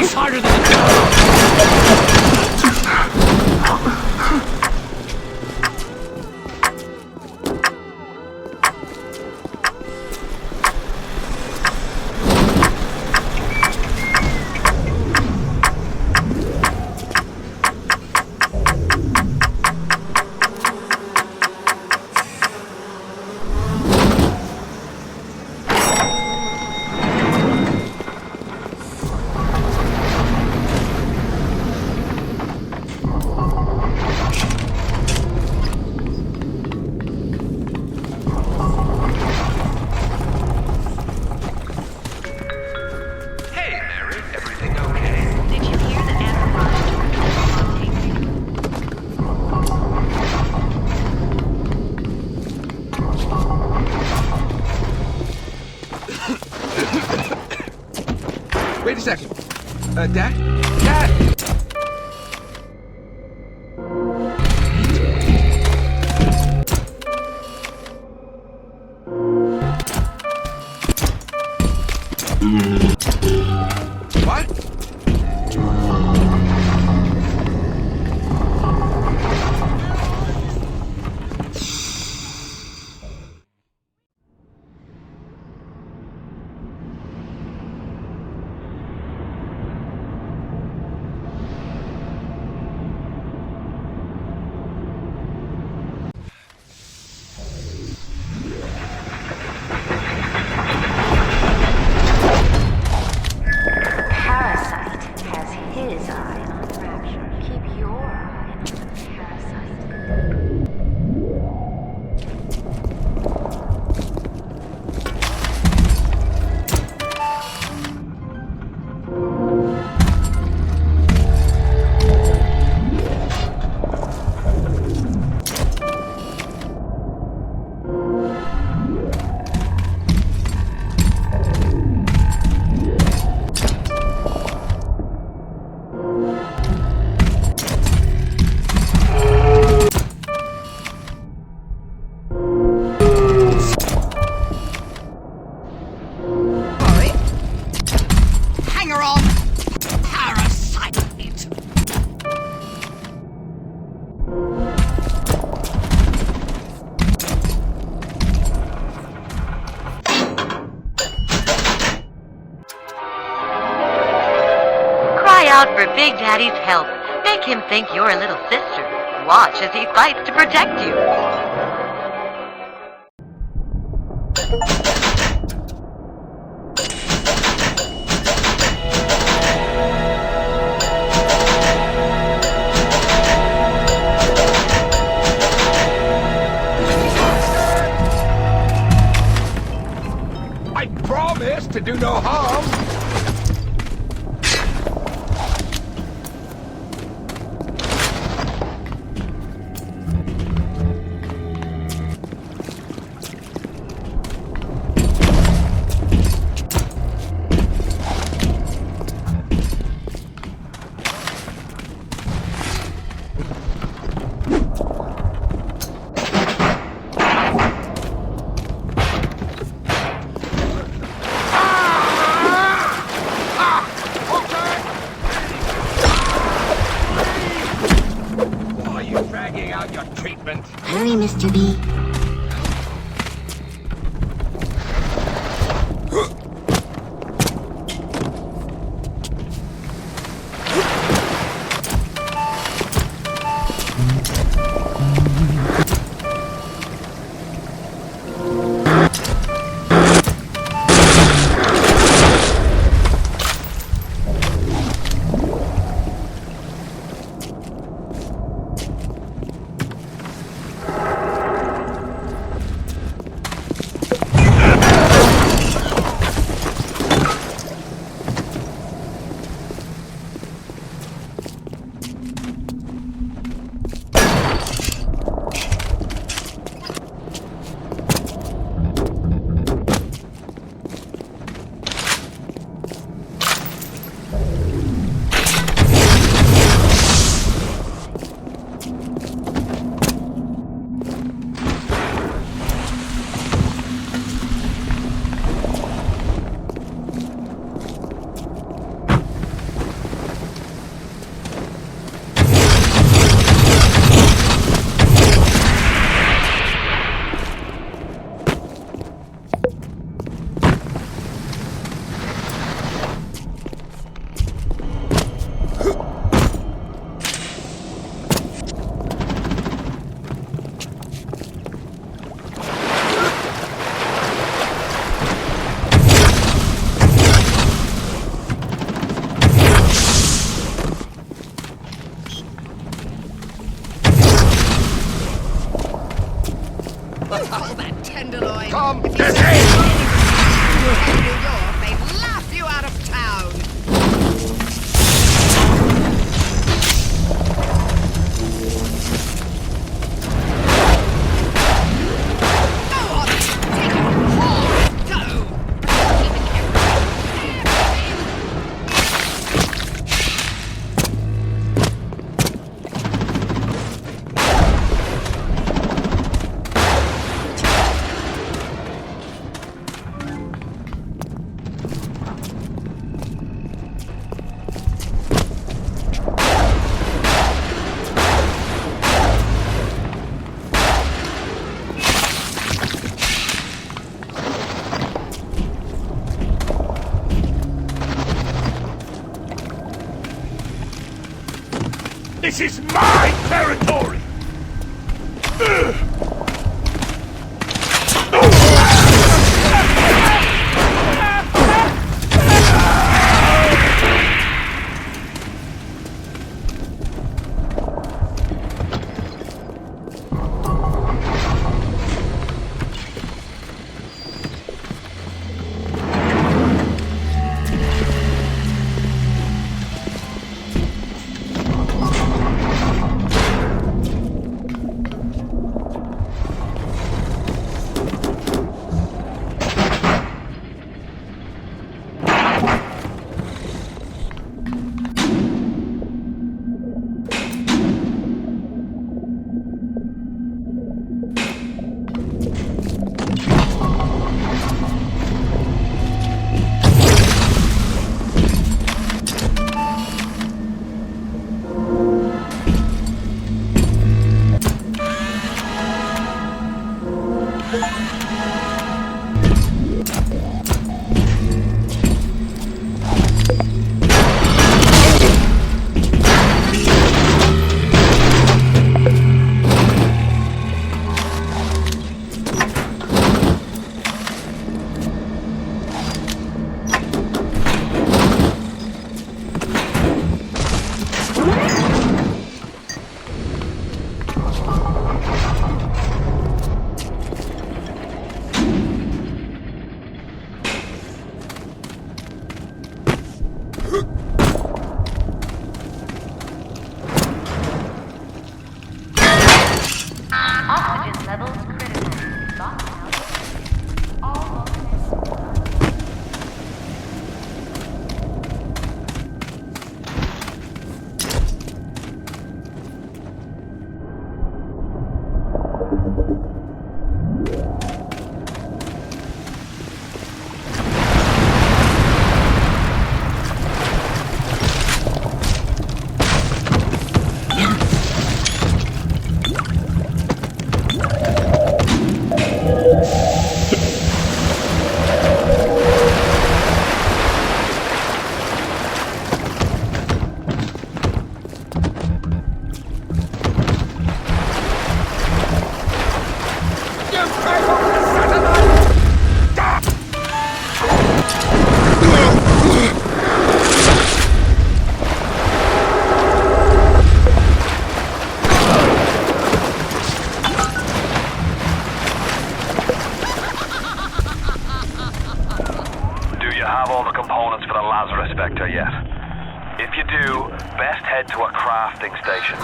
He's harder than Wait a second. Dad? Dad! What? His eye on Rapture. Keep your eye on the parasite. Out for Big Daddy's help. Make him think you're a little sister. Watch as he fights to protect you. I promise to do no harm. This is my territory! Oxygen levels critical. Lockdown. All If you do, best head to a crafting station.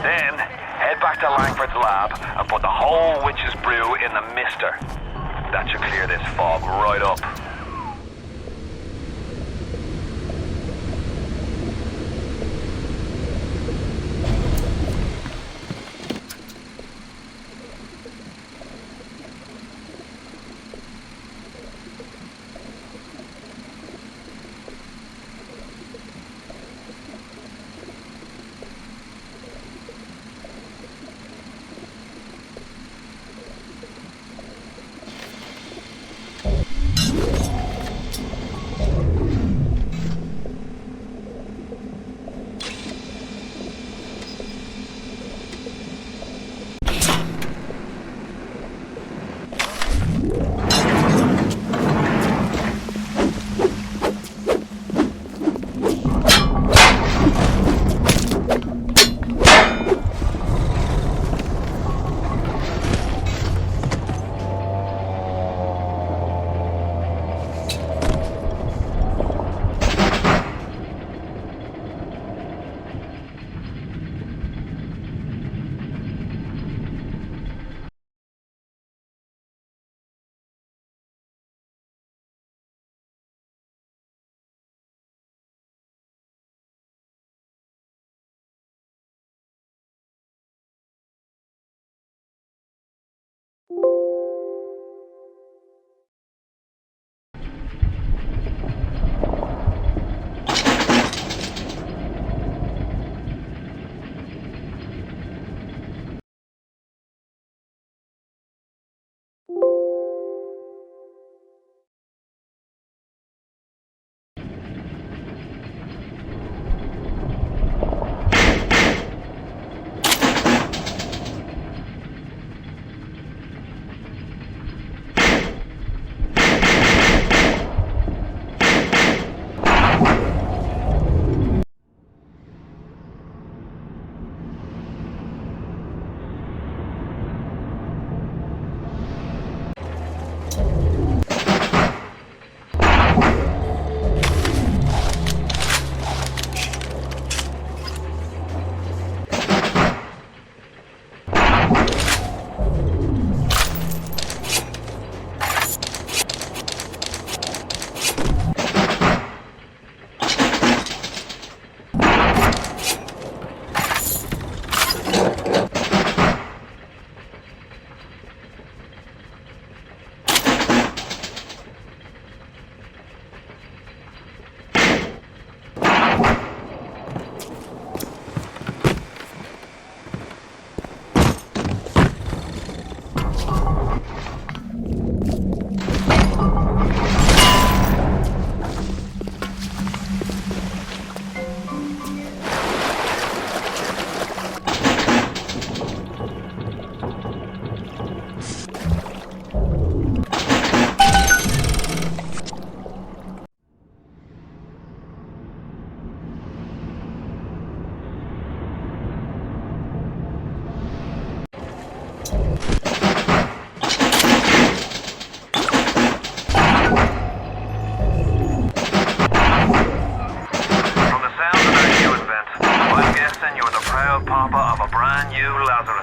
Then, head back to Langford's lab and put the whole witch's brew in the mister. That should clear this fog right up.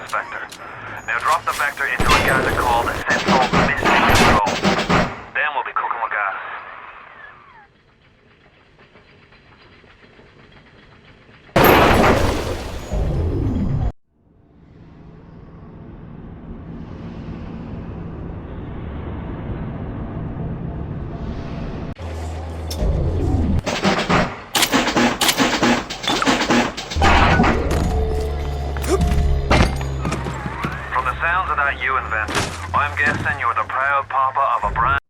Respector. Now drop the vector into a gadget called Central Mystic Control. Then we'll be cooking with gas. Sounds of that you invented. I'm guessing you're the proud papa of a brand.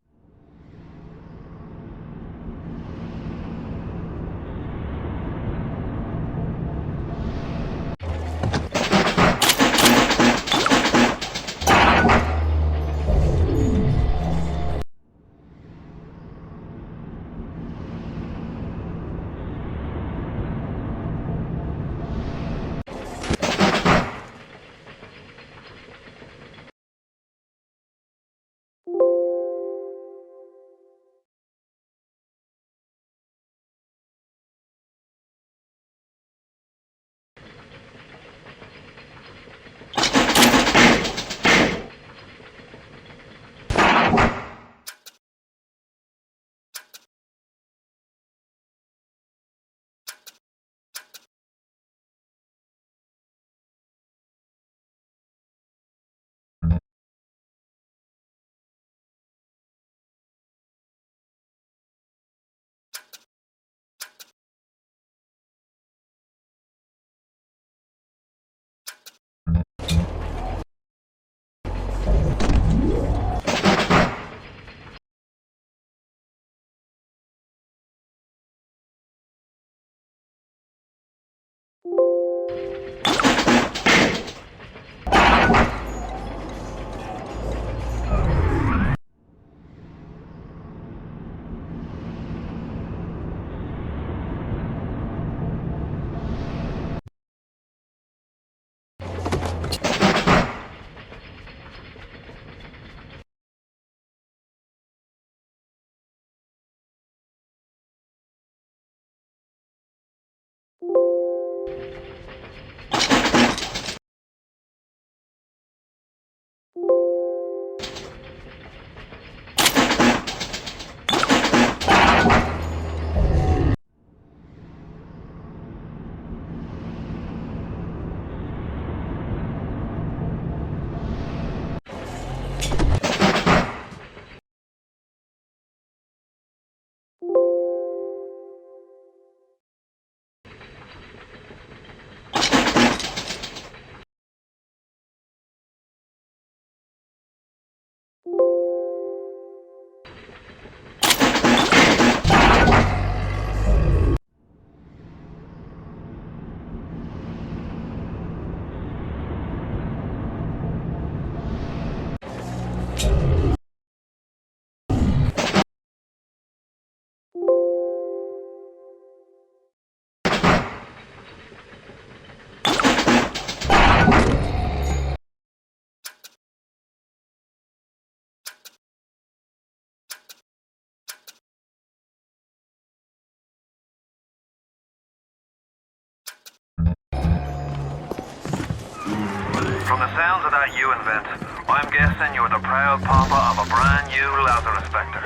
From the sounds of that you invented, I'm guessing you're the proud papa of a brand new laser respector.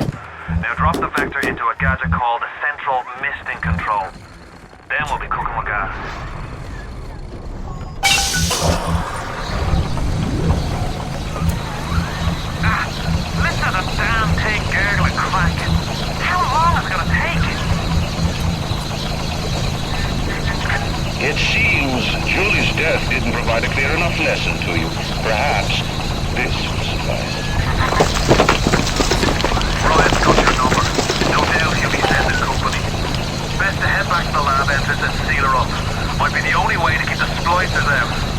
Now drop the vector into a gadget called Central Mystic Control. Then we'll be cooking with gas. Listen to the damn thing gurgling crack. How long is it gonna take? It seems Julie's death didn't provide a clear enough lesson to you. Perhaps this will suffice. Ryan's got your number. No doubt he'll be sending company. Best to head back to the lab entrance and seal her up. Might be the only way to keep the splicers out.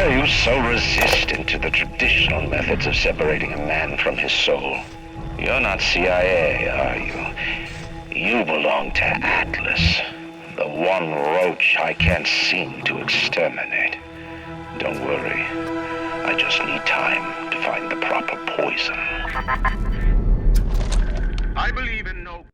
Why are you so resistant to the traditional methods of separating a man from his soul? You're not CIA, are you? You belong to Atlas, the one roach I can't seem to exterminate. Don't worry. I just need time to find the proper poison. I believe in no...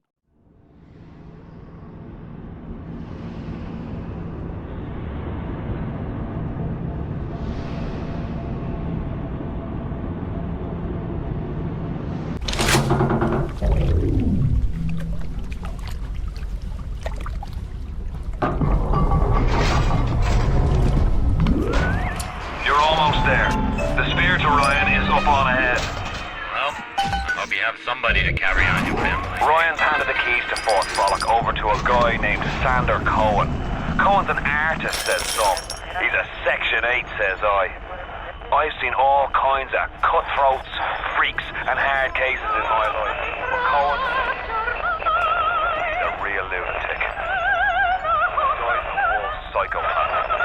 somebody to carry on your family. Ryan's handed the keys to Fort Frolic over to a guy named Sander Cohen. Cohen's an artist, says some. He's a Section 8, says I. I've seen all kinds of cutthroats, freaks, and hard cases in my life. But Cohen, he's a real lunatic. The guy's a wolf psychopath.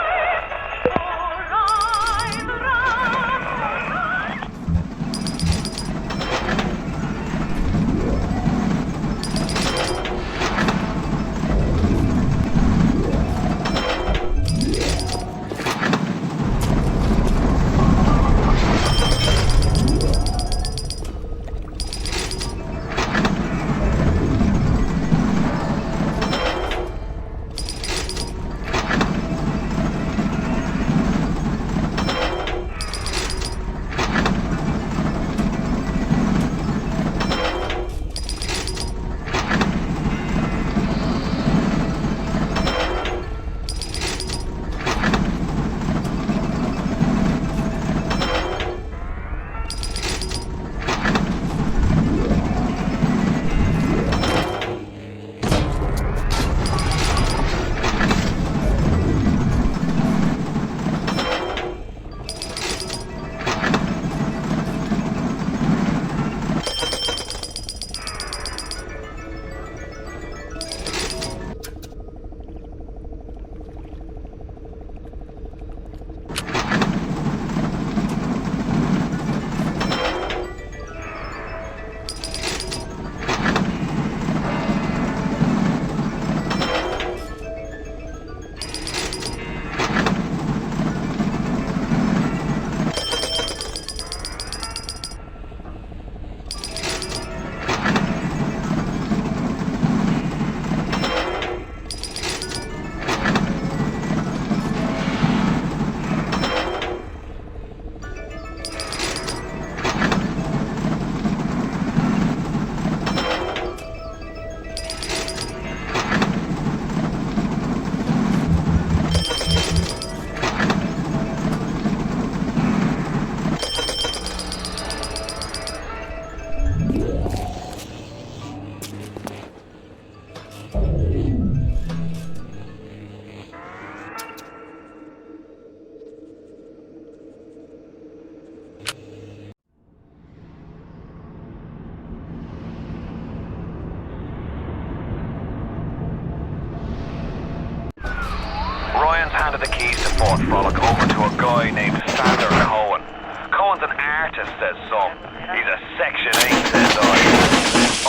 Ryan's handed the keys to Fort Frolic over to a guy named Sander Cohen. Cohen's an artist, says some. He's a Section 8, says I.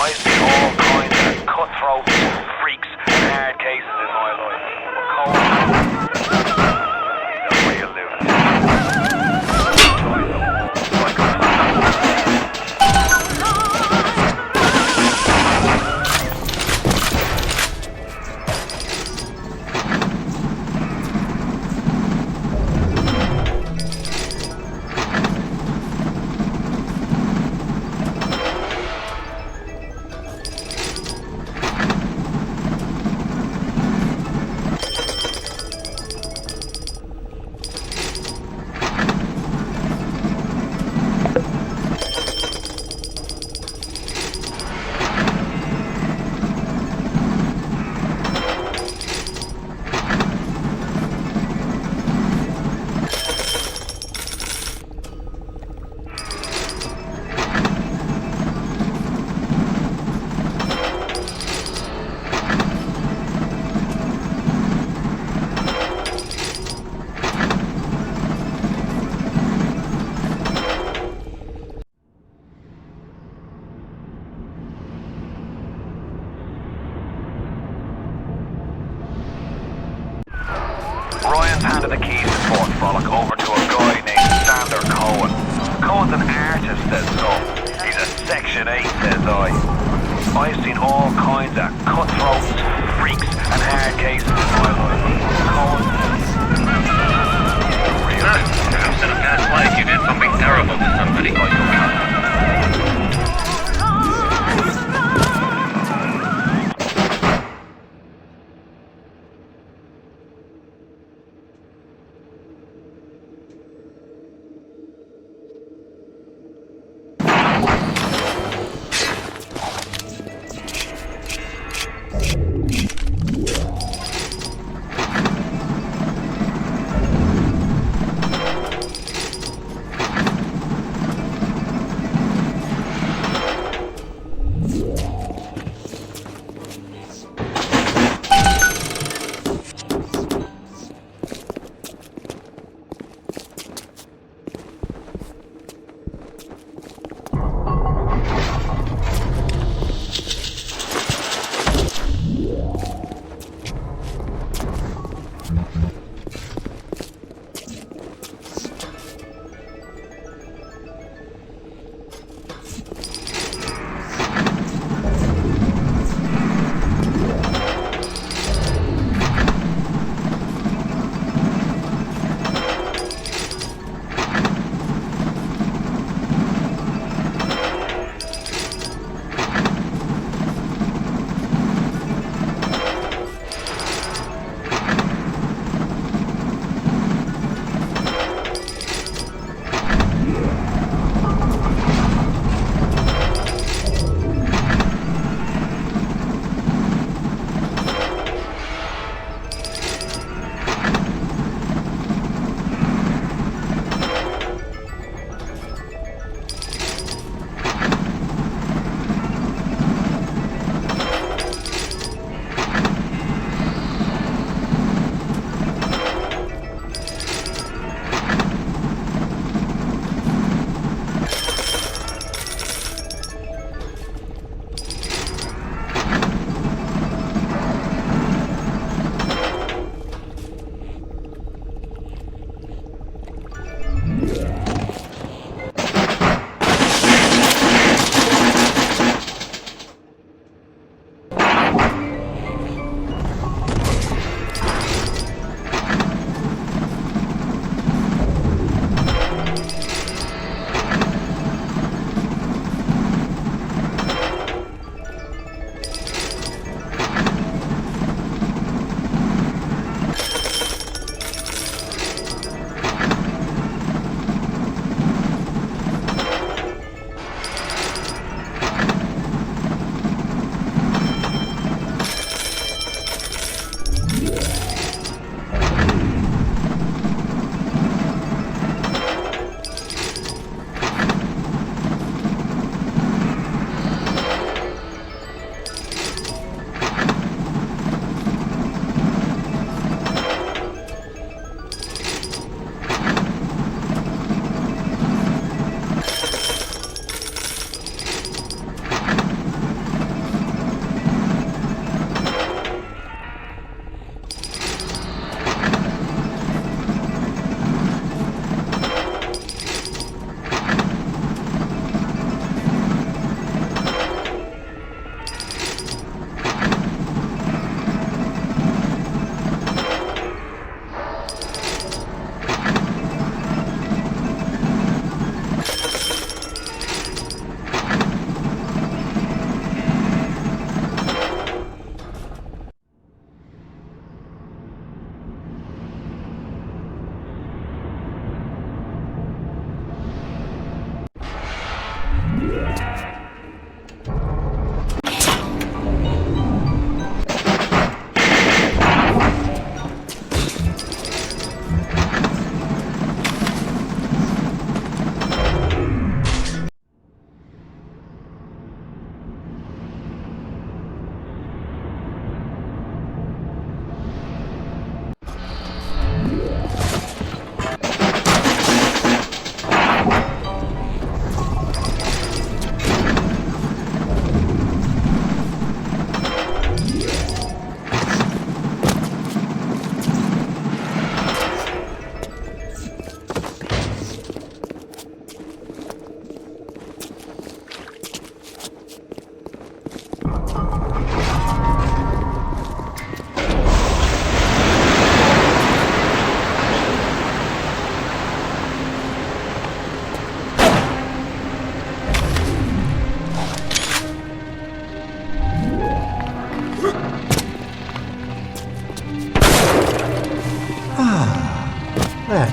I've seen all kinds of cutthroats, freaks, and hard cases in my life. But Cohen, he's a real lunatic. Ryan's handed the keys to Fort Frolic over to a guy named Sander Cohen. Cohen's an artist, says some. He's a Section 8, says I. I've seen all kinds of cutthroats, freaks, and hard cases in my life. Cohen, Perhaps in a past life you did something terrible to somebody.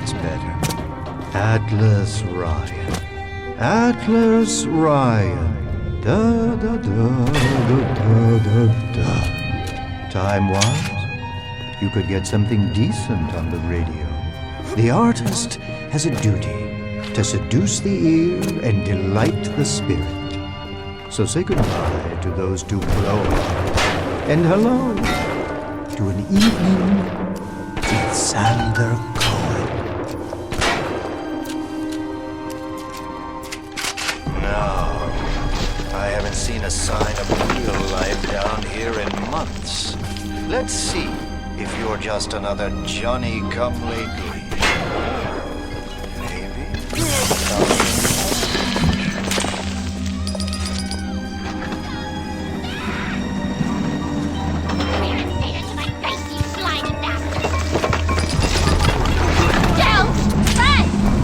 That's better. Atlas Ryan. Atlas Ryan. Da da da da da da da. Time-wise, you could get something decent on the radio. The artist has a duty to seduce the ear and delight the spirit. So say goodbye to those two blowing, and hello to an evening with Sander Cohen. No, I haven't seen a sign of real life down here in months. Let's see if you're just another Johnny-come-lately. Maybe.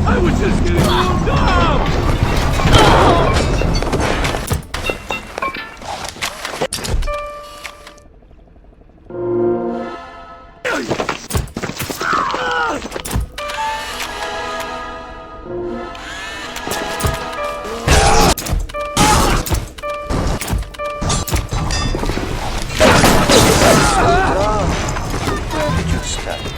I was just getting warmed up! Where did you study?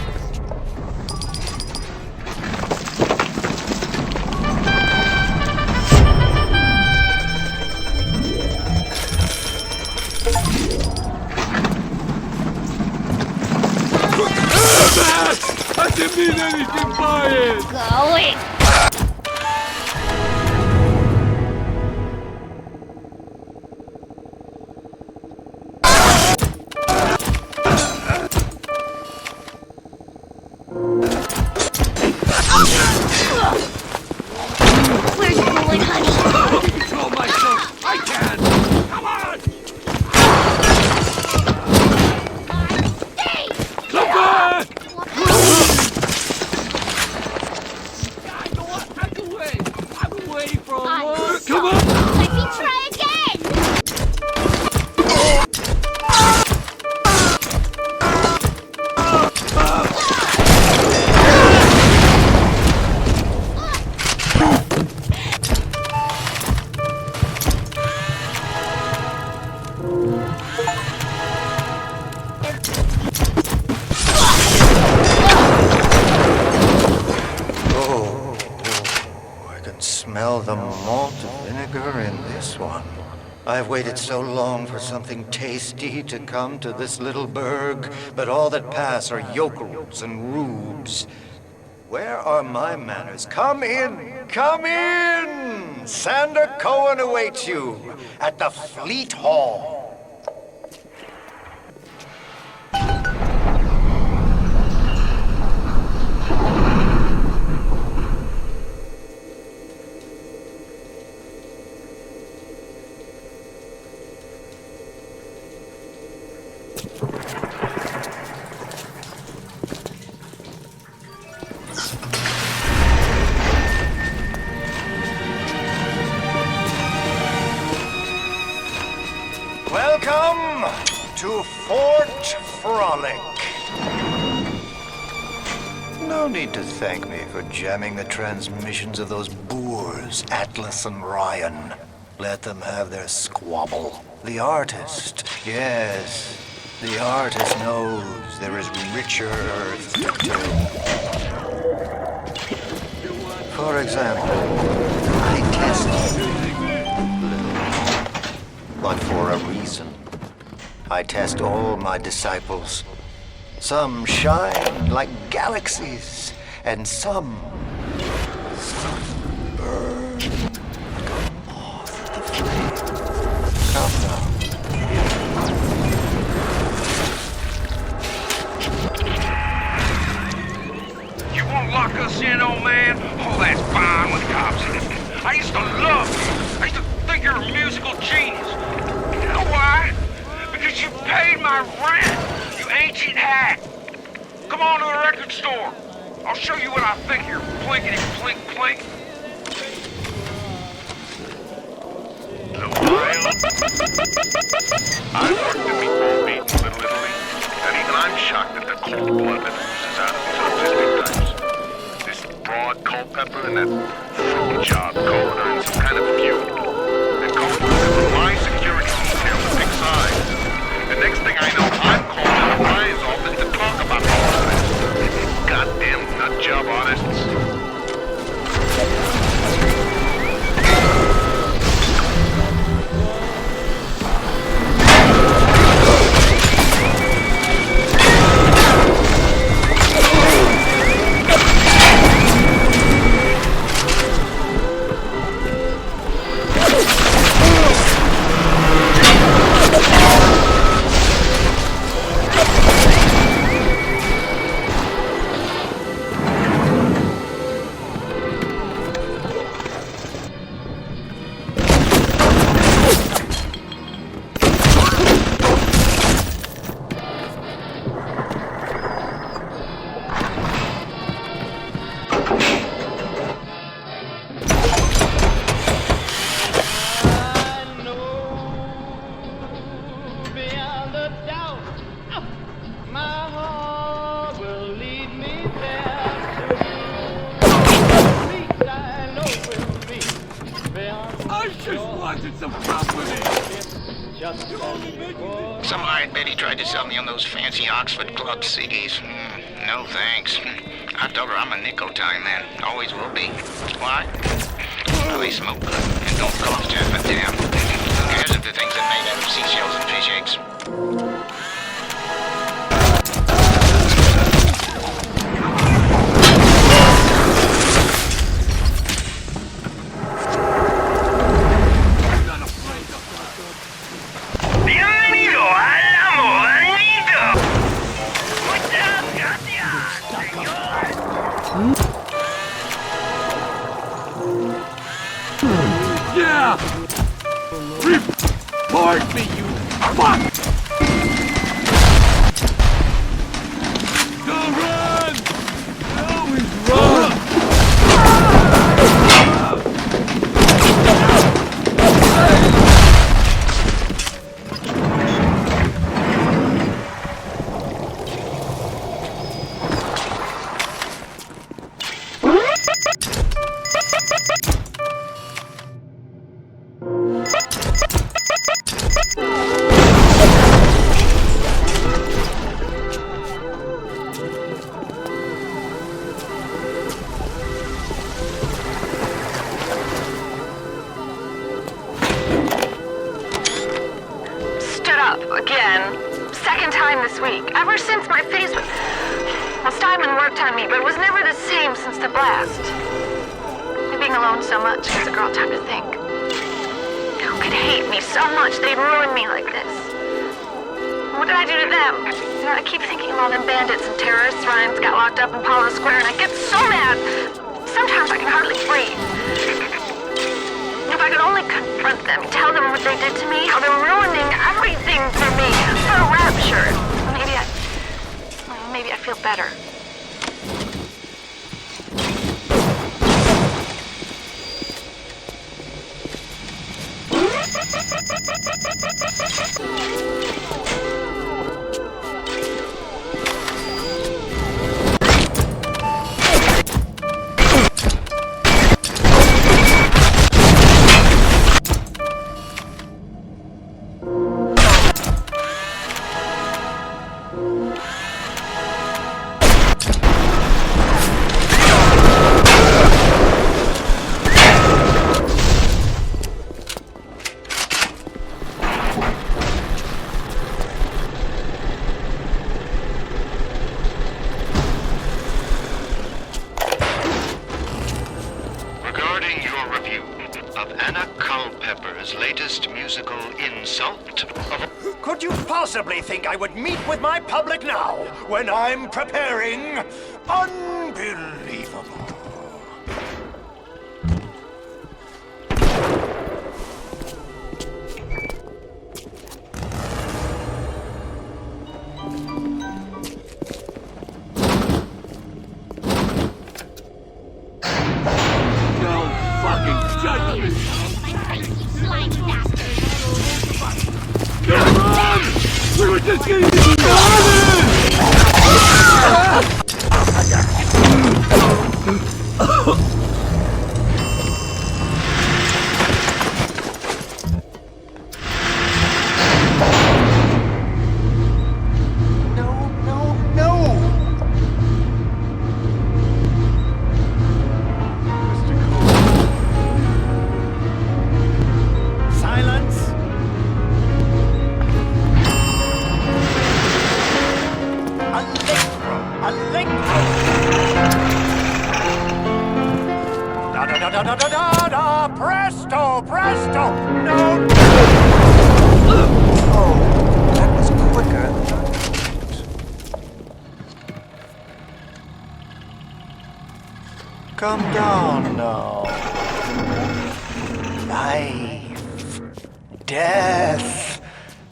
I didn't mean anything by it! Going. Where's you going, honey? I can control myself! I can! Come on! Come back! I'm away from work! Come on! Let me try again! Oh, I can smell the malt vinegar in this one. I've waited so long for something tasty to come to this little burg, but all that pass are yokels and rubes. Where are my manners? Come in! Come in! Sander Cohen awaits you at the Fleet Hall. Welcome to Fort Frolic. No need to thank me for jamming the transmissions of those boors, Atlas and Ryan. Let them have their squabble. The artist, yes, the artist knows there is richer earth to till. For example, I tested but for a reason. I test all my disciples. Some shine like galaxies, and some burn like a moth at the flame. Come now. You won't lock us in, old man? Oh, that's fine with cops. I used to love you. I used to think you're a musical genius. You know why? Because you paid my rent, you ancient hack. Come on to the record store. I'll show you what I think you're plinkety plink plink. I've worked in meatball meat in Little Italy, and even I'm shocked at the cold blood that oozes out of these autistic types. This and that fool job, Cohen are in some kind of feud. And Cohen uses my security detail to pick sides. The next thing I know, I'm called to the fly's office to talk about all of this. Goddamn nut job artists. Some hired Betty tried to sell me on those fancy Oxford Club CDs. No thanks. I told her I'm a Nicotine man. Always will be. Why? Well, they smoke good and don't cost half a damn. Who cares if the things are made out of seashells and fish eggs? Yeah! Report me, you fuck! Go run! Always run! Again. Second time this week. Ever since my face was... Well, Steinman worked on me, but it was never the same since the blast. Being alone so much gives a girl time to think. Who could hate me so much they'd ruin me like this? What did I do to them? You know, I keep thinking of all them bandits and terrorists Ryan's got locked up in Paula Square, and I get so mad. Sometimes I can hardly breathe. If I could only confront them, tell them what they did to me, how they're ruining everything for me, for Rapture. Maybe I feel better. Could you possibly think I would meet with my public now, when I'm preparing? Unbelievable. No fucking judgment! Come on! We were just getting started! Come down now. Life, death.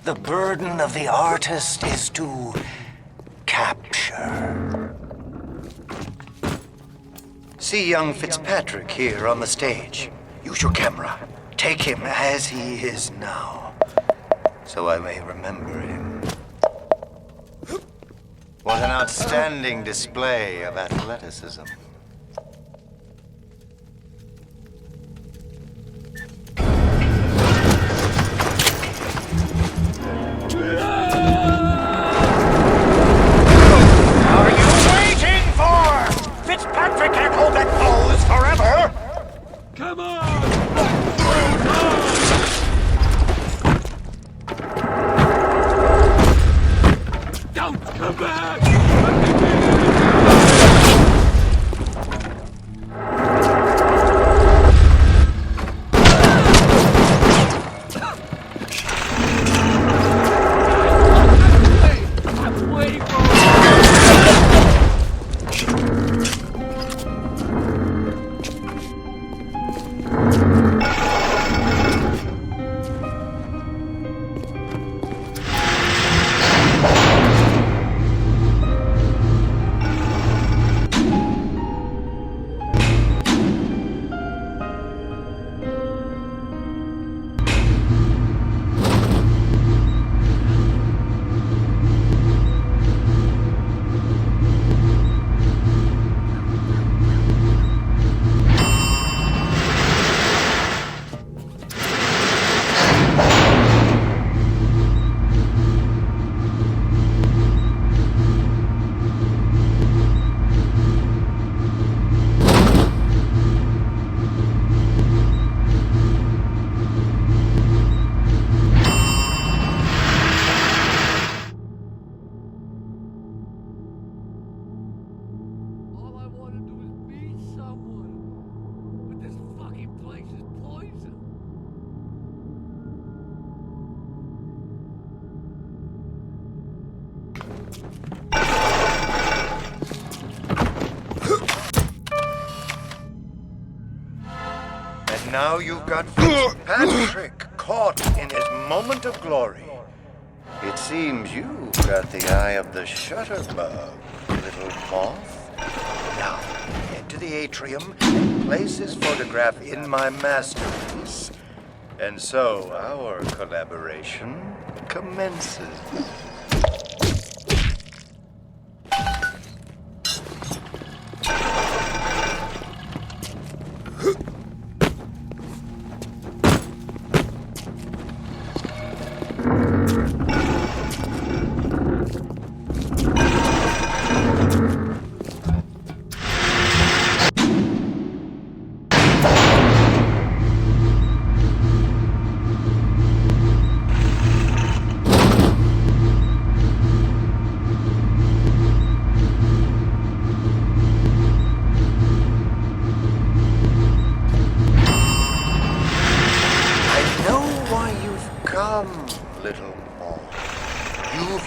The burden of the artist is to capture. See young Fitzpatrick here on the stage. Use your camera. Take him as he is now, so I may remember him. What an outstanding display of athleticism. Are you waiting for? Fitzpatrick can't hold that pose forever! Come on! Don't come back! I'm waiting for Now you've got Fitzpatrick caught in his moment of glory. It seems you've got the eye of the shutterbug, little moth. Now, head to the atrium and place his photograph in my masterpiece. And so our collaboration commences.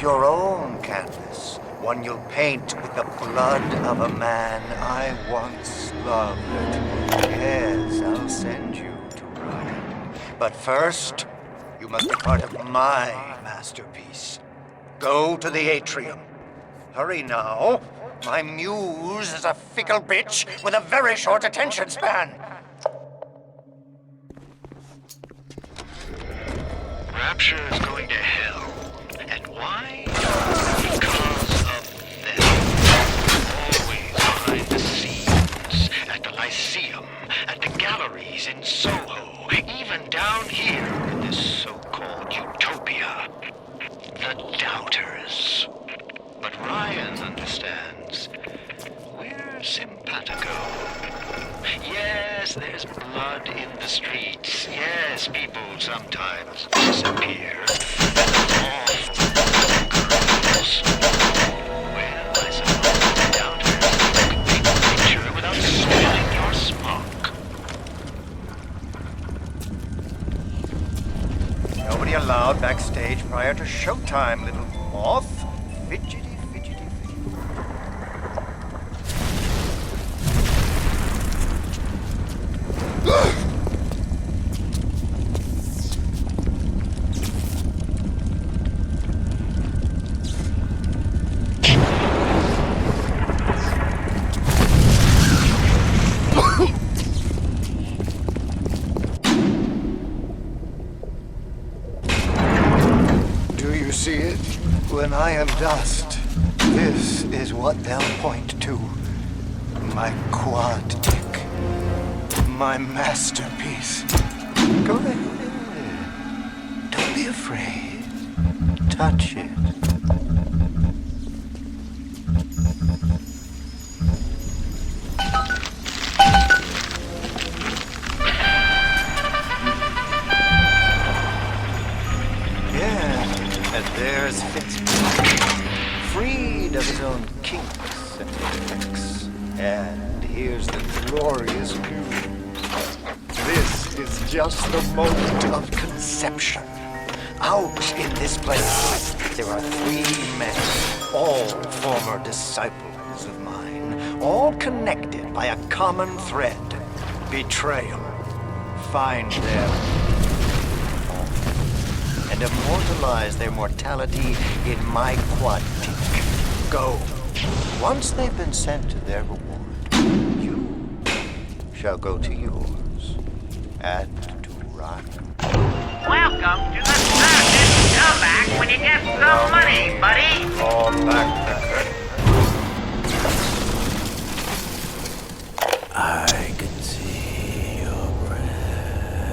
Your own canvas, one you'll paint with the blood of a man I once loved. Yes, I'll send you to Ryan. But first, you must be part of my masterpiece. Go to the atrium. Hurry now. My muse is a fickle bitch with a very short attention span. Rapture is going to hell. And why? Because of them. Always behind the scenes, at the Lyceum, at the galleries in Soho, even down here in this so-called utopia. The doubters. But Ryan understands. We're simpatico. Yes, there's blood in the streets. Yes, people sometimes disappear. Well, I suppose the doubters can paint the picture without spoiling your smock. Nobody allowed backstage prior to showtime, little moth. Fidgety, fidgety, fidgety. When I am dust, this is what they'll point to. My quad dick. My masterpiece. Go ahead. Don't be afraid. Touch it. Yeah, and there's Fitzpatrick. Freed of his own kinks and defects. And here's the glorious news. This is just the moment of conception. Out in this place, there are 3 men, all former disciples of mine, all connected by a common thread, betrayal. Find them and immortalize their mortality in my quadtique. Go. Once they've been sent to their reward, you shall go to yours and to Ryan. Welcome to the circus. Come back when you get some money, buddy. Fall back the curtain. I can see your breath.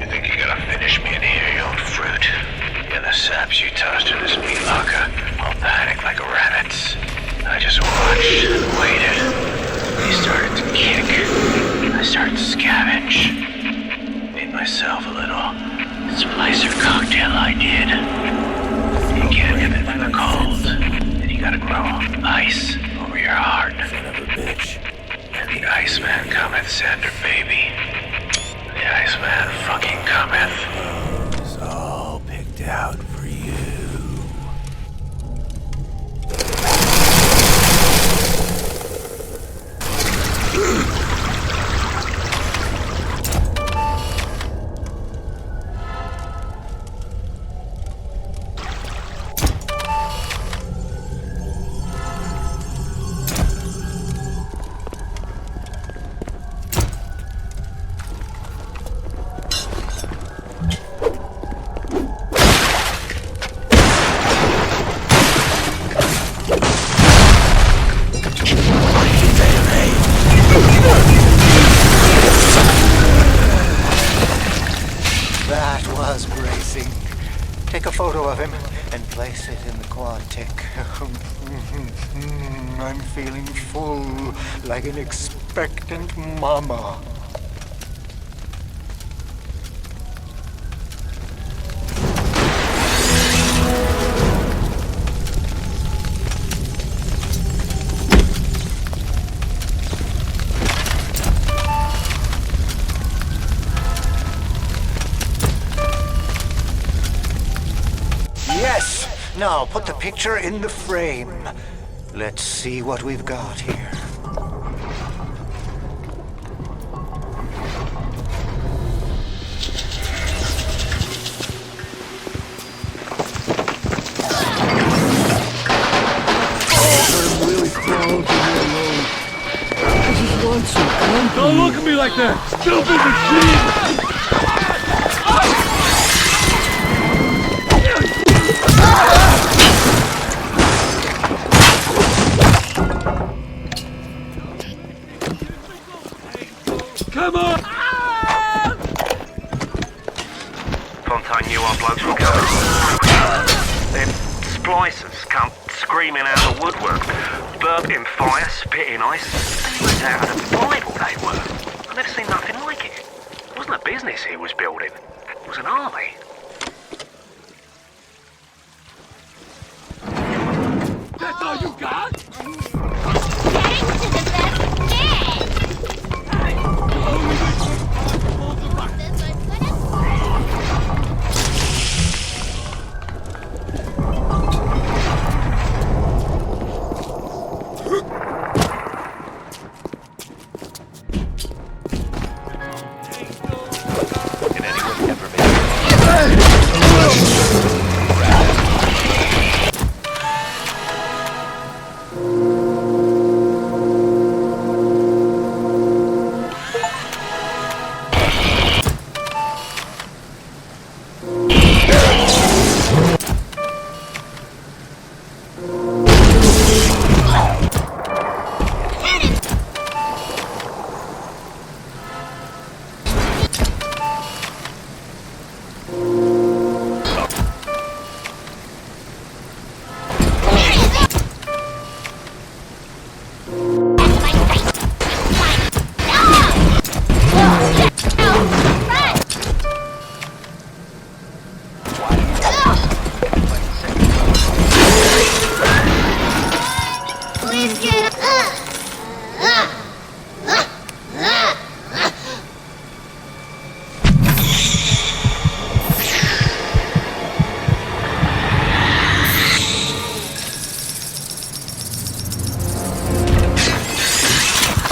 You think you're gonna finish me in here, you old fruit? Yeah, the saps you tossed in this meat locker all panicked like rabbits. I just watched and waited. They started to kick. I started to scavenge. Made myself a little splicer cocktail, I did. You can't have it from the cold. Then you gotta grow ice over your heart. Son of a bitch. And the Iceman cometh, Sander, baby. The Iceman fucking cometh. It's all picked out for you. That was bracing. Take a photo of him and place it in the quadtique. I'm feeling full, like an expectant mama. Yes! Now put the picture in the frame. Let's see what we've got here. I'm really crawling to me alone. I just want some company. Don't look at me like that! Stupid machine! Come on! Fontaine knew our blokes were coming. Then splicers come screaming out of the woodwork, burping fire, spitting ice. It was out of the Bible they were. I've never seen nothing like it. It wasn't a business he was building. It was an army. That's all you got? Can anyone ever make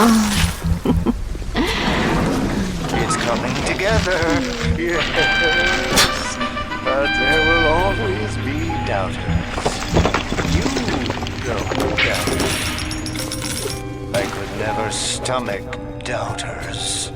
It's coming together. Yes. But there will always be doubters. You don't doubt. I could never stomach doubters.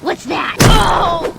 What's that? Oh!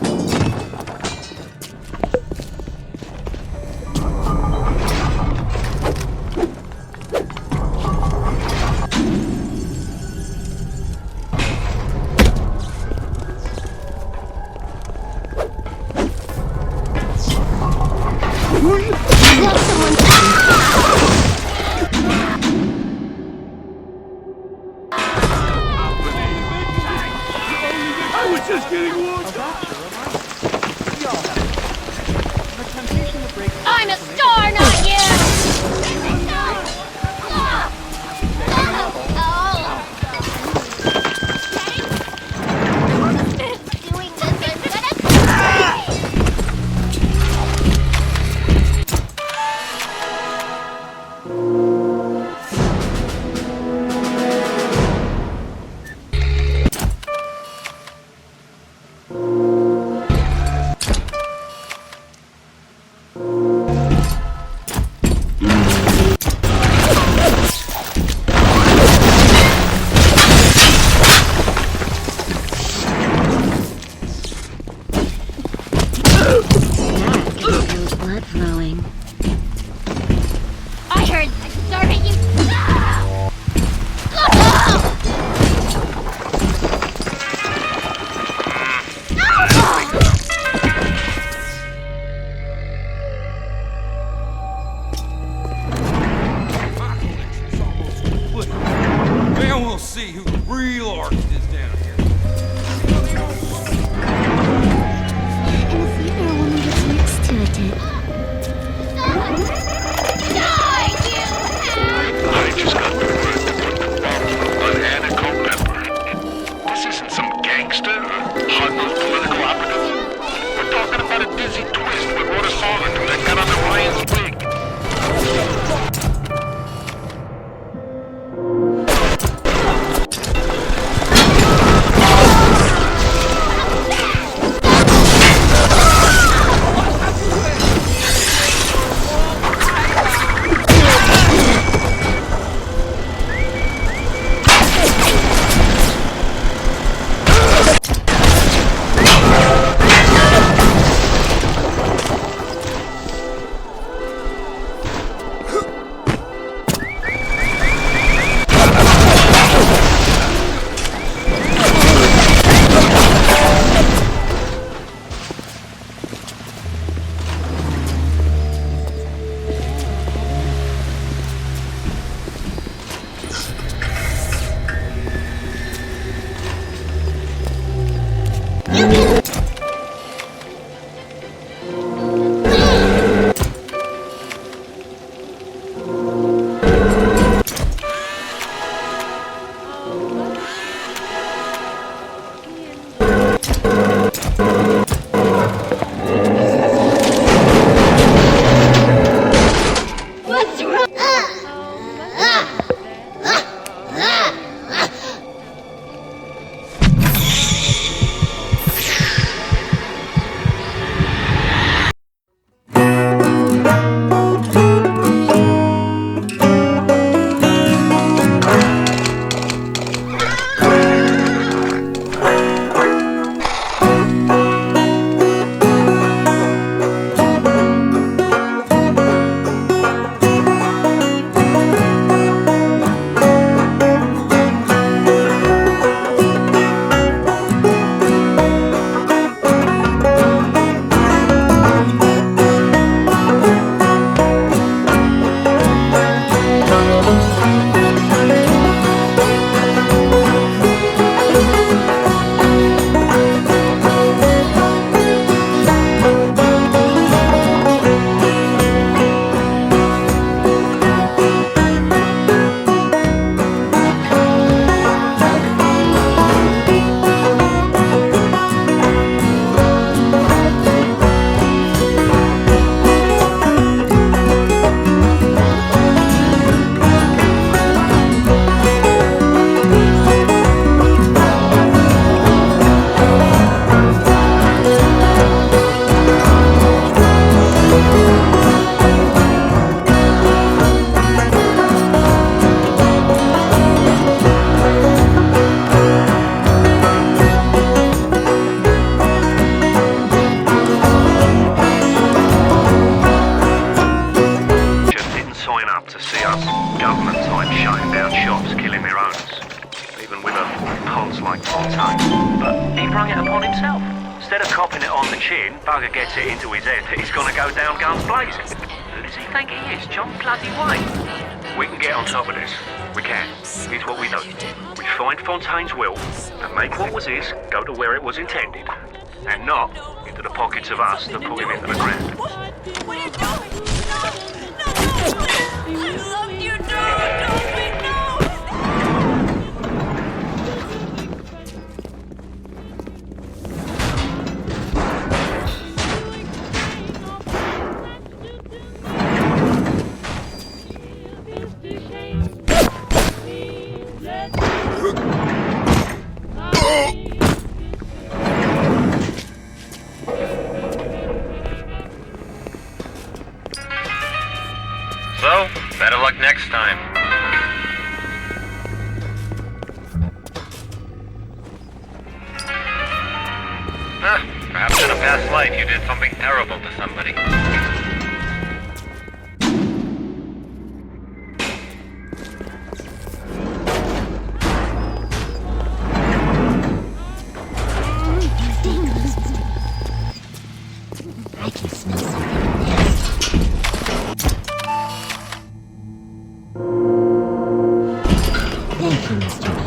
Instead of copping it on the chin, bugger gets it into his head that he's gonna go down guns blazing. Who does he think he is, John bloody Wayne? We can get on top of this. We can. Here's what we do. We find Fontaine's will and make what was his go to where it was intended. And not into the pockets of us that put him into the ground. What are you doing? No! I love you, don't we know? So, better luck next time. Perhaps in a past life you did something terrible to somebody. I can smell something nasty. Thank you, Mr. B.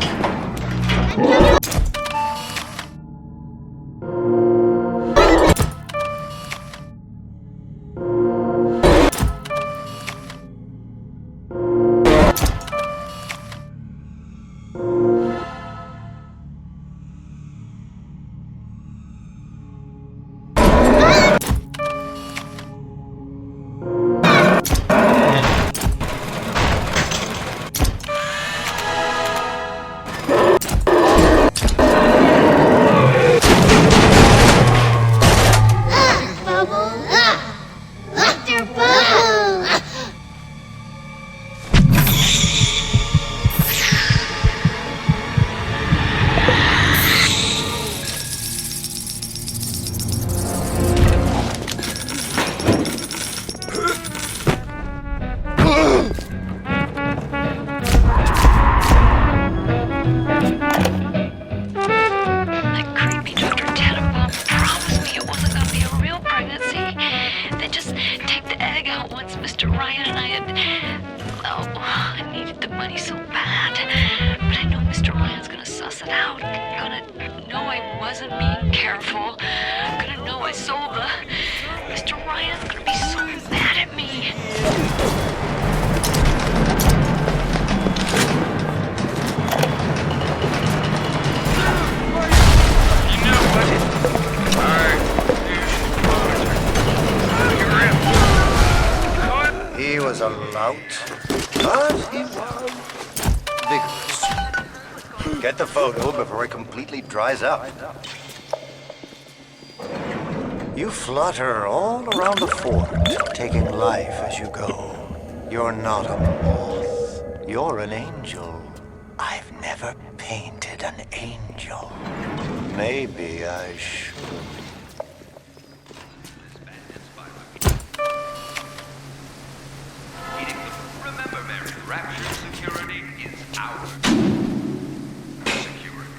He was a lout, but he was vigorous. Get the photo before it completely dries up. You flutter all around the fort, taking life as you go. You're not a moth. You're an angel. I've never painted an angel. Maybe I should. Remember, Mary, Rapture security is ours. Security.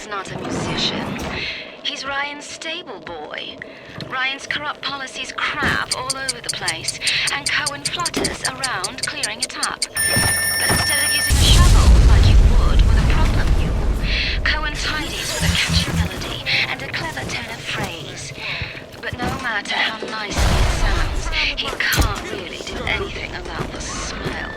Cohen's not a musician. He's Ryan's stable boy. Ryan's corrupt policies crap all over the place, and Cohen flutters around clearing it up. But instead of using a shovel like you would with a problem mule, Cohen tidies with a catchy melody and a clever turn of phrase. But no matter how nicely it sounds, he can't really do anything about the smell.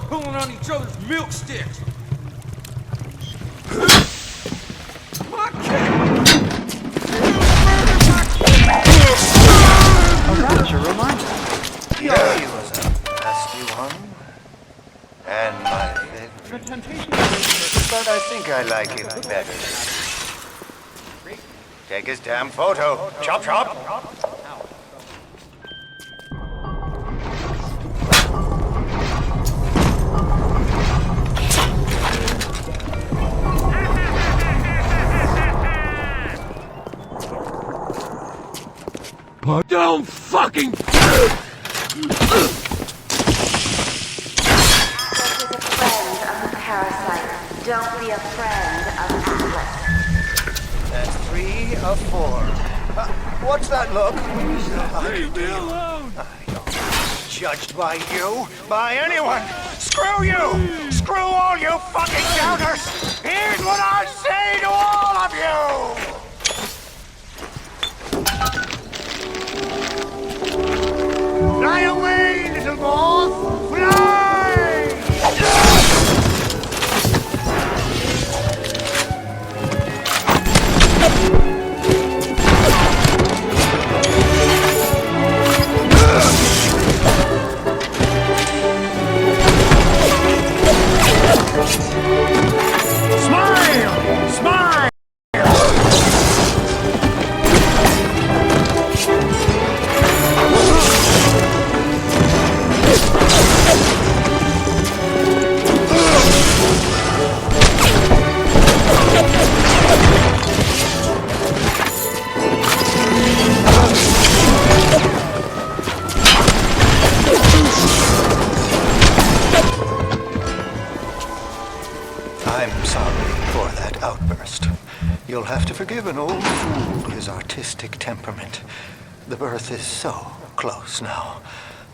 Pulling on each other's milk sticks. My cat! That's a reminder. He was a nasty one. And my favorite. But I think I like him better. Take his damn photo. Chop, chop. Don't fucking... Atlas is a friend of the parasite. Don't be a friend of Atlas. That's 3 of 4. What's that look? Leave me alone! I'm not judged by you, by anyone. Screw you! Screw all you fucking doubters! Here's what I say to all of you! Fly away, little moth! Fly! Smile! Smile! I'm sorry for that outburst. You'll have to forgive an old fool his artistic temperament. The birth is so close now.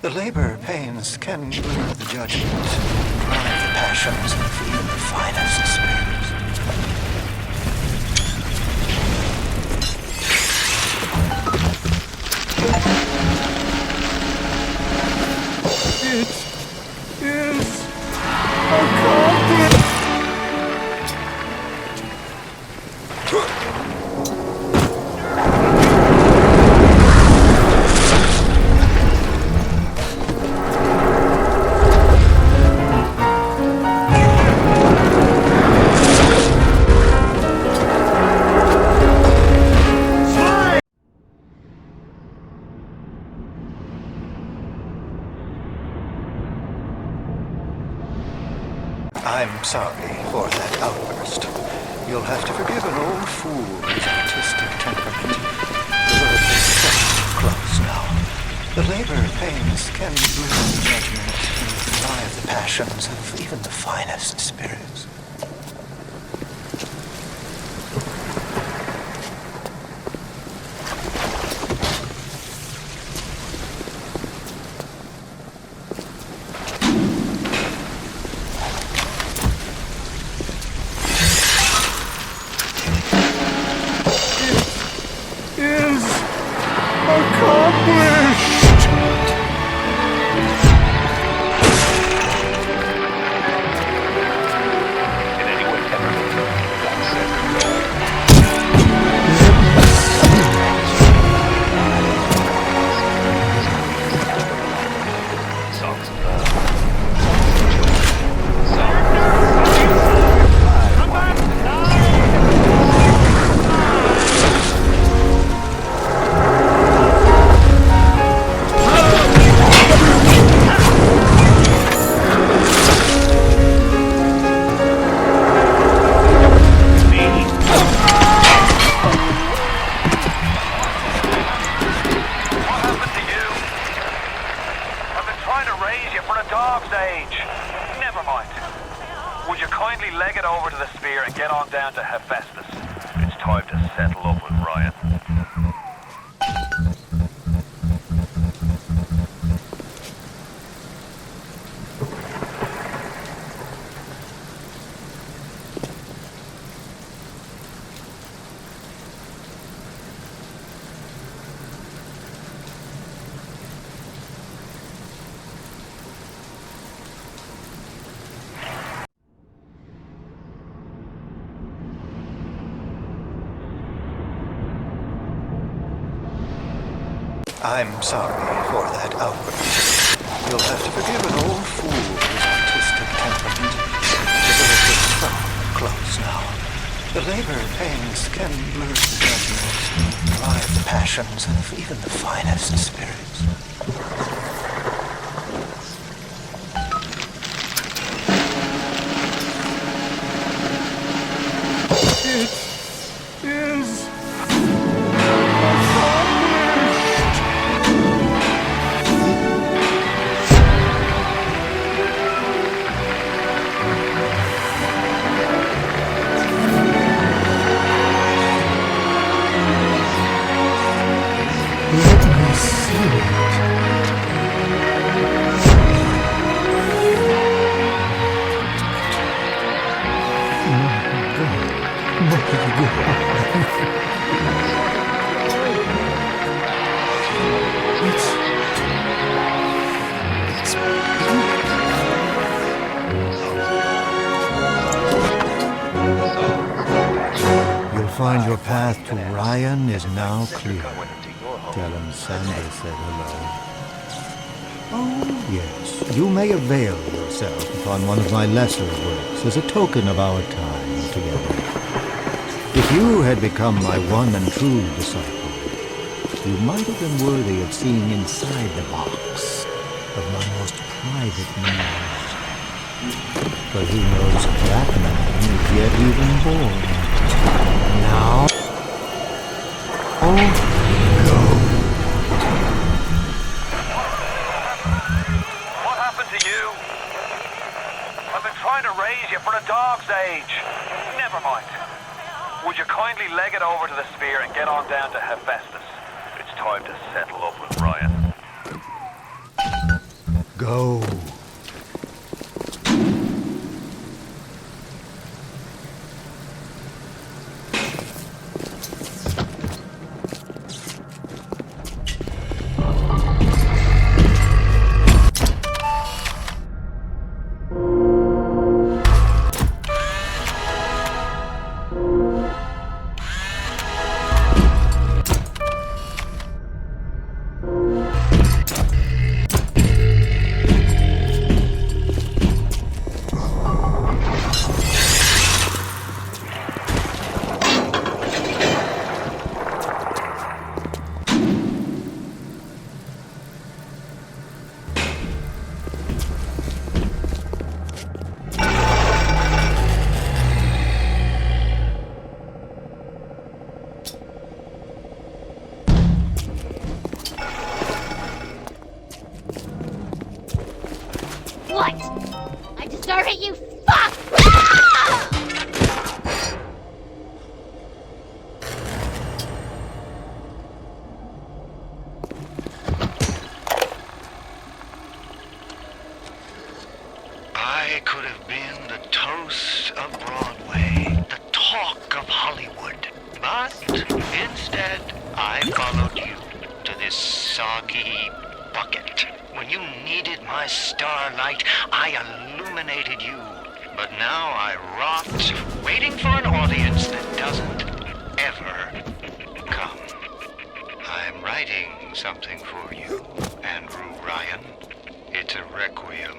The labor pains can blur the judgment, drive the passions of even the finest spirits. It is accomplished! I'm sorry for that outburst. You'll have to forgive an old fool his artistic temperament. The birth is so close now. The labor pains can blur the judgment and drive the passions of even the finest spirits. Never mind. Would you kindly leg it over to the spear and get on down to Hephaestus? It's time to settle up with Ryan. I'm sorry for that outburst. You'll have to forgive an old fool with artistic temperament. The village is so close now. The labor pains can blur the judgment, drive the passions of even the finest spirits. It is Let me see it. You'll find your path to Ryan is now clear. Tell him Sandy said hello. Oh, yes, you may avail yourself upon one of my lesser works as a token of our time together. If you had become my one and true disciple, you might have been worthy of seeing inside the box of my most private news. But who knows if that man is yet even born. Now, What happened to you? I've been trying to raise you for a dog's age. Never mind. Would you kindly leg it over to the spear and get on down to Hephaestus? It's time to settle up with Ryan. go. What? I deserve it, you fuck! Ah! I could have been the toast of Broadway, the talk of Hollywood. But instead, I followed you to this soggy bucket. When you needed my starlight, I illuminated you. But now I rot, waiting for an audience that doesn't ever come. I'm writing something for you, Andrew Ryan. It's a requiem.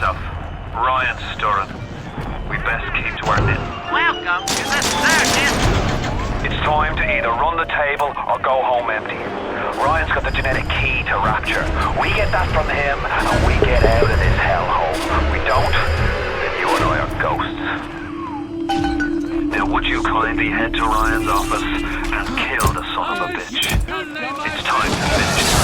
yourself. Ryan stirring. We best keep to our knitting. Welcome to the circus. It's time to either run the table or go home empty. Ryan's got the genetic key to Rapture. We get that from him, and we get out of this hellhole. We don't, then you and I are ghosts. Now would you kindly head to Ryan's office and kill the son of a bitch? It's time to finish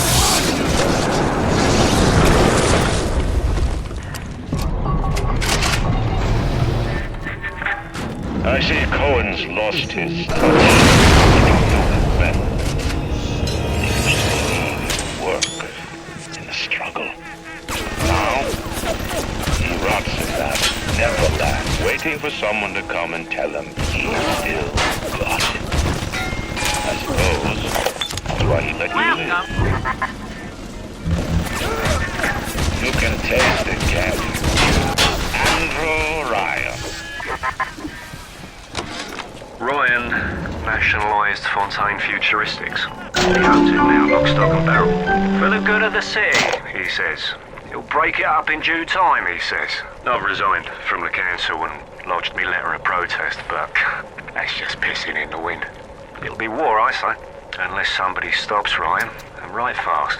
I see Cohen's lost his touch. Work in the struggle. Now, he rots in that Neverland, waiting for someone to come and tell him he's still got it. I suppose that's why he let you live. You can taste it, can't you? Andrew Ryan. Ryan nationalised Fontaine Futuristics. He owns it now, lock, stock and barrel. For the good of the city, he says. He'll break it up in due time, he says. I've resigned from the council and lodged me letter of protest, but that's just pissing in the wind. It'll be war, I say, unless somebody stops Ryan, and right fast.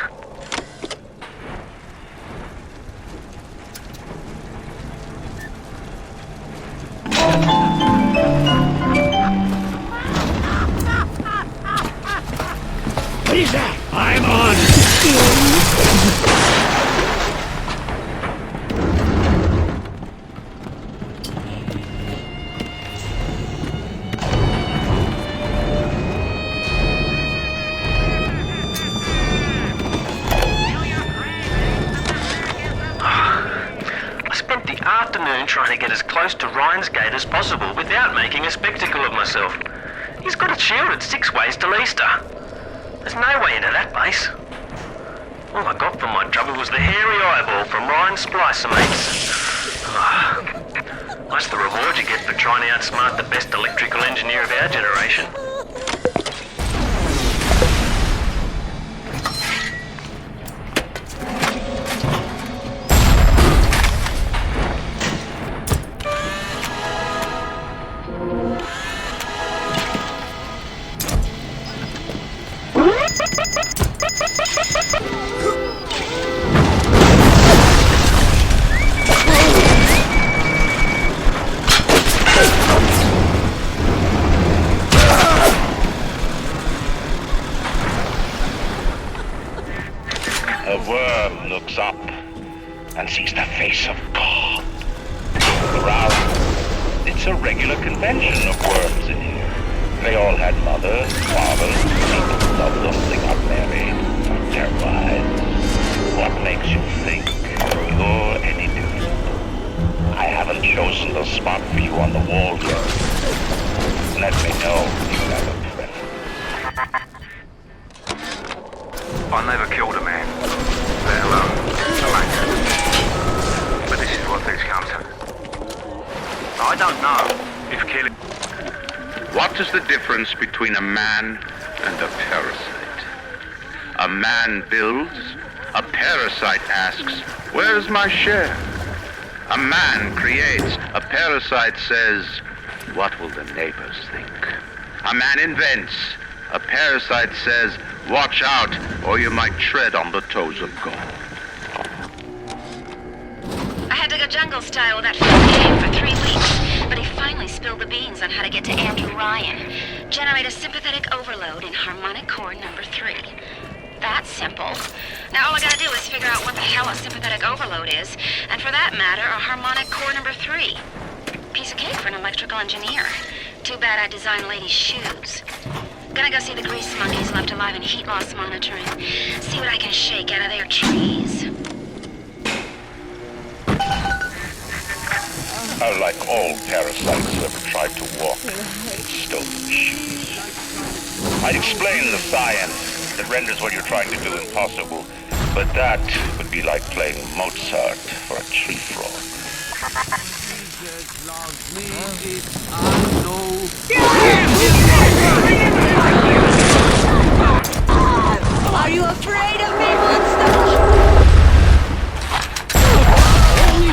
Lisa, I'm on. I spent the afternoon trying to get as close to Ryan's gate as possible without making a spectacle of myself. He's got it shielded 6 ways till Easter. There's no way into that base. All I got for my trouble was the hairy eyeball from Ryan's splicer mates. That's the reward you get for trying to outsmart the best electrical engineer of our generation. A worm looks up and sees the face of God. Around, it's a regular convention of worms in here. They all had mothers, fathers, people who loved them, they got married, their wives. What makes you think you're any different? I haven't chosen the spot for you on the wall yet. Let me know if you have a preference. I never killed a man, let alone a man. But this is what things come to. I don't know if killing... What is the difference between a man and a parasite? A man builds, a parasite asks, where's my share? A man creates, a parasite says, what will the neighbors think? A man invents, a parasite says, watch out, or you might tread on the toes of God. I had to go jungle style with that fucking game for 3 weeks, but he finally spilled the beans on how to get to Andrew Ryan. Generate a sympathetic overload in harmonic core number 3. That's simple. Now all I gotta do is figure out what the hell a sympathetic overload is, and for that matter, a harmonic core number 3. Piece of cake for an electrical engineer. Too bad I designed ladies' shoes. Gonna go see the grease monkeys left alive in heat loss monitoring. See what I can shake out of their trees. Like all parasites who ever tried to walk in stolen shoes. I'd explain the science that renders what you're trying to do impossible, but that would be like playing Mozart for a tree frog. Are you afraid of me, monster? Holy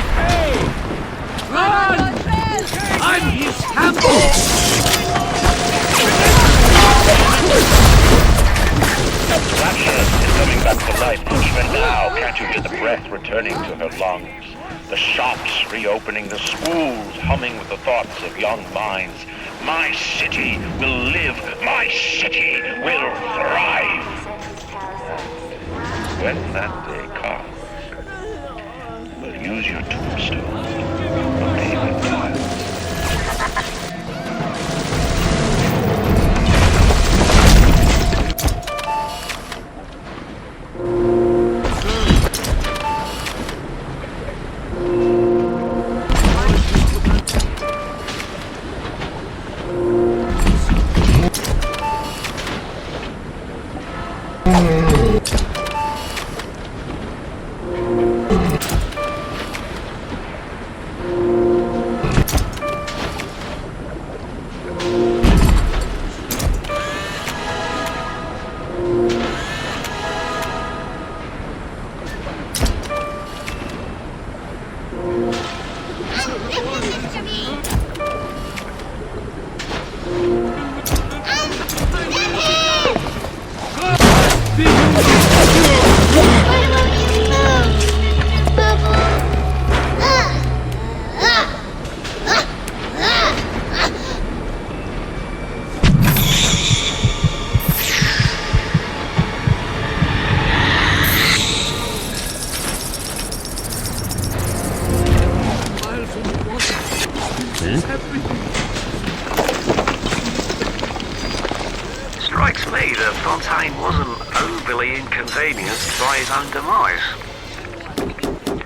Can't you hear the breath returning to her lungs? The shops reopening, the schools humming with the thoughts of young minds. My city will live. My city will thrive. When that day comes, we'll use your tombstone for payment time. Strikes me that Fontaine wasn't overly inconvenienced by his own demise.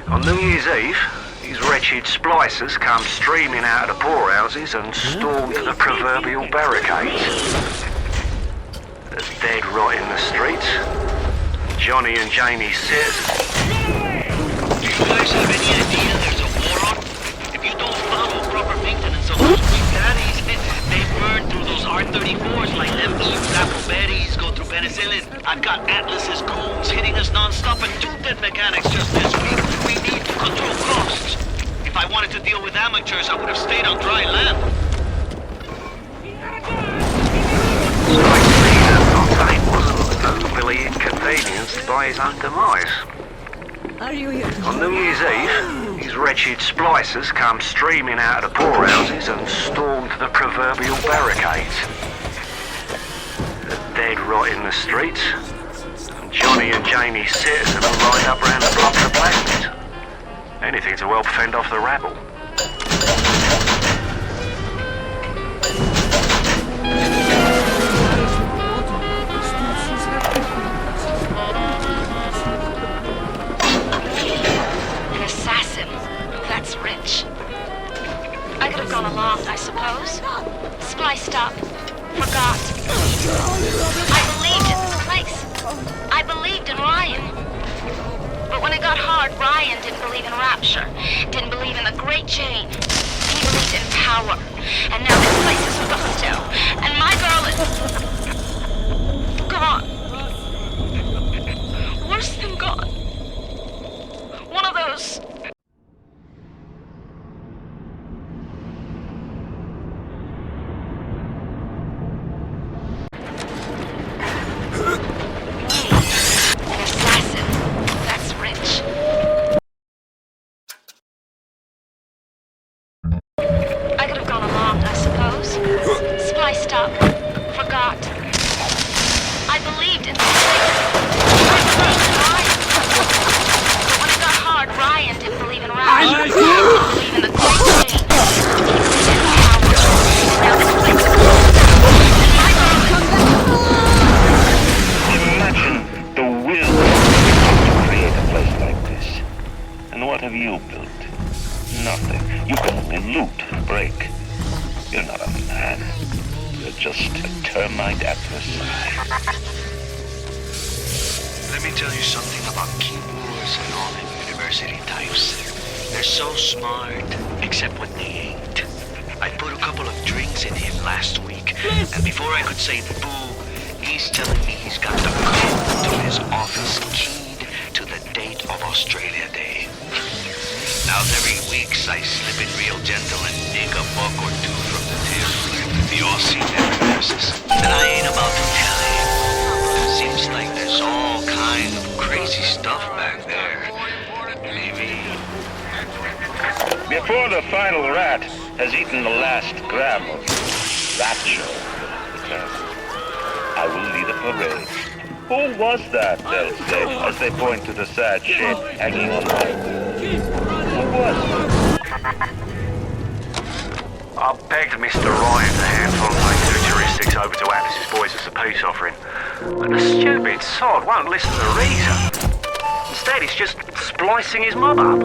On New Year's Eve, these wretched splicers come streaming out of the poorhouses and stormed the proverbial barricades. The dead rot in the streets. Johnny and Jamie sit. Do you guys have any idea there's a war on? If you don't follow proper maintenance of those big daddies, they burn through those R-34s like leftovers, apple berries, go through penicillin. I've got Atlas's goons hitting us non-stop and 2 dead mechanics just this week. We need to control costs. If I wanted to deal with amateurs, I would have stayed on dry land. Strikes me that Fontaine wasn't overly inconvenienced by his own demise. On New Year's Eve, these wretched splicers come streaming out of the poorhouses and stormed the proverbial barricades. The dead rot in the streets. Johnny and Jamie citizen are lined up round the blocks of plastics. Anything to help fend off the rabble. An assassin. That's rich. I could have gone along, I suppose. Spliced up. Forgot. I believed in this place. I believed in Ryan. But when it got hard, Ryan didn't believe in rapture. Didn't believe in the great chain. He believed in power. And now this place is gusto. And my girl is... gone. Worse than gone. One of those... Spliced up. Forgot. I believed in this place. I believed in Ryan. But when it got hard, Ryan didn't believe in rapture. He didn't believe in the great change. He believed in power. And now this place is and my girl Imagine the will to create a place like this. And what have you built? Nothing. You can only loot and break. You're not a man. You're just a termite at your side. Let me tell you something about keyboards and all them university types. They're so smart, except when they ain't. I put a couple of drinks in him last week, and before I could say boo, he's telling me he's got the code to his office keyed to the date of Australia Day. Now every weeks I slip in real gentle and dig a buck or two from the till, the Aussie databases. And I ain't about to tell you. Seems like there's all kind of crazy stuff back there. Before the final rat has eaten the last gram of rapture, I will lead a parade. Who was that, they'll say, as they point to the sad shape hanging on my wall? Who was it? I begged Mr. Ryan to hand Fontaine's futuristics over to Atlas's boys as a peace offering, but the stupid sod won't listen to reason. Instead, he's just splicing his mob up,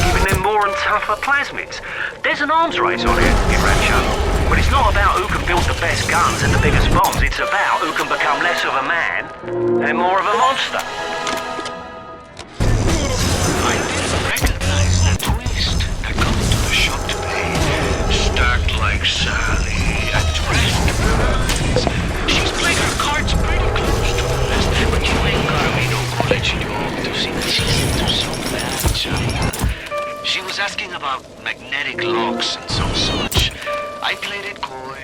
giving them more and tougher plasmids. There's an arms race on here in Rapture, but it's not about who can build the best guns and the biggest bombs. It's about who can become less of a man and more of a monster. I didn't recognize the twist that comes to a shop today. Start like Sally at rest birds. She's played her cards pretty close to the vest, but you ain't got me no college job to see that she's into some bad China. She was asking about magnetic locks and some such. I played it coy,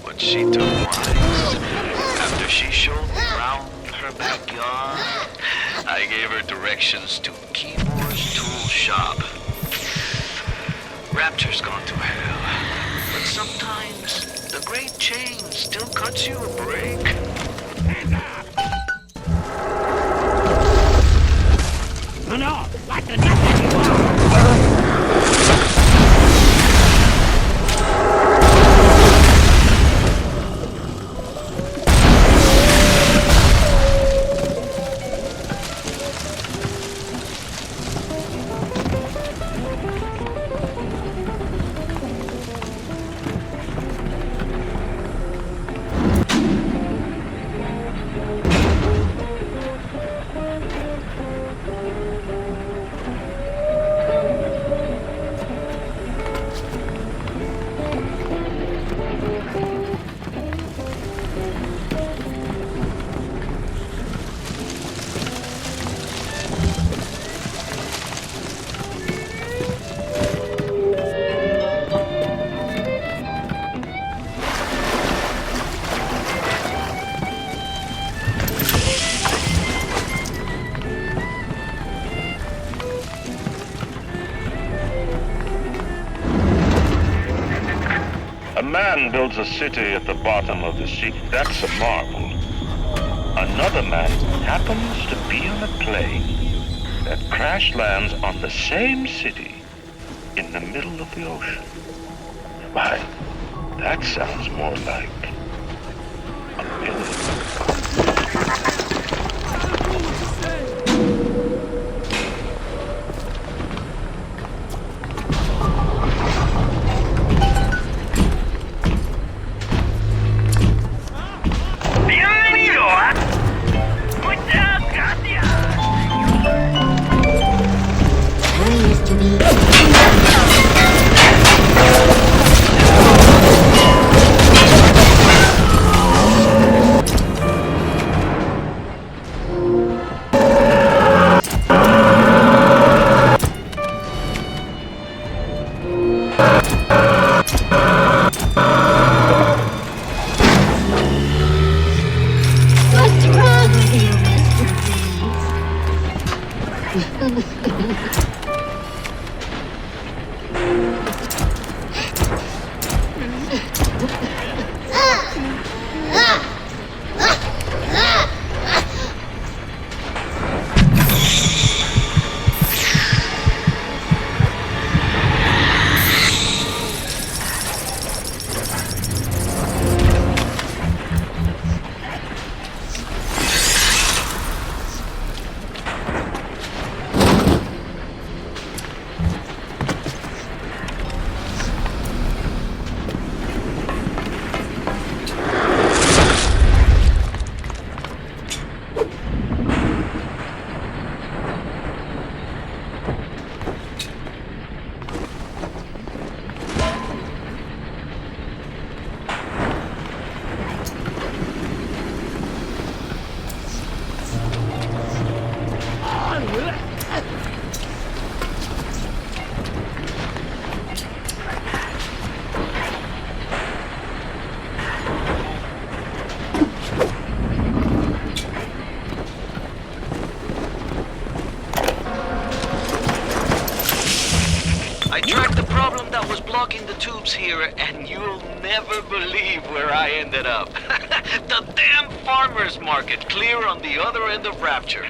but she took wise. After she showed me round her backyard, I gave her directions to Keyboard's tool shop. Rapture's gone to hell, but sometimes the great chain still cuts you a break. No, what the nothing you want? A man builds a city at the bottom of the sea. That's a marvel. Another man happens to be on a plane that crash lands on the same city in the middle of the ocean. Why, that sounds more like a miracle. I tracked the problem that was blocking the tubes here, and you'll never believe where I ended up. The damn farmer's market, clear on the other end of Rapture.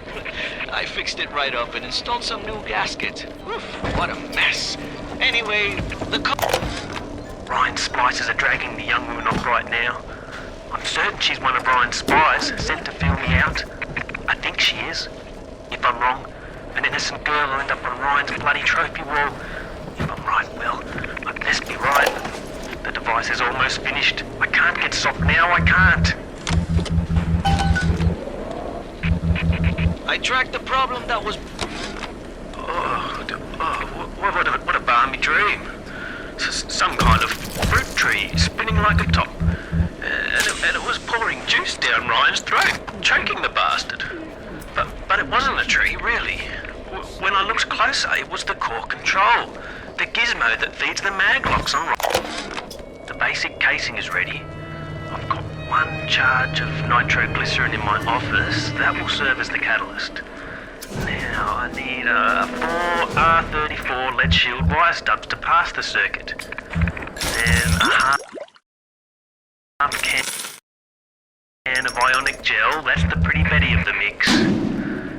I fixed it right up and installed some new gaskets. Oof, what a mess. Anyway, Ryan's spies are dragging the young woman off right now. I'm certain she's one of Ryan's spies, sent to fill me out. I think she is. If I'm wrong, an innocent girl will end up on Ryan's bloody trophy wall. If I'm right, well, I best be right. The device is almost finished. I can't get soft now, I can't. I tracked the problem that was... What a balmy dream. Some kind of fruit tree spinning like a top. And it was pouring juice down Ryan's throat, choking the bastard. But it wasn't a tree, really. When I looked closer, it was the core control. The gizmo that feeds the maglocks on Ryan. The basic casing is ready. I've got 1 charge of nitroglycerin in my office. That will serve as the catalyst. Now I need 4 R34 lead shield wire stubs to pass the circuit. Then a half can of ionic gel. That's the pretty Betty of the mix.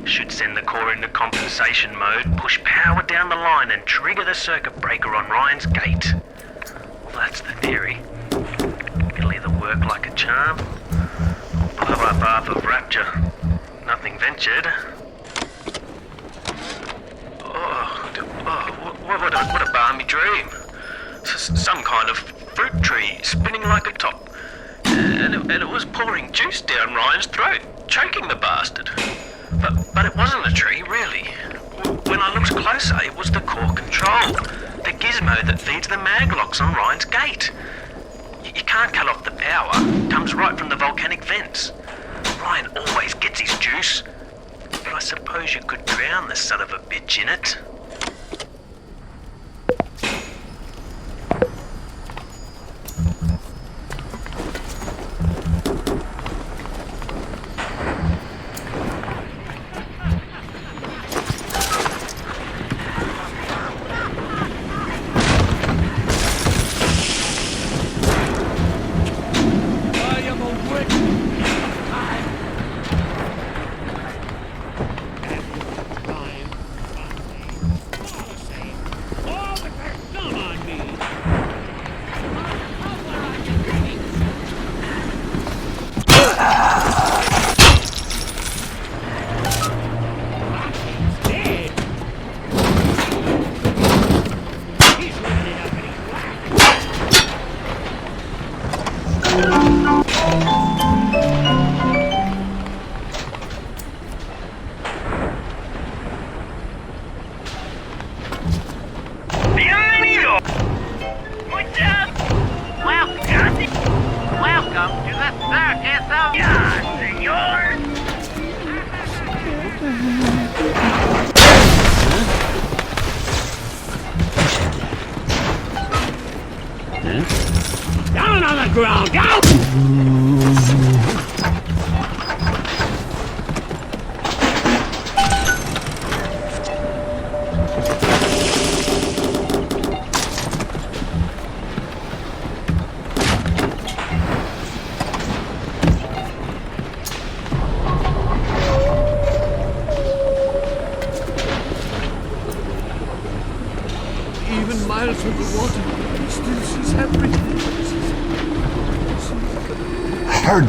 Should send the core into compensation mode, push power down the line and trigger the circuit breaker on Ryan's gate. Well, that's the theory. It'll either work like a charm, or blow up half of Rapture. Nothing ventured. What a balmy dream. Some kind of fruit tree spinning like a top. And it was pouring juice down Ryan's throat, choking the bastard. But it wasn't a tree, really. When I looked closer, it was the core control. The gizmo that feeds the maglocks on Ryan's gate. You can't cut off the power. It comes right from the volcanic vents. Ryan always gets his juice. But I suppose you could drown the son of a bitch in it. Welcome to the circus of God, senor! Down on the ground, down! Even miles from the water, he still sees everything. Heard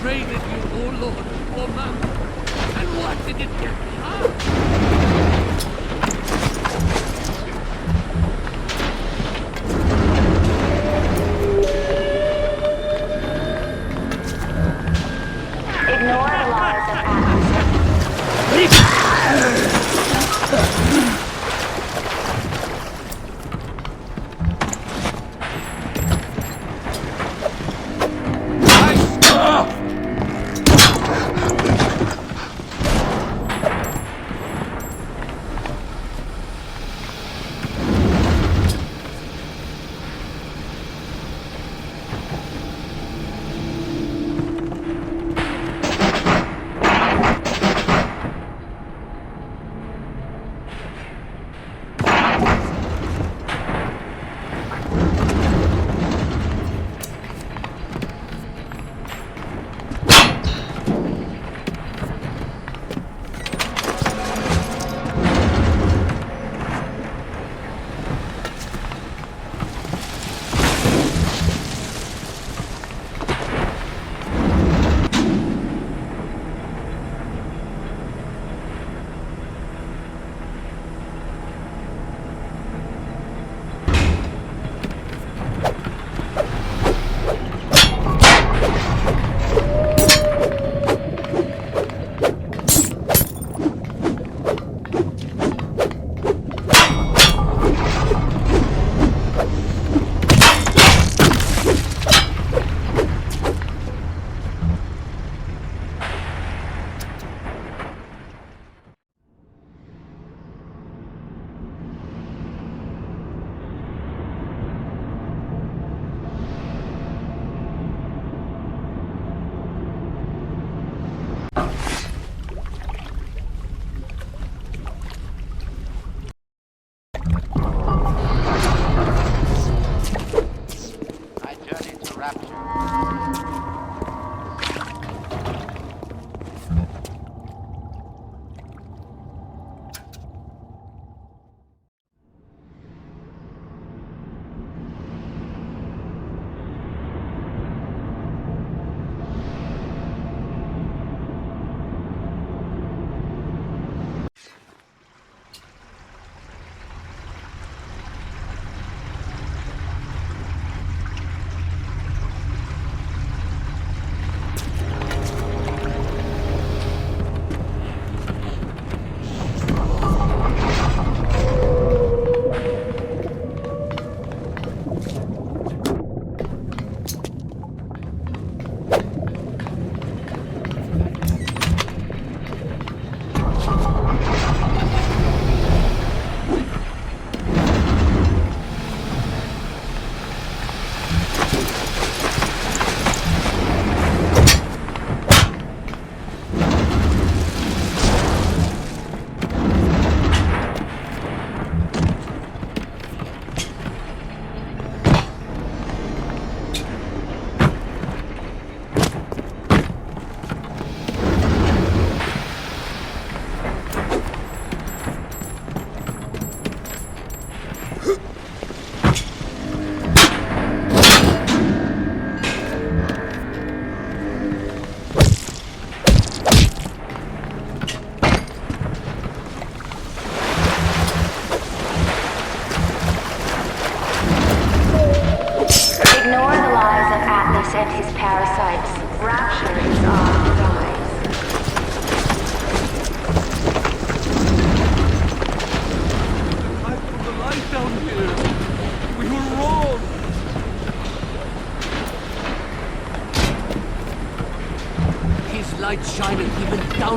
traded you, oh Lord, oh man. And what did it get me, huh?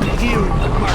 down here in the murder.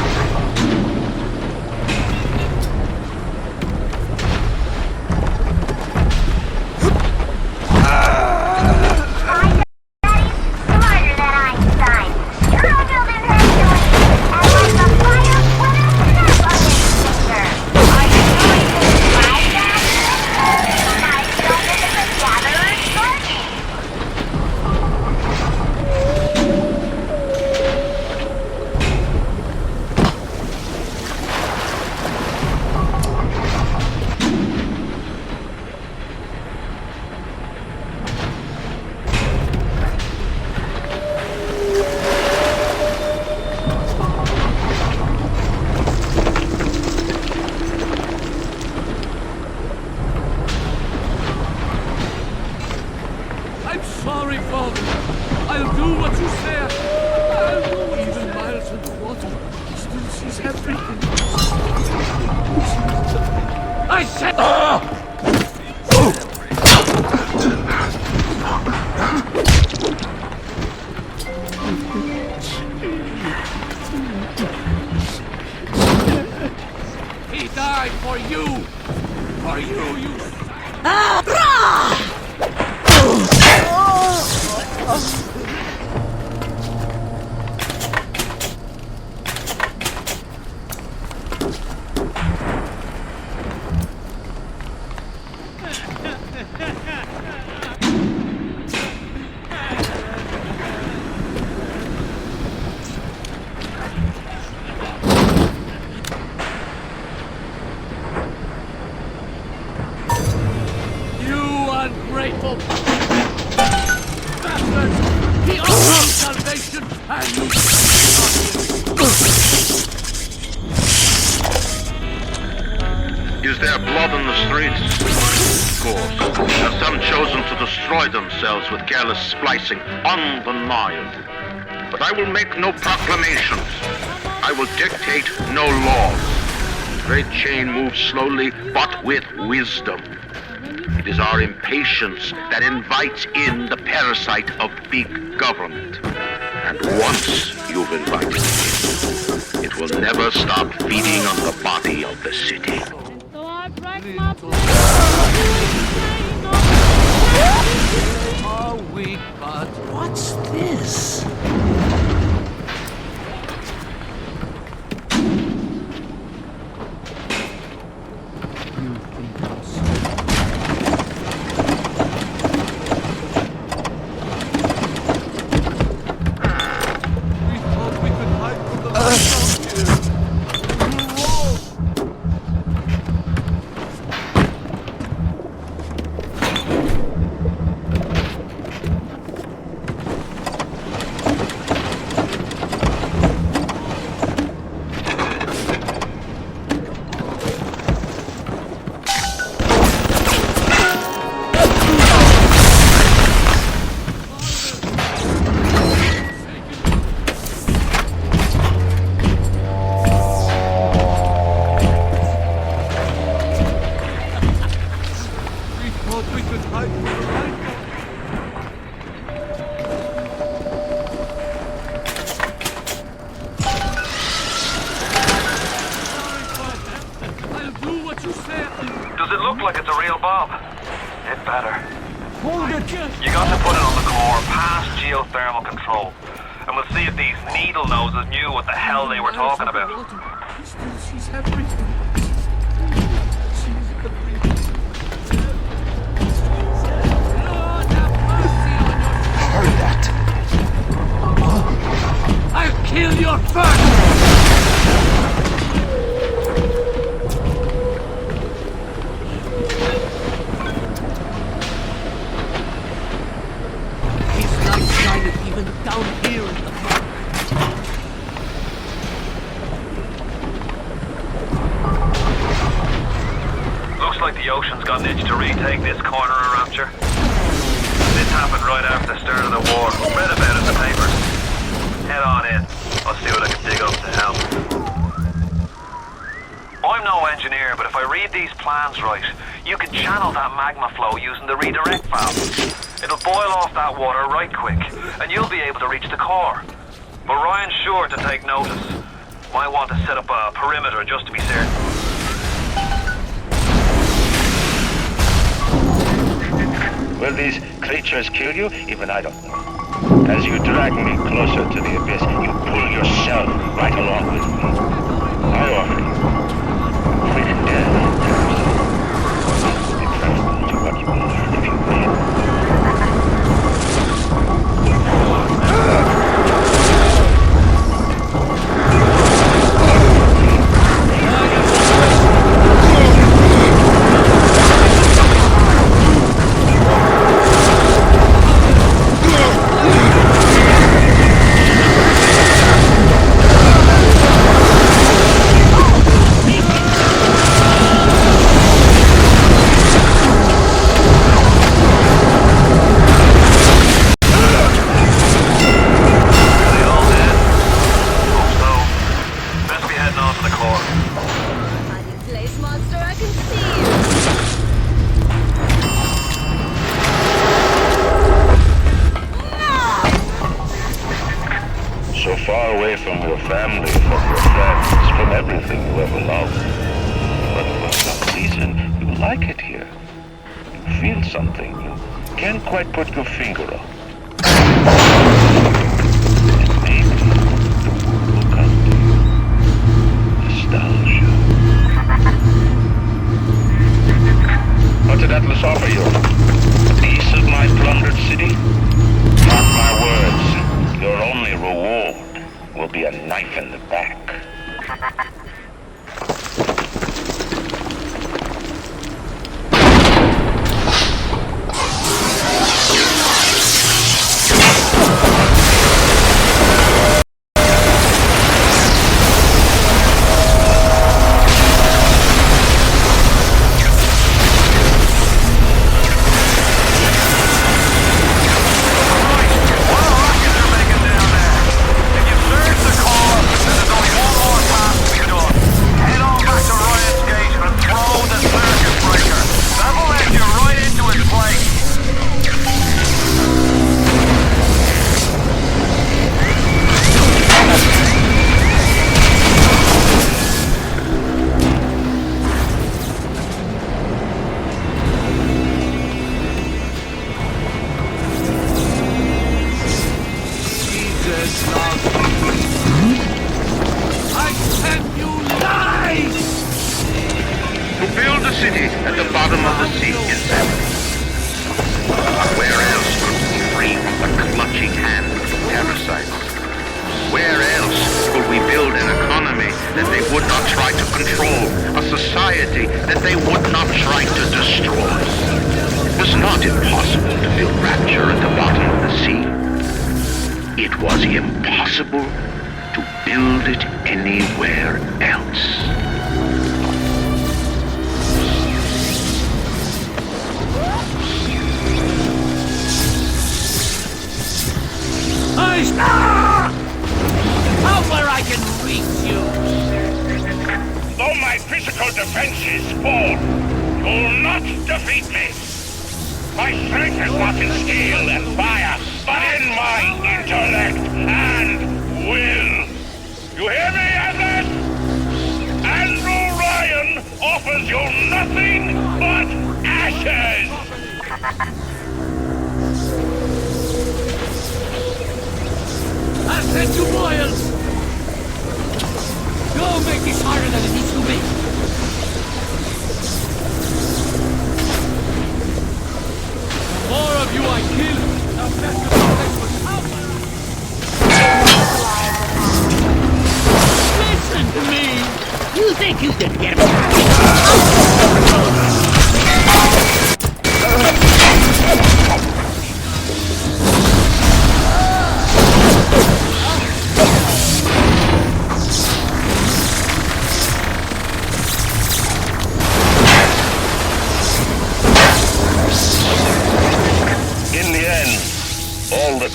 Is there blood in the streets? Of course. Have some chosen to destroy themselves with careless splicing? Undeniable. But I will make no proclamations. I will dictate no laws. The great chain moves slowly, but with wisdom. It is our impatience that invites in the parasite of big government. And once you've invited it, it will never stop feeding on the body of the city. Are we, but what's this? Does it look like it's a real bomb? It better. You got to put it on the core, past geothermal control. And we'll see if these needle noses knew what the hell they were talking about. She's everything. Heard that. I'll kill your first! Down here in the park. Looks like the ocean's got an itch to retake this corner of Rapture. This happened right after the start of the war. Read about it in the papers. Head on in. I'll see what I can dig up to help. I'm no engineer, but if I read these plans right, you can channel that magma flow using the redirect valve. It'll boil off that water right quick, and you'll be able to reach the core. But Ryan's sure to take notice. Might want to set up a perimeter just to be certain. Will these creatures kill you? Even I don't know. As you drag me closer to the abyss, you pull yourself right along with me. I offer you quick death. It would be preferable to what you will learn if you win. So far away from your family, from your friends, from everything you ever loved. But for some reason, you like it here. You feel something you can't quite put your finger on. And maybe will come to you. Nostalgia. What did Atlas offer you? Piece of my plundered city? Mark my words. Your only reward will be a knife in the back.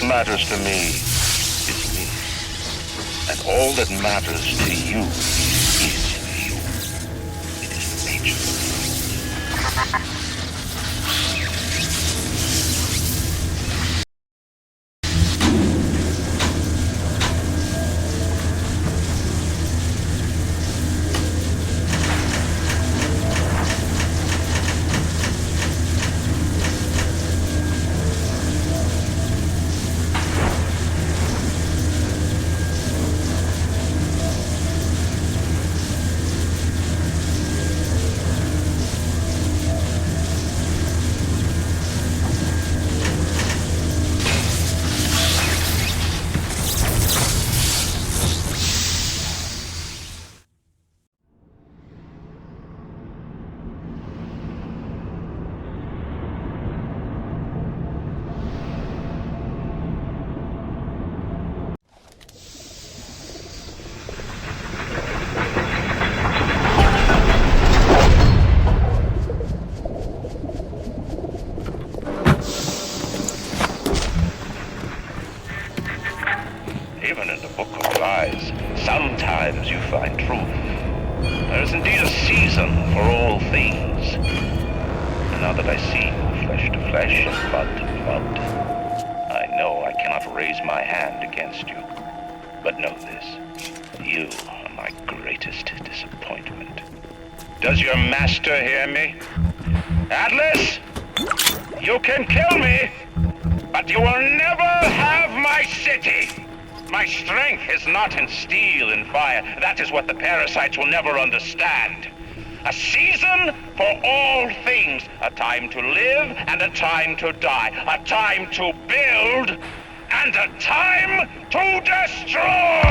Matters to me is me, and all that matters to you is you. It is nature. truth. There is indeed a season for all things. And now that I see you flesh to flesh and blood to blood, I know I cannot raise my hand against you. But know this, you are my greatest disappointment. Does your master hear me? Atlas, you can kill me, but you will never have my city. My strength is not in steel and fire. That is what the parasites will never understand. A season for all things. A time to live and a time to die. A time to build and a time to destroy!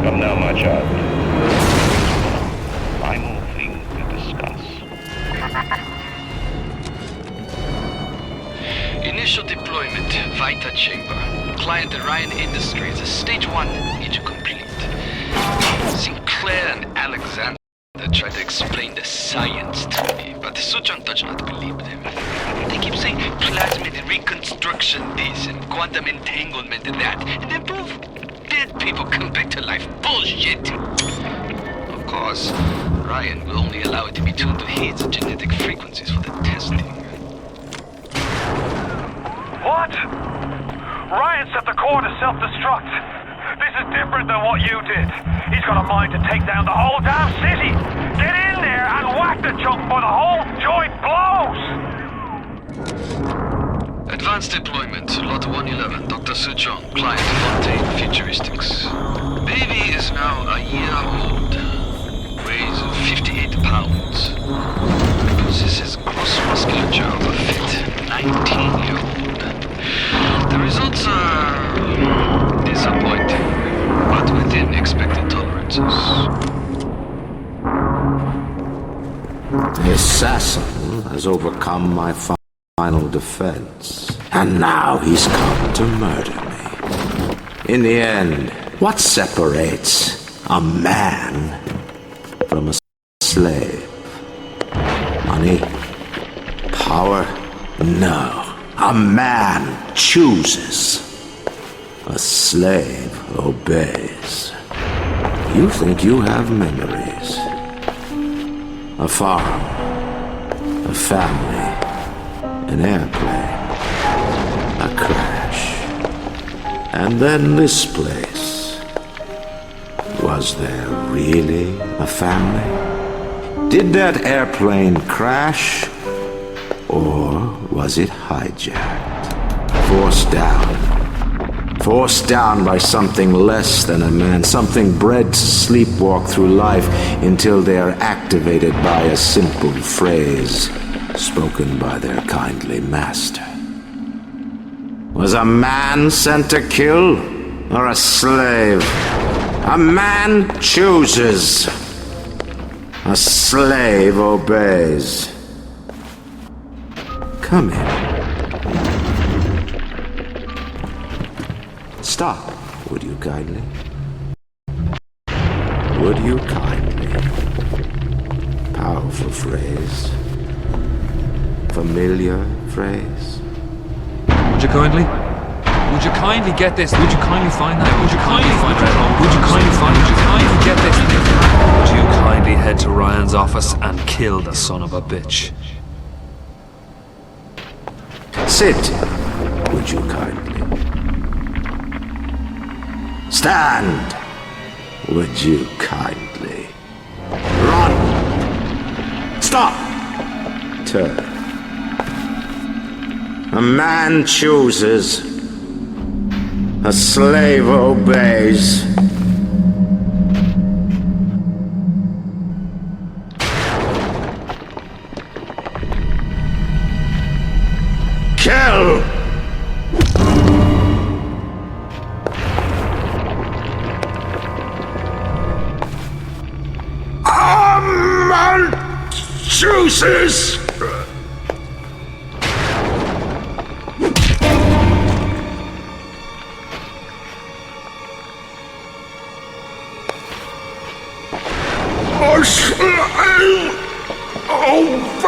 Come now, my child. Final thing to discuss. Initial deployment, Vita Chamber. Client Orion Industries, stage 1, need to complete. Sinclair and Alexander tried to explain the science to me, but Suchong does not believe them. They keep saying plasmid reconstruction this and quantum entanglement and that, and then poof, dead people come back to life. Bullshit! Of course, Ryan will only allow it to be tuned to his genetic frequencies for the testing. What? Ryan set the core to self-destruct. This is different than what you did. He's got a mind to take down the whole damn city. Get in there and whack the chunk for the whole joint blows. Advanced deployment, Lot 111, Dr. Suchong, client Fontaine Futuristics. Baby is now a year old. Weighs 58 pounds. Possesses gross musculature of a fit 19-year-old. The results are disappointing, but within expected tolerances. The assassin has overcome my final defense, and now he's come to murder me. In the end, what separates a man from a slave? Money? Power? No. A man chooses. A slave obeys. You think you have memories. A farm. A family. An airplane. A crash. And then this place. Was there really a family? Did that airplane crash? Or was it hijacked? Forced down by something less than a man, something bred to sleepwalk through life until they are activated by a simple phrase spoken by their kindly master. Was a man sent to kill, or a slave? A man chooses. A slave obeys. Come in. Stop, would you kindly? Would you kindly? Powerful phrase. Familiar phrase. Would you kindly? Would you kindly get this? Would you kindly find that? Would you kindly find that? Would you kindly find it? Would you kindly get this? Would you kindly head to Ryan's office and kill the son of a bitch? Sit, would you kindly? Stand, would you kindly? Run! Stop! Turn. A man chooses. A slave obeys. Kill! A man chooses! A slave obeys!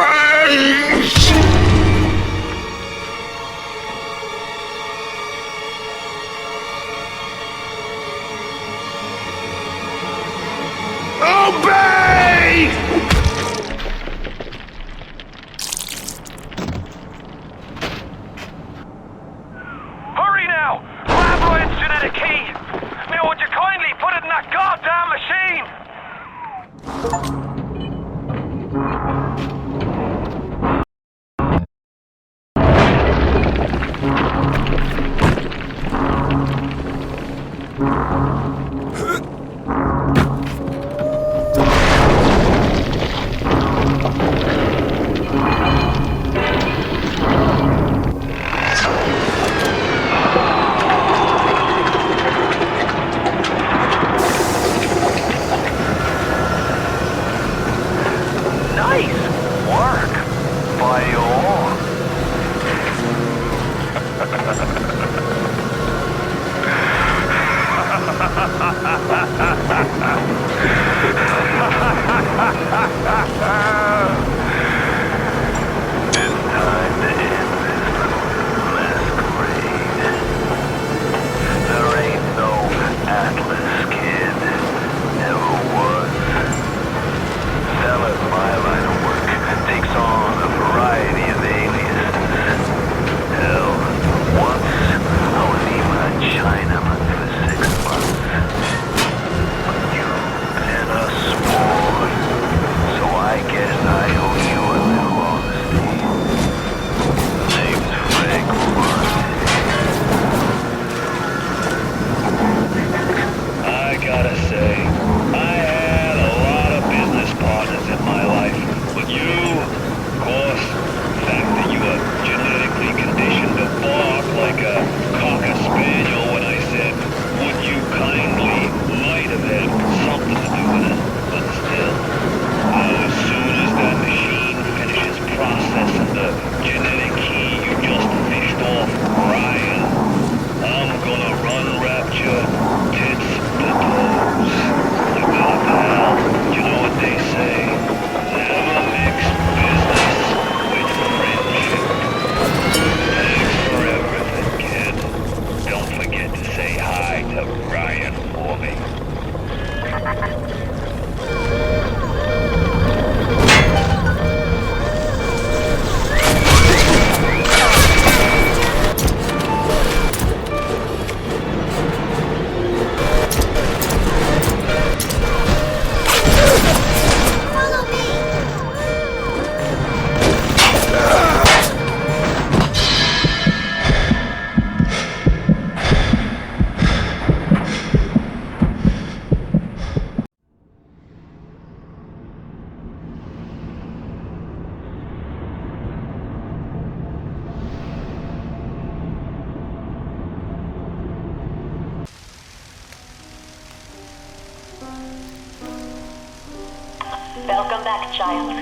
Welcome back, child.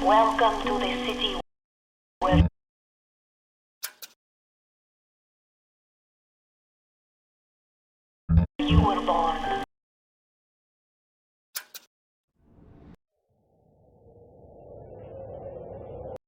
Welcome to the city where you were born.